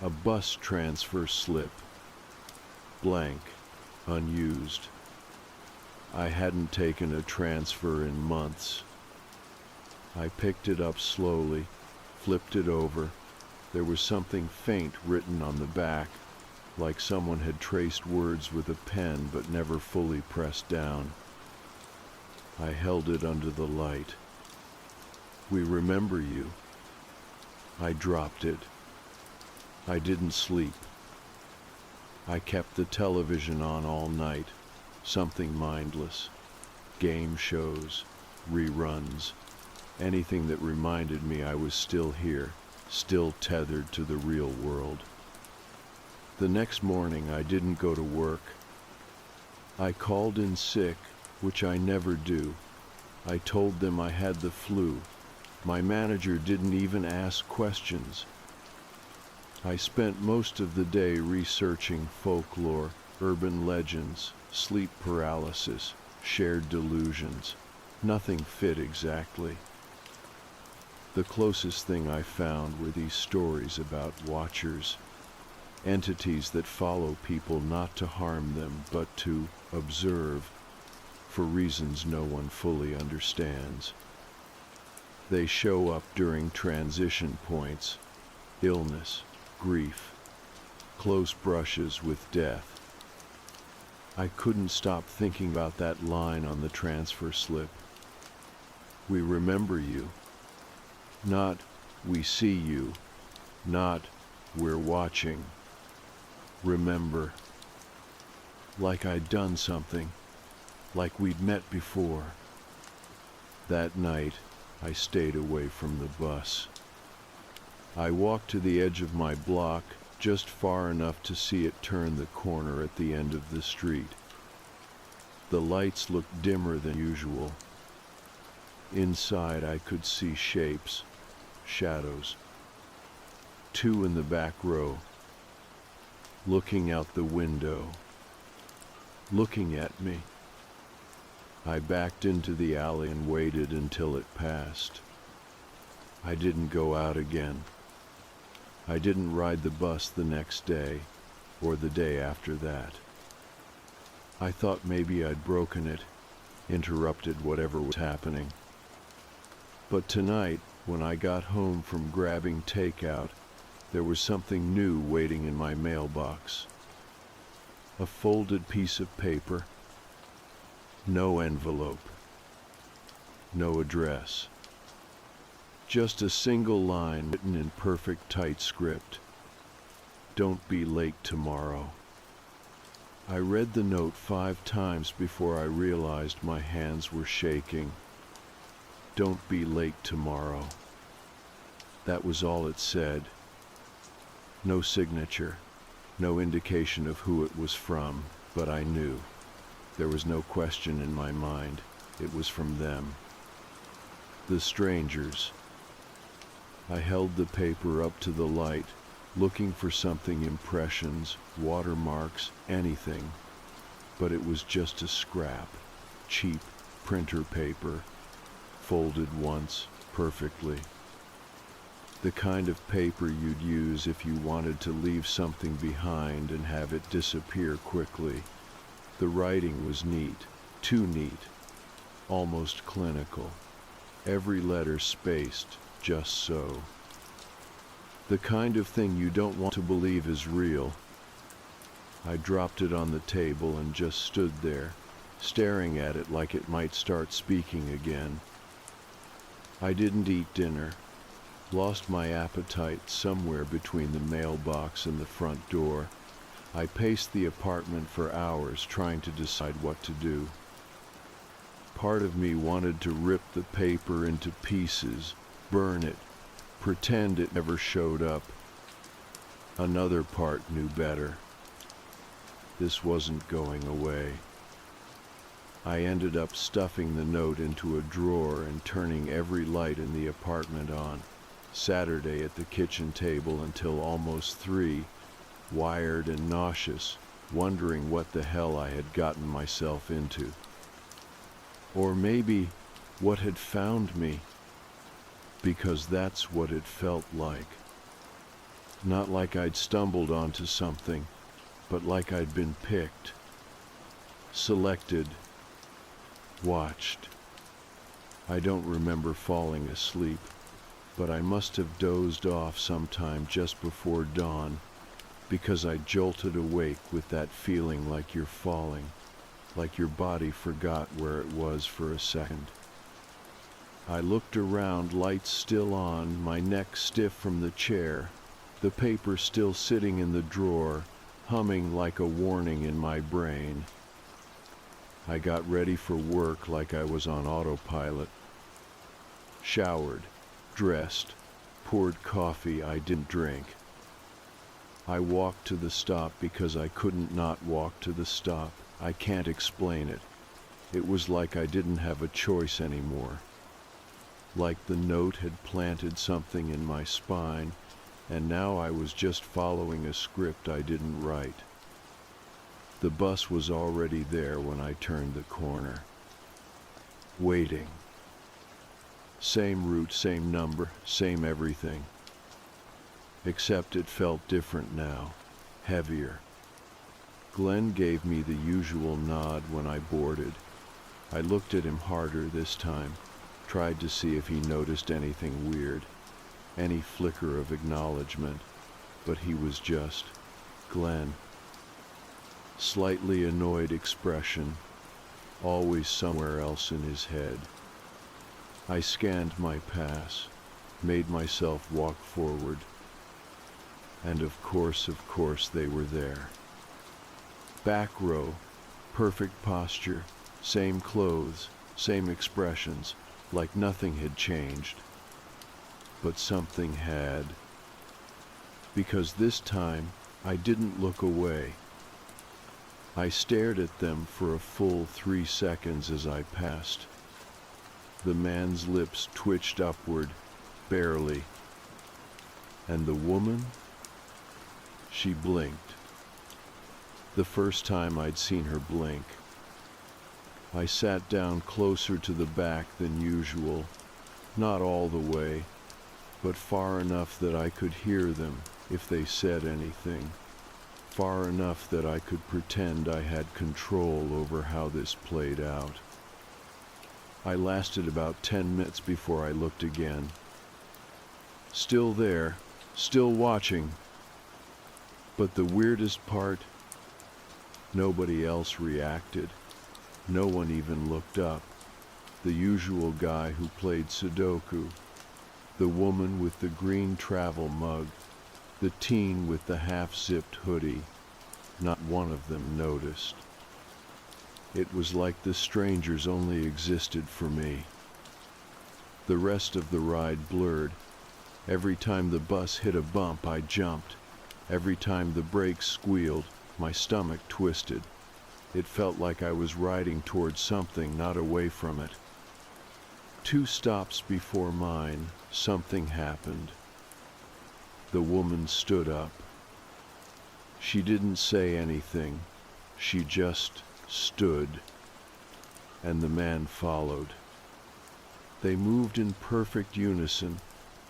A bus transfer slip. Blank, unused. I hadn't taken a transfer in months. I picked it up slowly, flipped it over. There was something faint written on the back, like someone had traced words with a pen but never fully pressed down. I held it under the light. We remember you. I dropped it. I didn't sleep. I kept the television on all night, something mindless. Game shows, reruns, anything that reminded me I was still here, still tethered to the real world. The next morning I didn't go to work. I called in sick, which I never do. I told them I had the flu. My manager didn't even ask questions. I spent most of the day researching folklore, urban legends, sleep paralysis, shared delusions. Nothing fit exactly. The closest thing I found were these stories about watchers, entities that follow people not to harm them, but to observe, for reasons no one fully understands. They show up during transition points, illness, grief, close brushes with death. I couldn't stop thinking about that line on the transfer slip. We remember you. Not, we see you. Not, we're watching. Remember. Like I'd done something. Like we'd met before. That night, I stayed away from the bus. I walked to the edge of my block, just far enough to see it turn the corner at the end of the street. The lights looked dimmer than usual. Inside, I could see shapes, shadows. Two in the back row, looking out the window, looking at me. I backed into the alley and waited until it passed. I didn't go out again. I didn't ride the bus the next day, or the day after that. I thought maybe I'd broken it, interrupted whatever was happening. But tonight, when I got home from grabbing takeout, there was something new waiting in my mailbox. A folded piece of paper. No envelope. No address. Just a single line written in perfect tight script. Don't be late tomorrow. I read the note 5 times before I realized my hands were shaking. Don't be late tomorrow. That was all it said. No signature, no indication of who it was from, but I knew. There was no question in my mind. It was from them. The strangers. I held the paper up to the light, looking for something, impressions, watermarks, anything. But it was just a scrap, cheap printer paper, folded once, perfectly. The kind of paper you'd use if you wanted to leave something behind and have it disappear quickly. The writing was neat, too neat, almost clinical. Every letter spaced, just so. The kind of thing you don't want to believe is real. I dropped it on the table and just stood there, staring at it like it might start speaking again. I didn't eat dinner, lost my appetite somewhere between the mailbox and the front door. I paced the apartment for hours trying to decide what to do. Part of me wanted to rip the paper into pieces, burn it, pretend it never showed up. Another part knew better. This wasn't going away. I ended up stuffing the note into a drawer and turning every light in the apartment on. Saturday at the kitchen table until almost 3, wired and nauseous, wondering what the hell I had gotten myself into. Or maybe what had found me, because that's what it felt like. Not like I'd stumbled onto something, but like I'd been picked, selected, watched. I don't remember falling asleep, but I must have dozed off sometime just before dawn, because I jolted awake with that feeling like you're falling, like your body forgot where it was for a second. I looked around, lights still on, my neck stiff from the chair, the paper still sitting in the drawer, humming like a warning in my brain. I got ready for work like I was on autopilot. Showered, dressed, poured coffee I didn't drink. I walked to the stop because I couldn't not walk to the stop. I can't explain it. It was like I didn't have a choice anymore. Like the note had planted something in my spine, and now I was just following a script I didn't write. The bus was already there when I turned the corner. Waiting. Same route, same number, same everything. Except it felt different now, heavier. Glenn gave me the usual nod when I boarded. I looked at him harder this time, tried to see if he noticed anything weird, any flicker of acknowledgement, but he was just Glenn. Slightly annoyed expression, always somewhere else in his head. I scanned my pass, made myself walk forward, and of course they were there. Back row, perfect posture, same clothes, same expressions, like nothing had changed. But something had, because this time I didn't look away. I stared at them for a full 3 seconds as I passed. The man's lips twitched upward, barely. And the woman? She blinked. The first time I'd seen her blink. I sat down closer to the back than usual, not all the way, but far enough that I could hear them if they said anything, far enough that I could pretend I had control over how this played out. I lasted about 10 minutes before I looked again. Still there, still watching. But the weirdest part, nobody else reacted. No one even looked up. The usual guy who played Sudoku, the woman with the green travel mug, the teen with the half-zipped hoodie, not one of them noticed. It was like the strangers only existed for me. The rest of the ride blurred. Every time the bus hit a bump, I jumped. Every time the brakes squealed, my stomach twisted. It felt like I was riding towards something, not away from it. 2 stops before mine, something happened. The woman stood up. She didn't say anything. She just stood. And the man followed. They moved in perfect unison,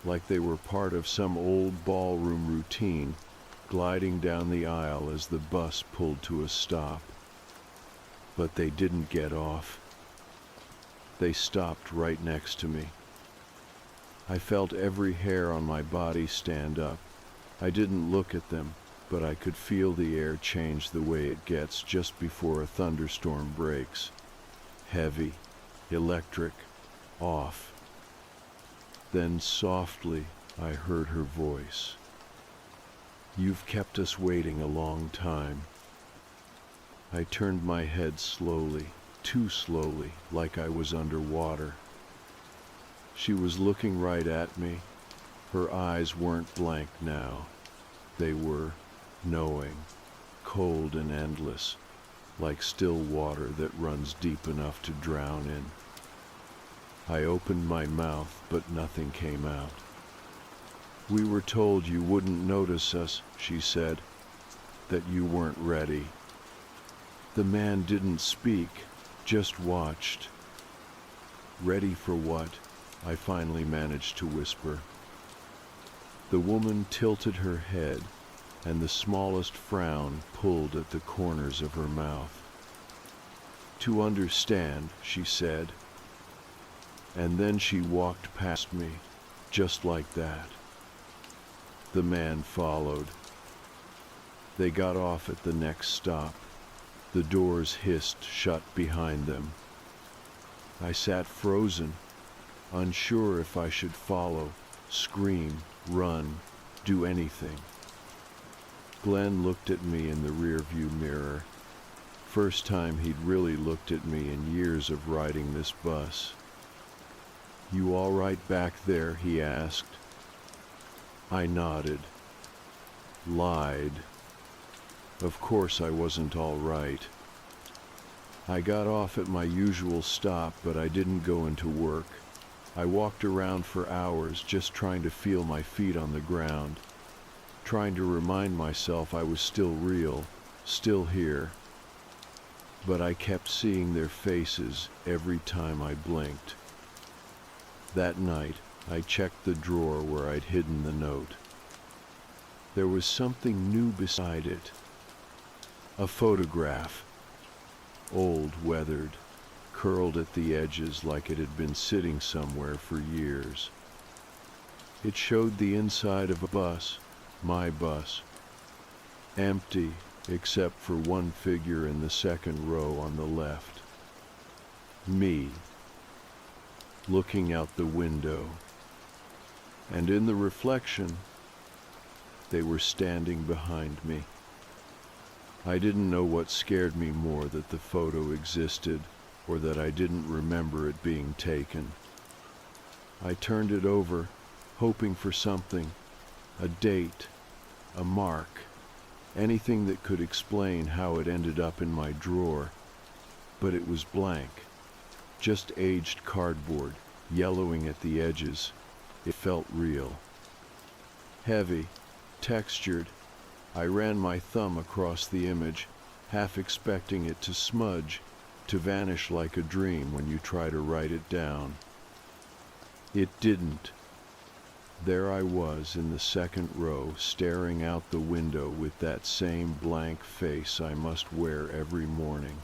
like they were part of some old ballroom routine, gliding down the aisle as the bus pulled to a stop. But they didn't get off. They stopped right next to me. I felt every hair on my body stand up. I didn't look at them, but I could feel the air change the way it gets just before a thunderstorm breaks. Heavy, electric, off. Then softly, I heard her voice. "You've kept us waiting a long time." I turned my head slowly, too slowly, like I was underwater. She was looking right at me. Her eyes weren't blank now. They were knowing, cold and endless, like still water that runs deep enough to drown in. I opened my mouth, but nothing came out. "We were told you wouldn't notice us," she said, "that you weren't ready." The man didn't speak, just watched. "Ready for what?" I finally managed to whisper. The woman tilted her head, and the smallest frown pulled at the corners of her mouth. "To understand," she said. And then she walked past me, just like that. The man followed. They got off at the next stop. The doors hissed shut behind them. I sat frozen, unsure if I should follow, scream, run, do anything. Glenn looked at me in the rearview mirror. First time he'd really looked at me in years of riding this bus. "You all right back there?" he asked. I nodded. Lied. Of course I wasn't all right. I got off at my usual stop, but I didn't go into work. I walked around for hours just trying to feel my feet on the ground, trying to remind myself I was still real, still here. But I kept seeing their faces every time I blinked. That night, I checked the drawer where I'd hidden the note. There was something new beside it. A photograph. Old, weathered, curled at the edges like it had been sitting somewhere for years. It showed the inside of a bus, my bus. Empty, except for one figure in the second row on the left. Me. Looking out the window. And in the reflection, they were standing behind me. I didn't know what scared me more, that the photo existed or that I didn't remember it being taken. I turned it over, hoping for something, a date, a mark, anything that could explain how it ended up in my drawer. But it was blank, just aged cardboard, yellowing at the edges. It felt real. Heavy, textured. I ran my thumb across the image, half expecting it to smudge, to vanish like a dream when you try to write it down. It didn't. There I was in the second row, staring out the window with that same blank face I must wear every morning,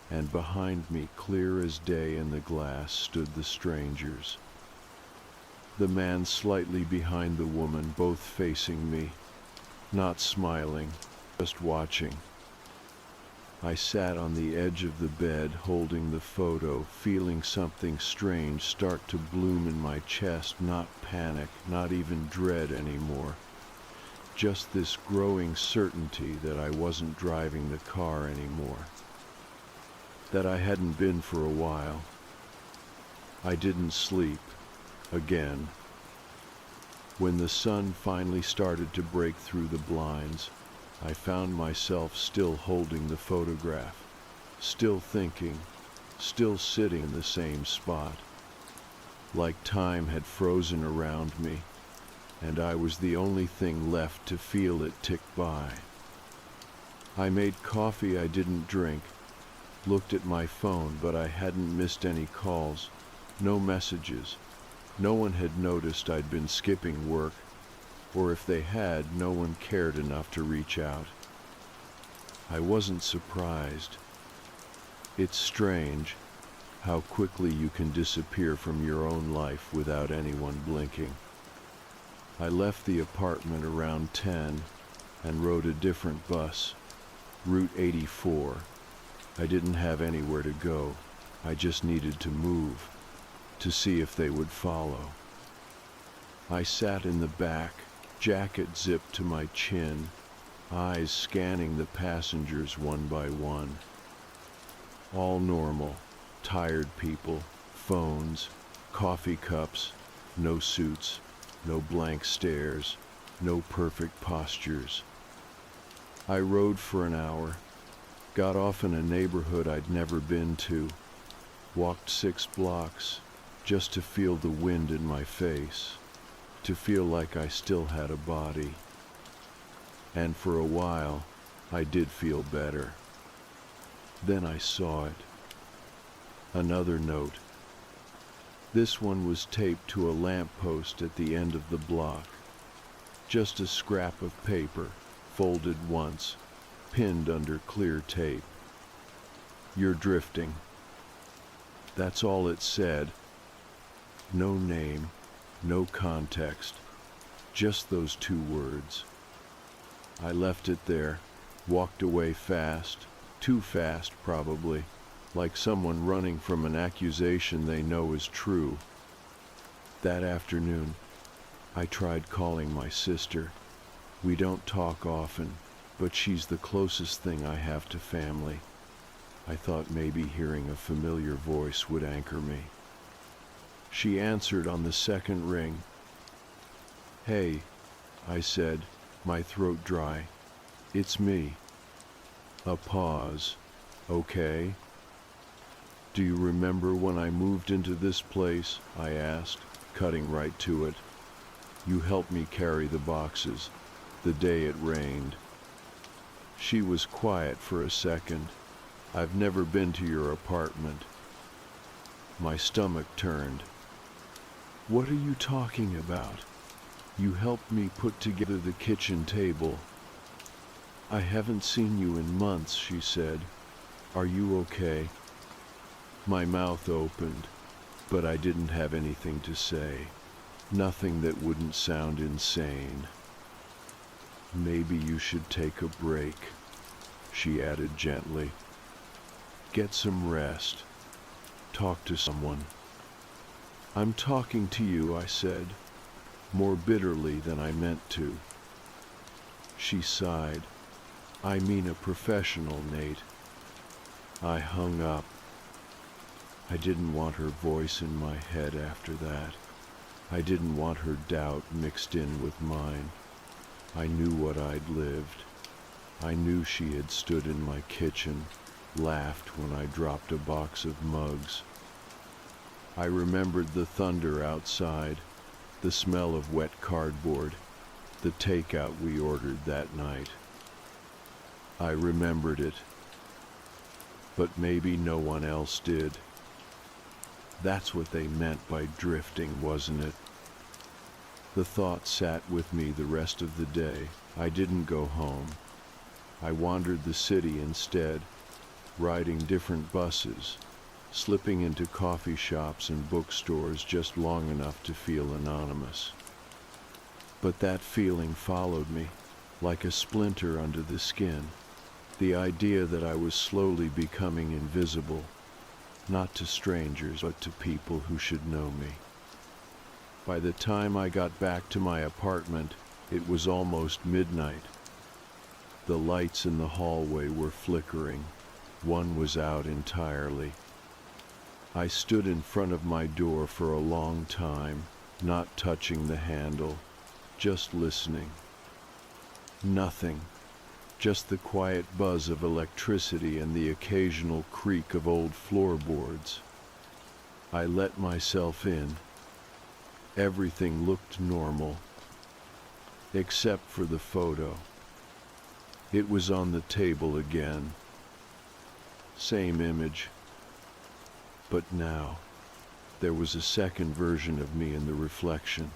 and behind me, clear as day in the glass, stood the strangers. The man slightly behind the woman, both facing me, not smiling, just watching. I sat on the edge of the bed, holding the photo, feeling something strange start to bloom in my chest, not panic, not even dread anymore. Just this growing certainty that I wasn't driving the car anymore, that I hadn't been for a while. I didn't sleep, again. When the sun finally started to break through the blinds, I found myself still holding the photograph, still thinking, still sitting in the same spot. Like time had frozen around me, and I was the only thing left to feel it tick by. I made coffee I didn't drink, looked at my phone, but I hadn't missed any calls, no messages. No one had noticed I'd been skipping work, or if they had, no one cared enough to reach out. I wasn't surprised. It's strange how quickly you can disappear from your own life without anyone blinking. I left the apartment around 10 and rode a different bus, Route 84. I didn't have anywhere to go. I just needed to move, to see if they would follow. I sat in the back, jacket zipped to my chin, eyes scanning the passengers one by one. All normal, tired people, phones, coffee cups, no suits, no blank stares, no perfect postures. I rode for an hour, got off in a neighborhood I'd never been to, walked 6 blocks just to feel the wind in my face, to feel like I still had a body. And for a while, I did feel better. Then I saw it. Another note. This one was taped to a lamppost at the end of the block. Just a scrap of paper, folded once, pinned under clear tape. "You're drifting." That's all it said. No name, no context, just those 2 words. I left it there, walked away fast, too fast probably, like someone running from an accusation they know is true. That afternoon, I tried calling my sister. We don't talk often, but she's the closest thing I have to family. I thought maybe hearing a familiar voice would anchor me. She answered on the second ring. "Hey," I said, my throat dry. "It's me." A pause. "Okay?" "Do you remember when I moved into this place?" I asked, cutting right to it. "You helped me carry the boxes, the day it rained." She was quiet for a second. "I've never been to your apartment." My stomach turned. "What are you talking about? You helped me put together the kitchen table." "I haven't seen you in months," she said. "Are you okay?" My mouth opened, but I didn't have anything to say. Nothing that wouldn't sound insane. "Maybe you should take a break," she added gently. "Get some rest. Talk to someone." "I'm talking to you," I said, more bitterly than I meant to. She sighed. "I mean a professional, Nate." I hung up. I didn't want her voice in my head after that. I didn't want her doubt mixed in with mine. I knew what I'd lived. I knew she had stood in my kitchen, laughed when I dropped a box of mugs. I remembered the thunder outside, the smell of wet cardboard, the takeout we ordered that night. I remembered it, but maybe no one else did. That's what they meant by drifting, wasn't it? The thought sat with me the rest of the day. I didn't go home. I wandered the city instead, riding different buses, slipping into coffee shops and bookstores just long enough to feel anonymous. But that feeling followed me, like a splinter under the skin, the idea that I was slowly becoming invisible, not to strangers but to people who should know me. By the time I got back to my apartment, it was almost midnight. The lights in the hallway were flickering. One was out entirely. I stood in front of my door for a long time, not touching the handle, just listening. Nothing, just the quiet buzz of electricity and the occasional creak of old floorboards. I let myself in. Everything looked normal, except for the photo. It was on the table again. Same image. But now, there was a second version of me in the reflection,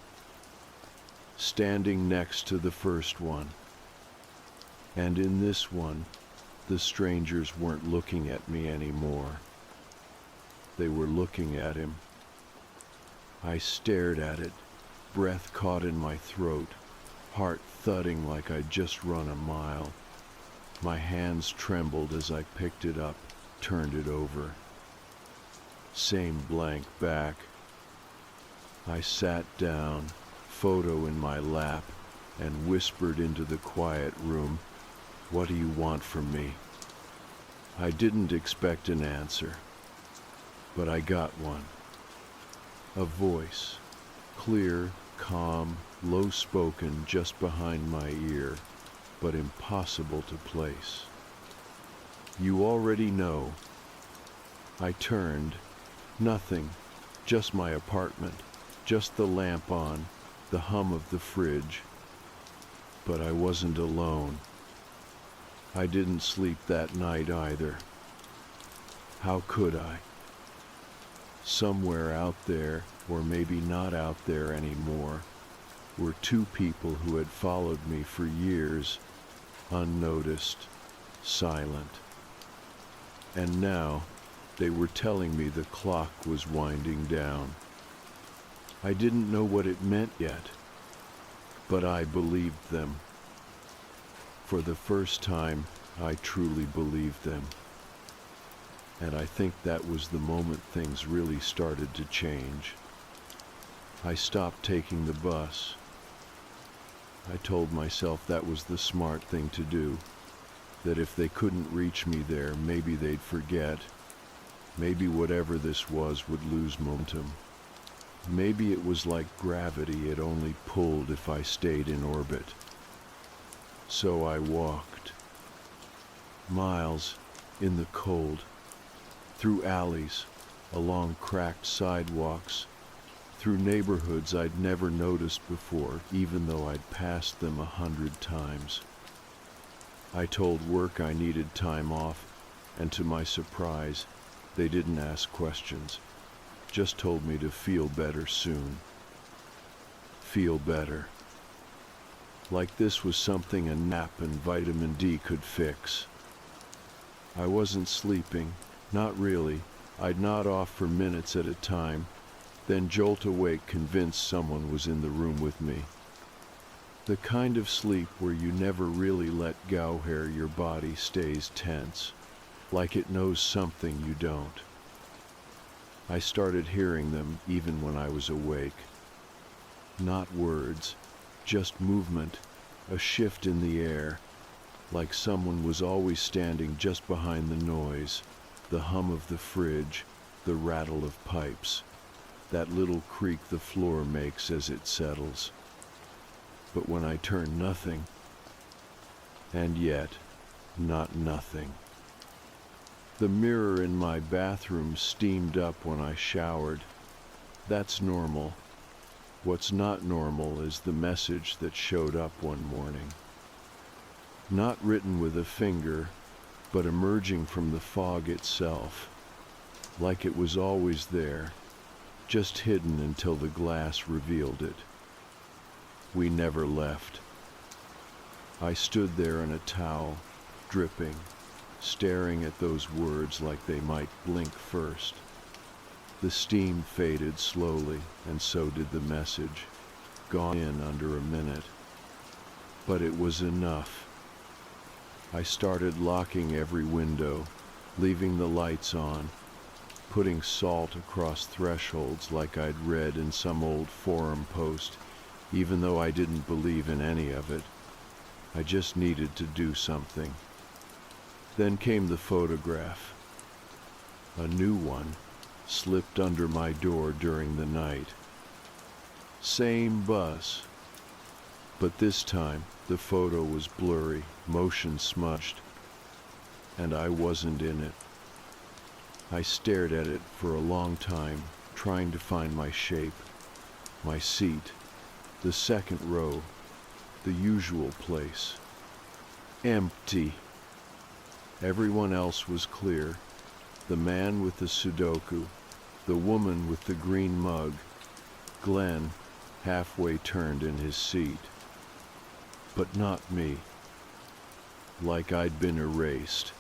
standing next to the first one. And in this one, the strangers weren't looking at me anymore. They were looking at him. I stared at it, breath caught in my throat, heart thudding like I'd just run a mile. My hands trembled as I picked it up, turned it over. Same blank back. I sat down, photo in my lap, and whispered into the quiet room, "What do you want from me?" I didn't expect an answer, but I got one. A voice, clear, calm, low-spoken just behind my ear, but impossible to place. "You already know." I turned. Nothing, just my apartment, just the lamp on, the hum of the fridge. But I wasn't alone. I didn't sleep that night either. How could I? Somewhere out there, or maybe not out there anymore, were two people who had followed me for years, unnoticed, silent. And now, they were telling me the clock was winding down. I didn't know what it meant yet, but I believed them. For the first time, I truly believed them. And I think that was the moment things really started to change. I stopped taking the bus. I told myself that was the smart thing to do, that if they couldn't reach me there, maybe they'd forget. Maybe whatever this was would lose momentum. Maybe it was like gravity, it only pulled if I stayed in orbit. So I walked. Miles, in the cold, through alleys, along cracked sidewalks, through neighborhoods I'd never noticed before, even though I'd passed them 100 times. I told work I needed time off, and to my surprise, they didn't ask questions, just told me to feel better soon. Feel better. Like this was something a nap and vitamin D could fix. I wasn't sleeping, not really. I'd nod off for minutes at a time, then jolt awake convinced someone was in the room with me. The kind of sleep where you never really let go, where your body stays tense, like it knows something you don't. I started hearing them even when I was awake. Not words, just movement, a shift in the air, like someone was always standing just behind the noise, the hum of the fridge, the rattle of pipes. that little creak the floor makes as it settles. But when I turn, nothing. And yet, not nothing. The mirror in my bathroom steamed up when I showered. That's normal. What's not normal is the message that showed up one morning. Not written with a finger, but emerging from the fog itself, like it was always there, just hidden until the glass revealed it. We never left. I stood there in a towel, dripping, staring at those words like they might blink first. The steam faded slowly, and so did the message, gone in under a minute. But it was enough. I started locking every window, leaving the lights on, putting salt across thresholds like I'd read in some old forum post, even though I didn't believe in any of it. I just needed to do something. Then came the photograph. A new one slipped under my door during the night. Same bus, but this time the photo was blurry, motion smudged, and I wasn't in it. I stared at it for a long time, trying to find my shape, my seat, the second row, the usual place. Empty. Everyone else was clear. The man with the Sudoku, the woman with the green mug, Glenn, halfway turned in his seat. But not me. Like I'd been erased.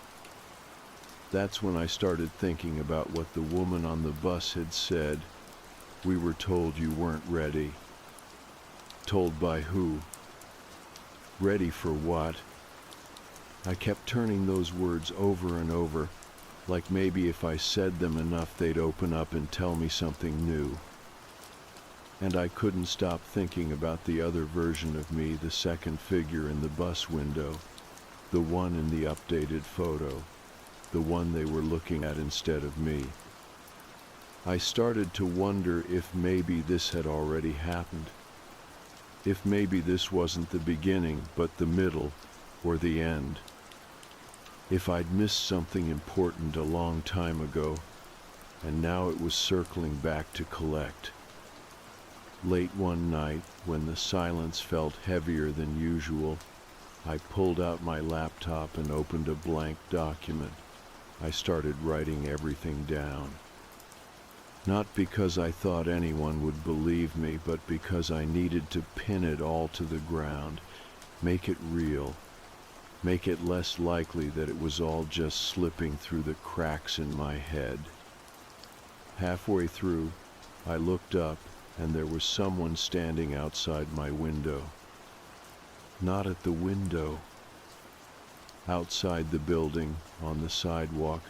That's when I started thinking about what the woman on the bus had said. We were told you weren't ready. Told by who? Ready for what? I kept turning those words over and over, like maybe if I said them enough they'd open up and tell me something new. And I couldn't stop thinking about the other version of me, the second figure in the bus window, the one in the updated photo, the one they were looking at instead of me. I started to wonder if maybe this had already happened. If maybe this wasn't the beginning, but the middle, or the end. If I'd missed something important a long time ago, and now it was circling back to collect. Late one night, when the silence felt heavier than usual, I pulled out my laptop and opened a blank document. I started writing everything down. Not because I thought anyone would believe me, but because I needed to pin it all to the ground, make it real, make it less likely that it was all just slipping through the cracks in my head. Halfway through, I looked up, and there was someone standing outside my window. Not at the window. Outside the building, on the sidewalk,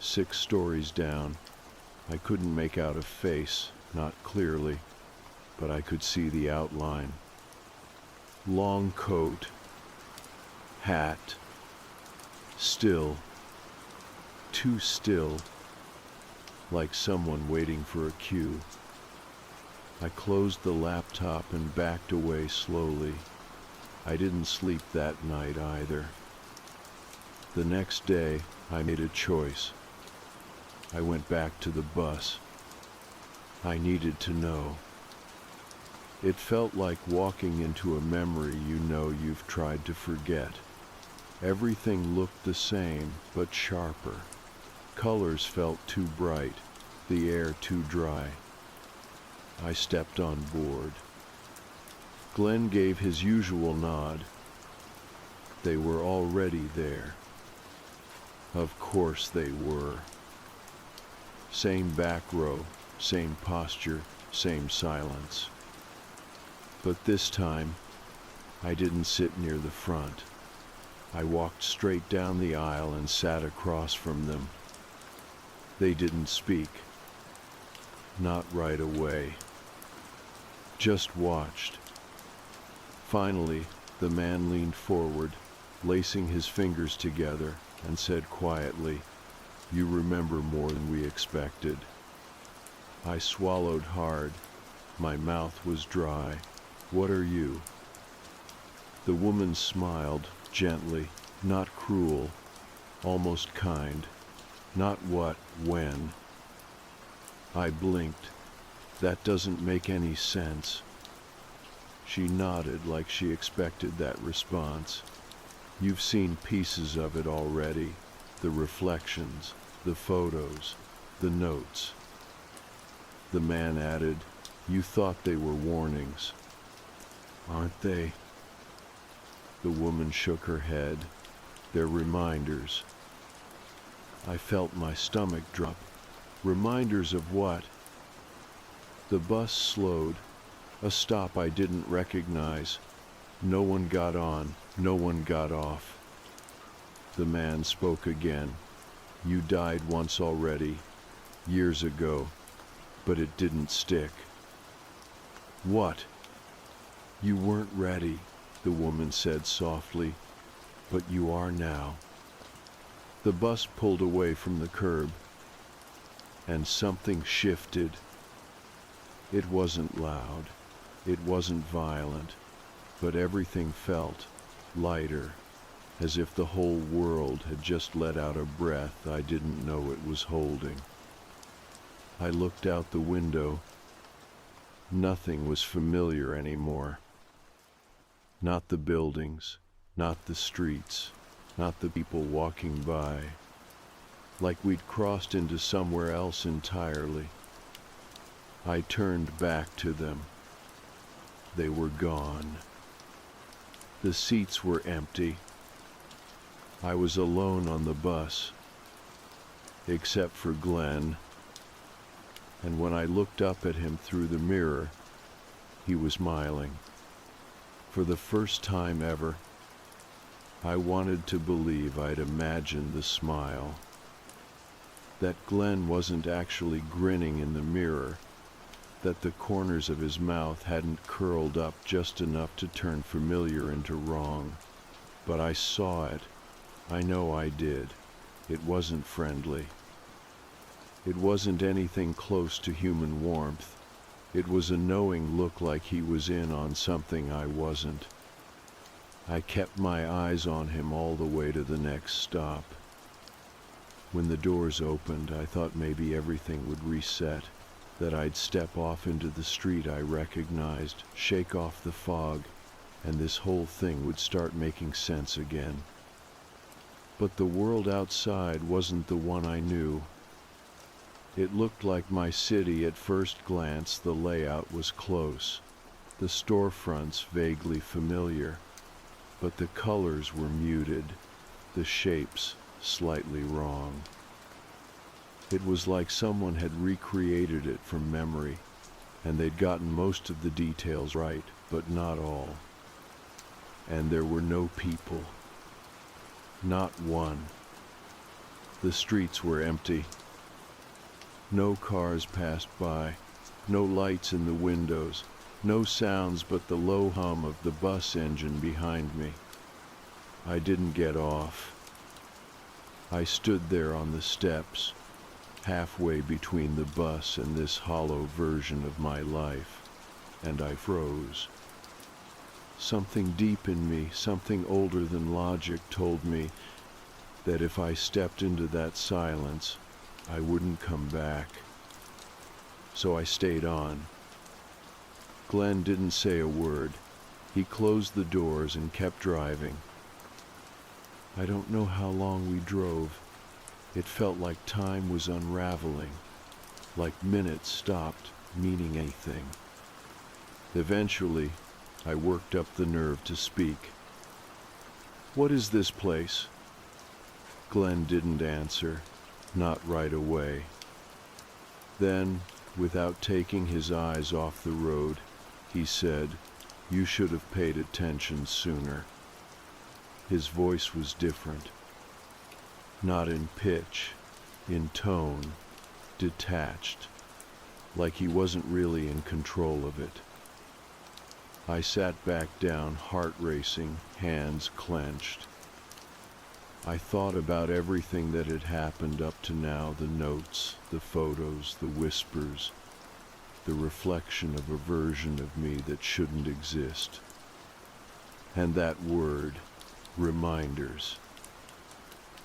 6 stories down. I couldn't make out a face, not clearly, but I could see the outline. Long coat, hat, still, too still, like someone waiting for a cue. I closed the laptop and backed away slowly. I didn't sleep that night either. The next day, I made a choice. I went back to the bus. I needed to know. It felt like walking into a memory you know you've tried to forget. Everything looked the same, but sharper. Colors felt too bright, the air too dry. I stepped on board. Glenn gave his usual nod. They were already there. Of course they were. Same back row, same posture, same silence. But this time, I didn't sit near the front. I walked straight down the aisle and sat across from them. They didn't speak. Not right away. Just watched. Finally, the man leaned forward, lacing his fingers together, and said quietly, "You remember more than we expected." I swallowed hard. My mouth was dry. What are you? The woman smiled, gently, not cruel, almost kind. Not what, when. I blinked. That doesn't make any sense. She nodded like she expected that response. You've seen pieces of it already. The reflections, the photos, the notes. The man added, you thought they were warnings. Aren't they? The woman shook her head. They're reminders. I felt my stomach drop. Reminders of what? The bus slowed. A stop I didn't recognize. No one got on, no one got off. The man spoke again. You died once already, years ago, but it didn't stick. What? You weren't ready, the woman said softly, but you are now. The bus pulled away from the curb, and something shifted. It wasn't loud, it wasn't violent, but everything felt lighter, as if the whole world had just let out a breath I didn't know it was holding. I looked out the window. Nothing was familiar anymore. Not the buildings, not the streets, not the people walking by. Like we'd crossed into somewhere else entirely. I turned back to them. They were gone. The seats were empty. I was alone on the bus, except for Glenn. And when I looked up at him through the mirror, he was smiling. For the first time ever, I wanted to believe I'd imagined the smile. That Glenn wasn't actually grinning in the mirror, that the corners of his mouth hadn't curled up just enough to turn familiar into wrong. But I saw it. I know I did. It wasn't friendly. It wasn't anything close to human warmth. It was a knowing look like he was in on something I wasn't. I kept my eyes on him all the way to the next stop. When the doors opened, I thought maybe everything would reset, that I'd step off into the street I recognized, shake off the fog, and this whole thing would start making sense again. But the world outside wasn't the one I knew. It looked like my city at first glance. The layout was close, the storefronts vaguely familiar, but the colors were muted, the shapes slightly wrong. It was like someone had recreated it from memory, and they'd gotten most of the details right, but not all. And there were no people. Not one. The streets were empty. No cars passed by, no lights in the windows, no sounds but the low hum of the bus engine behind me. I didn't get off. I stood there on the steps, halfway between the bus and this hollow version of my life, and I froze. Something deep in me, something older than logic, told me that if I stepped into that silence, I wouldn't come back. So I stayed on. Glenn didn't say a word. He closed the doors and kept driving. I don't know how long we drove. It felt like time was unraveling, like minutes stopped meaning anything. Eventually, I worked up the nerve to speak. What is this place? Glenn didn't answer. Not right away. Then, without taking his eyes off the road, he said, "You should have paid attention sooner." His voice was different. Not in pitch, in tone, detached, like he wasn't really in control of it. I sat back down, heart racing, hands clenched. I thought about everything that had happened up to now, the notes, the photos, the whispers, the reflection of a version of me that shouldn't exist. And that word, reminders.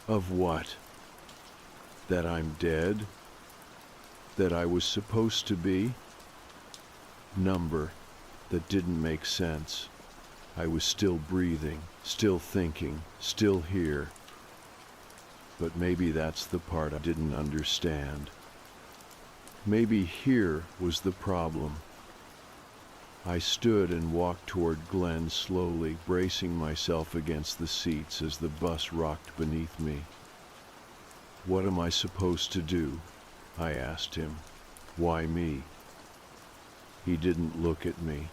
Of what? That I'm dead? That I was supposed to be? Number that didn't make sense. I was still breathing, still thinking, still here. But maybe that's the part I didn't understand. Maybe here was the problem. I stood and walked toward Glenn slowly, bracing myself against the seats as the bus rocked beneath me. "What am I supposed to do?" I asked him. "Why me?" He didn't look at me.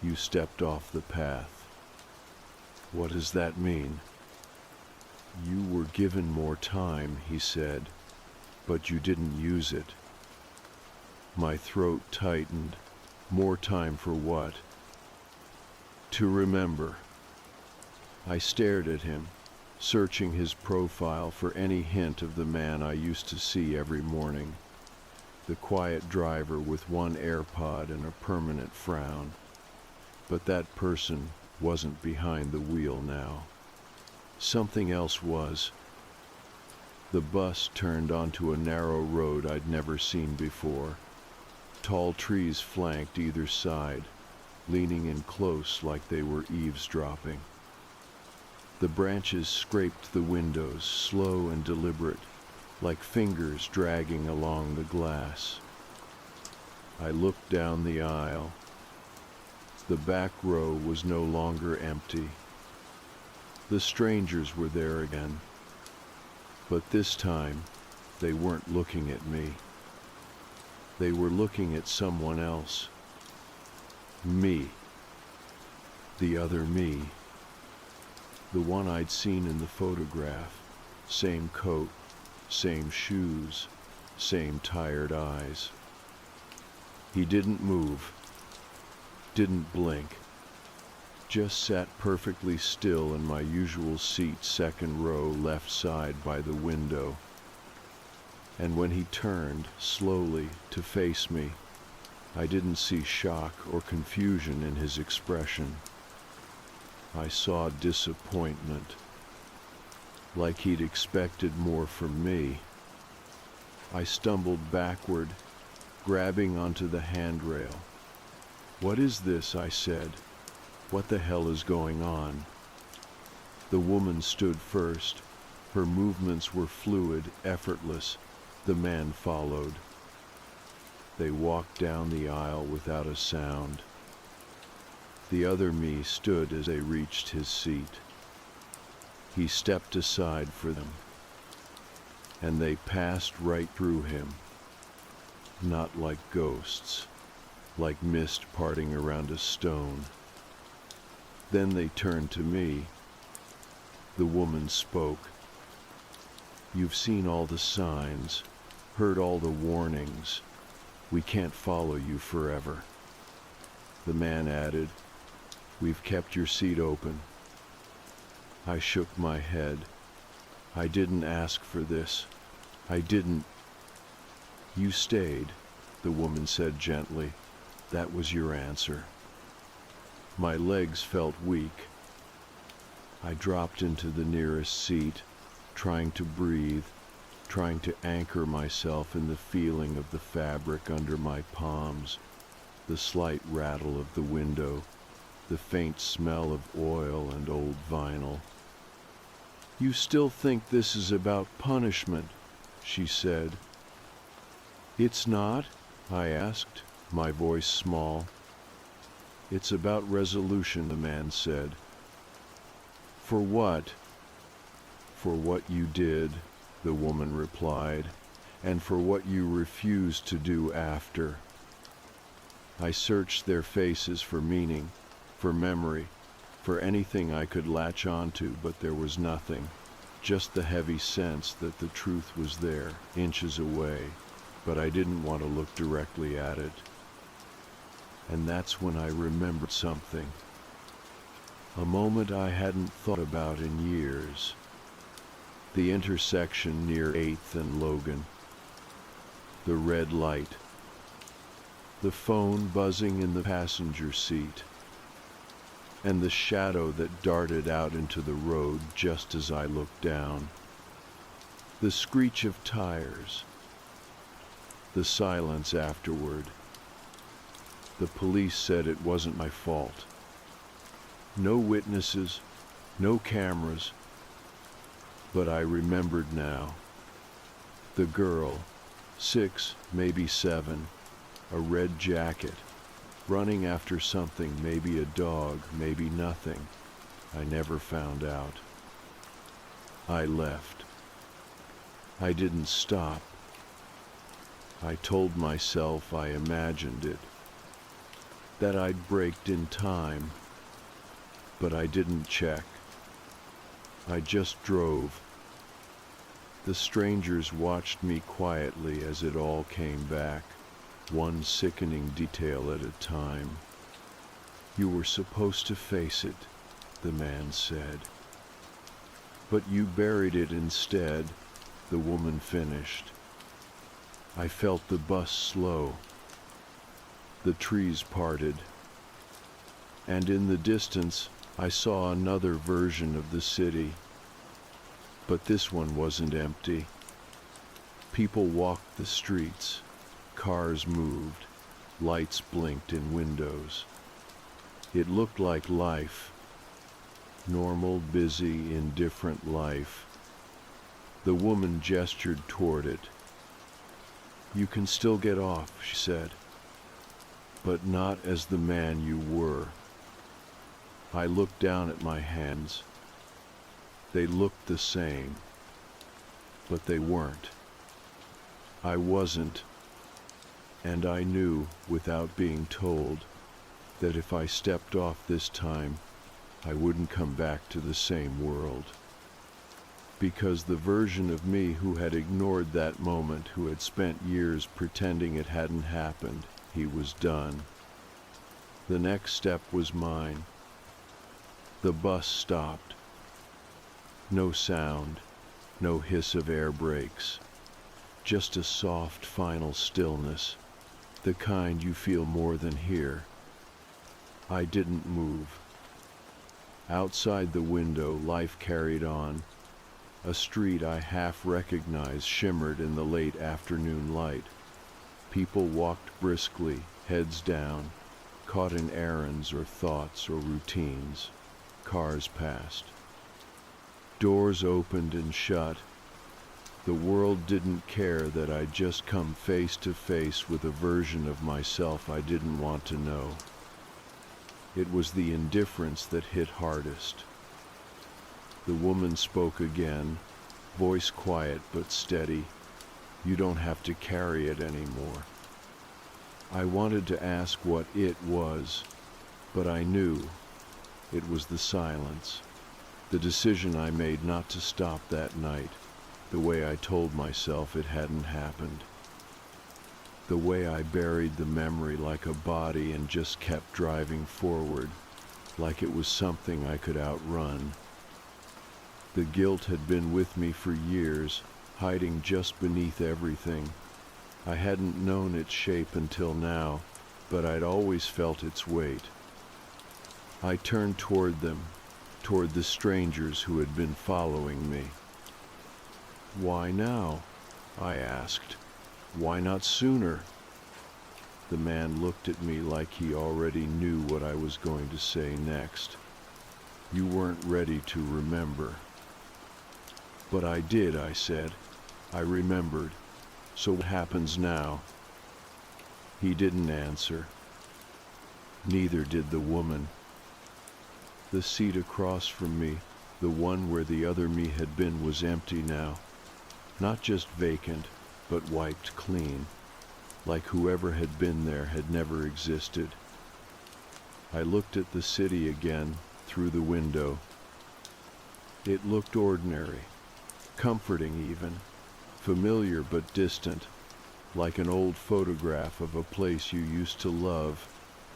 "You stepped off the path." "What does that mean?" "You were given more time," he said, "but you didn't use it." My throat tightened. More time for what? To remember. I stared at him, searching his profile for any hint of the man I used to see every morning. The quiet driver with one AirPod and a permanent frown. But that person wasn't behind the wheel now. Something else was. The bus turned onto a narrow road I'd never seen before. Tall trees flanked either side, leaning in close like they were eavesdropping. The branches scraped the windows, slow and deliberate, like fingers dragging along the glass. I looked down the aisle. The back row was no longer empty. The strangers were there again. But this time, they weren't looking at me. They were looking at someone else. Me. The other me. The one I'd seen in the photograph. Same coat, same shoes, same tired eyes. He didn't move, didn't blink, just sat perfectly still in my usual seat, second row, left side by the window. And when he turned, slowly, to face me, I didn't see shock or confusion in his expression. I saw disappointment, like he'd expected more from me. I stumbled backward, grabbing onto the handrail. "What is this?" I said. "What the hell is going on?" The woman stood first. Her movements were fluid, effortless. The man followed. They walked down the aisle without a sound. The other me stood as they reached his seat. He stepped aside for them, and they passed right through him. Not like ghosts, like mist parting around a stone. Then they turned to me. The woman spoke. "You've seen all the signs, heard all the warnings. We can't follow you forever." The man added, "We've kept your seat open." I shook my head. "I didn't ask for this. I didn't." "You stayed," the woman said gently. "That was your answer." My legs felt weak. I dropped into the nearest seat, trying to breathe, trying to anchor myself in the feeling of the fabric under my palms, the slight rattle of the window, the faint smell of oil and old vinyl. "You still think this is about punishment?" she said. "It's not?" I asked, my voice small. "It's about resolution," the man said. "For what?" "For what you did," the woman replied, "and for what you refused to do after." I searched their faces for meaning, for memory, for anything I could latch onto, but there was nothing, just the heavy sense that the truth was there, inches away, but I didn't want to look directly at it. And that's when I remembered something. A moment I hadn't thought about in years. The intersection near 8th and Logan. The red light. the phone buzzing in the passenger seat, and the shadow that darted out into the road just as I looked down. The screech of tires, the silence afterward. The police said it wasn't my fault. No witnesses, no cameras, but I remembered now. The girl, 6, maybe 7, a red jacket, running after something, maybe a dog, maybe nothing. I never found out. I left. I didn't stop. I told myself I imagined it, that I'd braked in time, but I didn't check. I just drove. The strangers watched me quietly as it all came back, one sickening detail at a time. "You were supposed to face it," the man said. "But you buried it instead," the woman finished. I felt the bus slow. The trees parted, and in the distance I saw another version of the city. But this one wasn't empty. People walked the streets, cars moved, lights blinked in windows. It looked like life, normal, busy, indifferent life. The woman gestured toward it. "You can still get off," she said, "but not as the man you were." I looked down at my hands. They looked the same, but they weren't. I wasn't, and I knew, without being told, that if I stepped off this time, I wouldn't come back to the same world. Because the version of me who had ignored that moment, who had spent years pretending it hadn't happened, he was done. The next step was mine. The bus stopped. No sound, no hiss of air brakes, just a soft final stillness, the kind you feel more than here. I didn't move. Outside the window, life carried on. A street I half recognized shimmered in the late afternoon light. People walked briskly, heads down, caught in errands or thoughts or routines. Cars passed. Doors opened and shut. The world didn't care that I'd just come face to face with a version of myself I didn't want to know. It was the indifference that hit hardest. The woman spoke again, voice quiet but steady. "You don't have to carry it anymore." I wanted to ask what it was, but I knew. It was the silence. The decision I made not to stop that night, the way I told myself it hadn't happened. The way I buried the memory like a body and just kept driving forward, like it was something I could outrun. The guilt had been with me for years, hiding just beneath everything. I hadn't known its shape until now, but I'd always felt its weight. I turned toward them, toward the strangers who had been following me. "Why now?" I asked. "Why not sooner?" The man looked at me like he already knew what I was going to say next. "You weren't ready to remember." "But I did," I said. "I remembered. So what happens now?" He didn't answer. Neither did the woman. The seat across from me, the one where the other me had been, was empty now. Not just vacant, but wiped clean, like whoever had been there had never existed. I looked at the city again, through the window. It looked ordinary, comforting even, familiar but distant, like an old photograph of a place you used to love,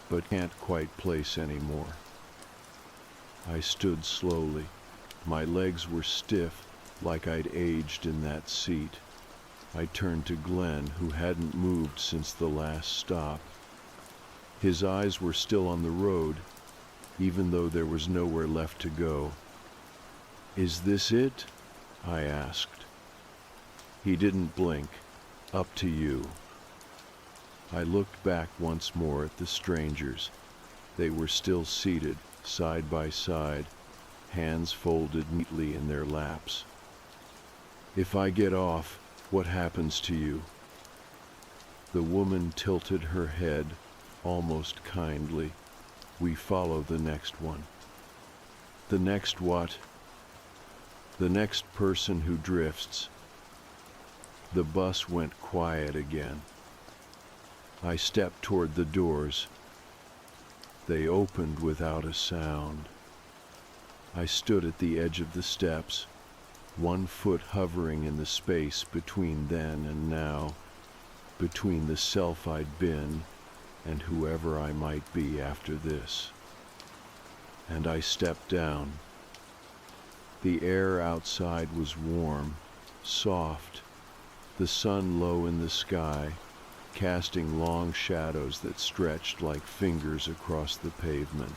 but can't quite place anymore. I stood slowly. My legs were stiff, like I'd aged in that seat. I turned to Glenn, who hadn't moved since the last stop. His eyes were still on the road, even though there was nowhere left to go. "Is this it?" I asked. He didn't blink. "Up to you." I looked back once more at the strangers. They were still seated, side by side, hands folded neatly in their laps. "If I get off, what happens to you?" The woman tilted her head, almost kindly. "We follow the next one." "The next what?" "The next person who drifts." The bus went quiet again. I stepped toward the doors. They opened without a sound. I stood at the edge of the steps, one foot hovering in the space between then and now, between the self I'd been and whoever I might be after this. And I stepped down. The air outside was warm, soft, the sun low in the sky, casting long shadows that stretched like fingers across the pavement.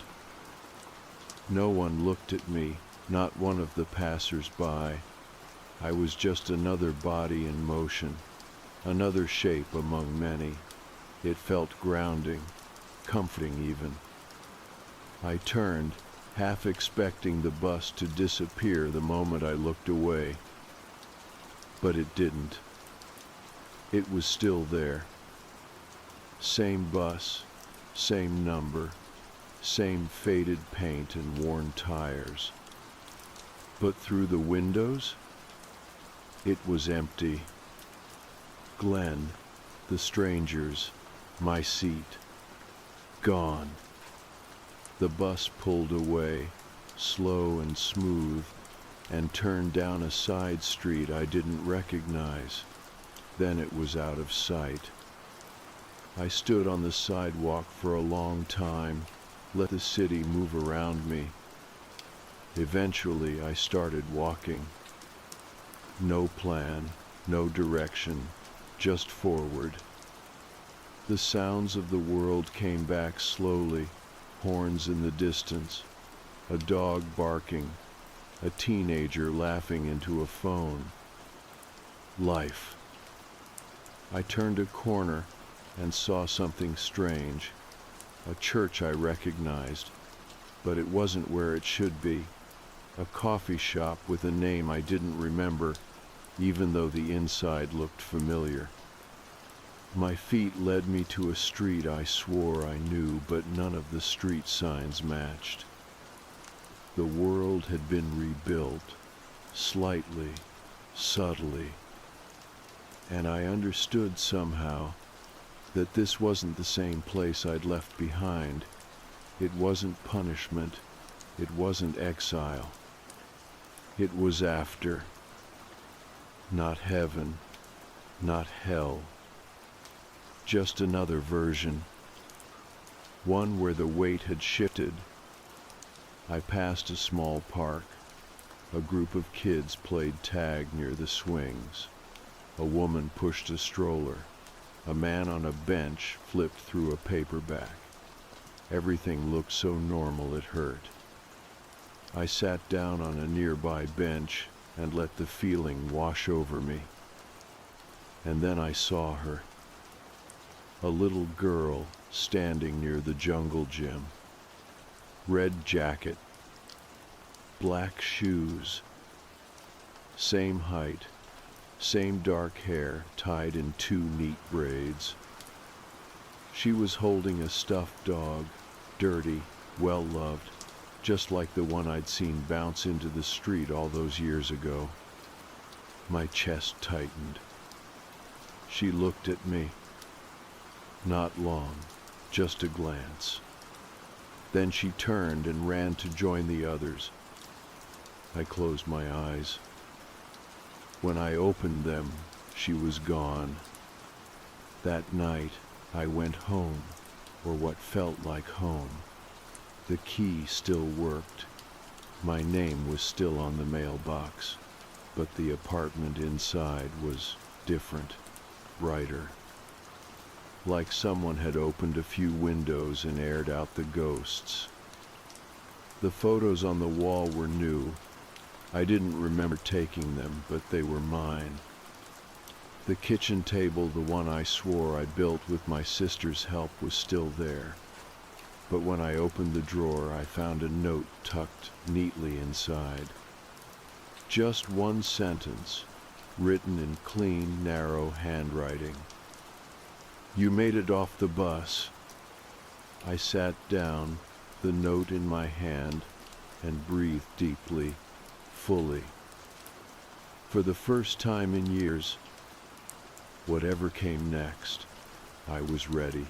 No one looked at me, not one of the passers-by. I was just another body in motion, another shape among many. It felt grounding, comforting even. I turned, half expecting the bus to disappear the moment I looked away. But it didn't. It was still there. Same bus, same number, same faded paint and worn tires. But through the windows, it was empty. Glenn, the strangers, my seat, gone. The bus pulled away, slow and smooth, and turned down a side street I didn't recognize. Then it was out of sight. I stood on the sidewalk for a long time, let the city move around me. Eventually, I started walking. No plan, no direction, just forward. The sounds of the world came back slowly, horns in the distance, a dog barking, a teenager laughing into a phone. Life. I turned a corner and saw something strange. A church I recognized, but it wasn't where it should be. A coffee shop with a name I didn't remember, even though the inside looked familiar. My feet led me to a street I swore I knew, but none of the street signs matched. The world had been rebuilt, slightly, subtly, and I understood somehow that this wasn't the same place I'd left behind. It wasn't punishment. It wasn't exile. It was after. Not heaven, not hell. Just another version. One where the weight had shifted. I passed a small park. A group of kids played tag near the swings. A woman pushed a stroller. A man on a bench flipped through a paperback. Everything looked so normal it hurt. I sat down on a nearby bench and let the feeling wash over me. And then I saw her. A little girl standing near the jungle gym. Red jacket. Black shoes. Same height. Same dark hair tied in 2 neat braids. She was holding a stuffed dog, dirty, well-loved, just like the one I'd seen bounce into the street all those years ago. My chest tightened. She looked at me. Not long, just a glance. Then she turned and ran to join the others. I closed my eyes. When I opened them, she was gone. That night, I went home, or what felt like home. The key still worked. My name was still on the mailbox, but the apartment inside was different, brighter. like someone had opened a few windows and aired out the ghosts. The photos on the wall were new. I didn't remember taking them, but they were mine. The kitchen table, the one I swore I built with my sister's help, was still there. But when I opened the drawer, I found a note tucked neatly inside. Just one sentence, written in clean, narrow handwriting. "You made it off the bus." I sat down, the note in my hand, and breathed deeply, fully. For the first time in years, whatever came next, I was ready.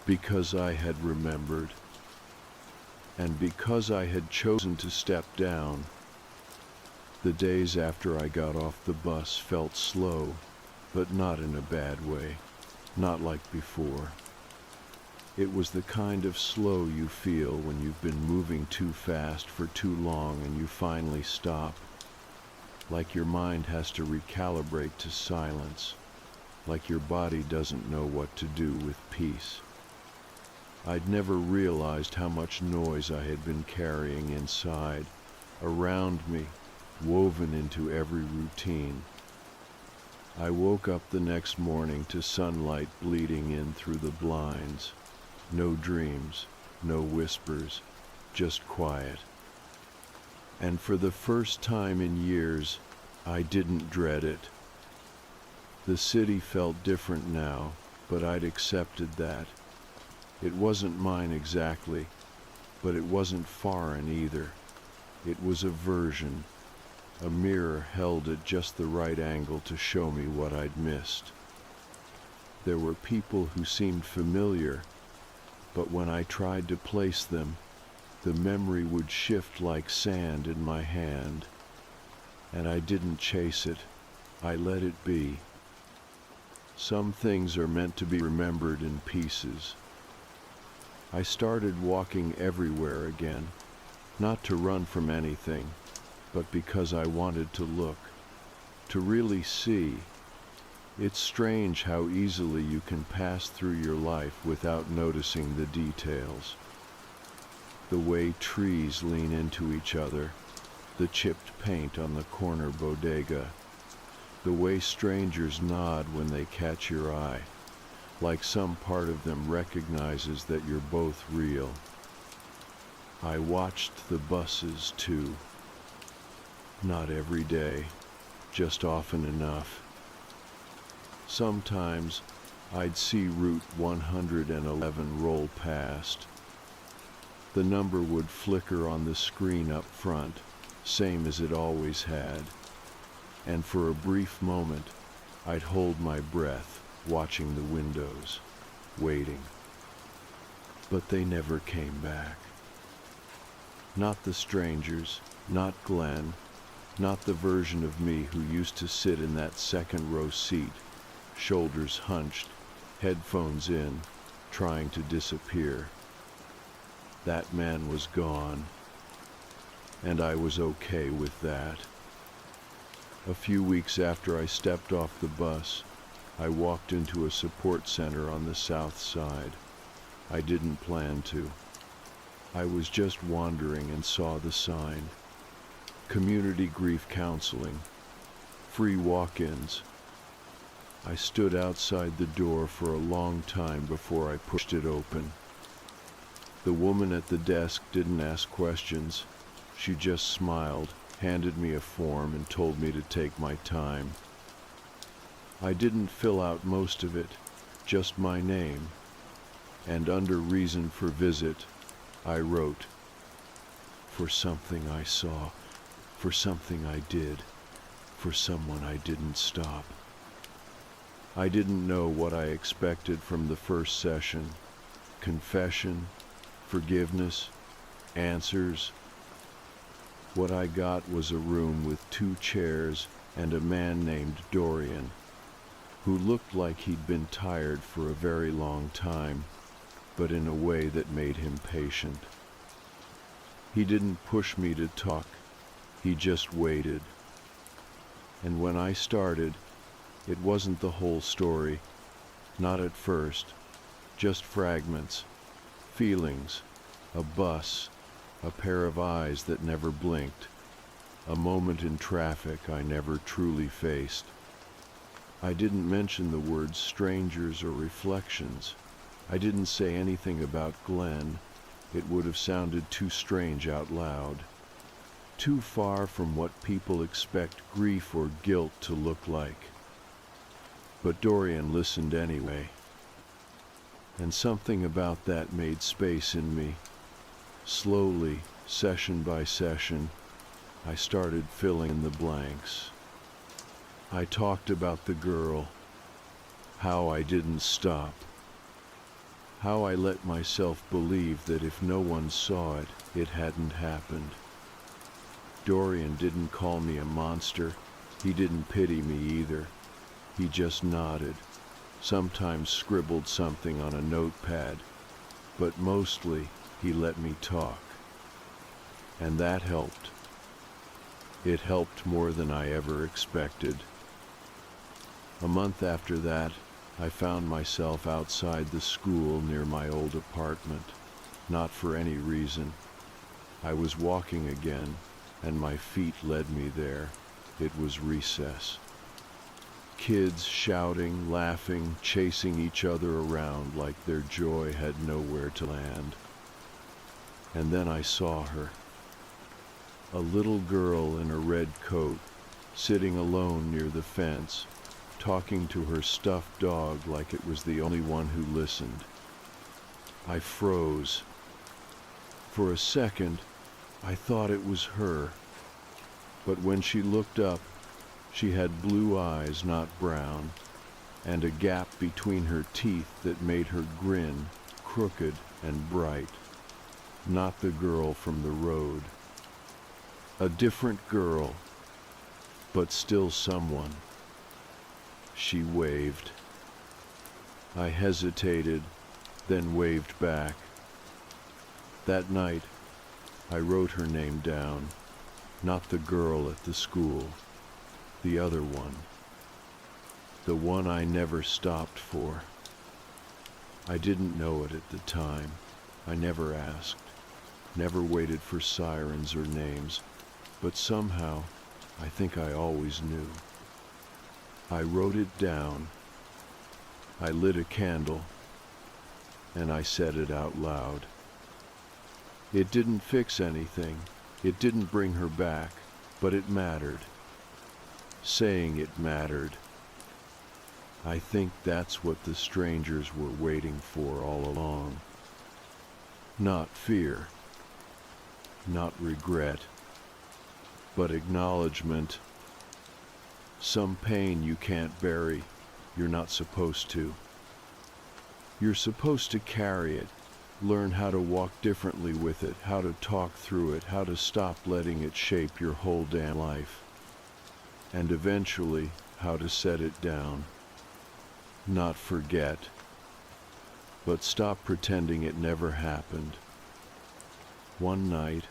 Because I had remembered, and because I had chosen to step down. The days after I got off the bus felt slow, but not in a bad way, not like before. It was the kind of slow you feel when you've been moving too fast for too long and you finally stop. Like your mind has to recalibrate to silence, like your body doesn't know what to do with peace. I'd never realized how much noise I had been carrying inside, around me, woven into every routine. I woke up the next morning to sunlight bleeding in through the blinds. No dreams, no whispers, just quiet. And for the first time in years, I didn't dread it. The city felt different now, but I'd accepted that. It wasn't mine exactly, but it wasn't foreign either. It was a version. A mirror held at just the right angle to show me what I'd missed. There were people who seemed familiar, but when I tried to place them, the memory would shift like sand in my hand. And I didn't chase it. I let it be. Some things are meant to be remembered in pieces. I started walking everywhere again, not to run from anything, but because I wanted to look, to really see. It's strange how easily you can pass through your life without noticing the details. The way trees lean into each other, the chipped paint on the corner bodega, the way strangers nod when they catch your eye, like some part of them recognizes that you're both real. I watched the buses too. Not every day, just often enough. Sometimes I'd see Route 111 roll past. The number would flicker on the screen up front, same as it always had. And for a brief moment, I'd hold my breath, watching the windows, waiting. But they never came back. Not the strangers, not Glenn, not the version of me who used to sit in that second row seat, shoulders hunched, headphones in, trying to disappear. That man was gone, and I was okay with that. A few weeks after I stepped off the bus, I walked into a support center on the south side. I didn't plan to. I was just wandering and saw the sign. Community grief counseling. Free walk-ins. I stood outside the door for a long time before I pushed it open. The woman at the desk didn't ask questions. She just smiled, handed me a form, and told me to take my time. I didn't fill out most of it, just my name. And under reason for visit, I wrote, for something I saw, for something I did, for someone I didn't stop. I didn't know what I expected from the first session. Confession, forgiveness, answers. What I got was a room with 2 chairs and a man named Dorian, who looked like he'd been tired for a very long time, but in a way that made him patient. He didn't push me to talk, he just waited. And when I started, it wasn't the whole story, Not at first, just fragments, feelings, a bus, a pair of eyes that never blinked, a moment in traffic I never truly faced. I didn't mention the words strangers or reflections. I didn't say anything about Glenn. It would have sounded too strange out loud, too far from what people expect grief or guilt to look like. But Dorian listened anyway. And something about that made space in me. Slowly, session by session, I started filling in the blanks. I talked about the girl, how I didn't stop, how I let myself believe that if no one saw it, it hadn't happened. Dorian didn't call me a monster. He didn't pity me either. He just nodded, sometimes scribbled something on a notepad, but mostly he let me talk. And that helped. It helped more than I ever expected. A month after that, I found myself outside the school near my old apartment, not for any reason. I was walking again, and my feet led me there. It was recess. Kids shouting, laughing, chasing each other around like their joy had nowhere to land. And then I saw her. A little girl in a red coat, sitting alone near the fence, talking to her stuffed dog like it was the only one who listened. I froze. For a second, I thought it was her. But when she looked up, she had blue eyes, not brown, and a gap between her teeth that made her grin crooked and bright. Not the girl from the road. A different girl, but still someone. She waved. I hesitated, then waved back. That night, I wrote her name down, not the girl at the school, the other one, the one I never stopped for. I didn't know it at the time. I never asked, never waited for sirens or names, but somehow, I think I always knew. I wrote it down. I lit a candle, and I said it out loud. It didn't fix anything. It didn't bring her back, but it mattered. Saying it mattered. I think that's what the strangers were waiting for all along. Not fear, not regret, but acknowledgement. Some pain you can't bury, you're not supposed to. You're supposed to carry it, learn how to walk differently with it, how to talk through it, how to stop letting it shape your whole damn life. And eventually, how to set it down. Not forget, but stop pretending it never happened. One night,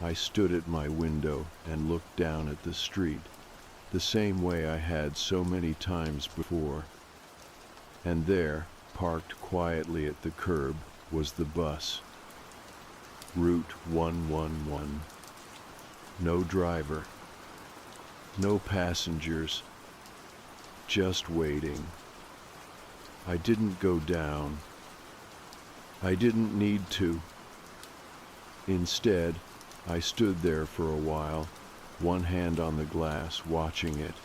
I stood at my window and looked down at the street, the same way I had so many times before. And there, parked quietly at the curb, was the bus. Route 111. No driver. No passengers. Just waiting. I didn't go down. I didn't need to. Instead, I stood there for a while, one hand on the glass, watching it.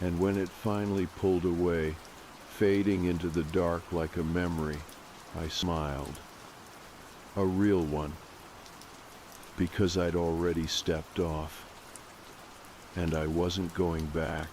And when it finally pulled away, fading into the dark like a memory, I smiled. A real one. Because I'd already stepped off. And I wasn't going back.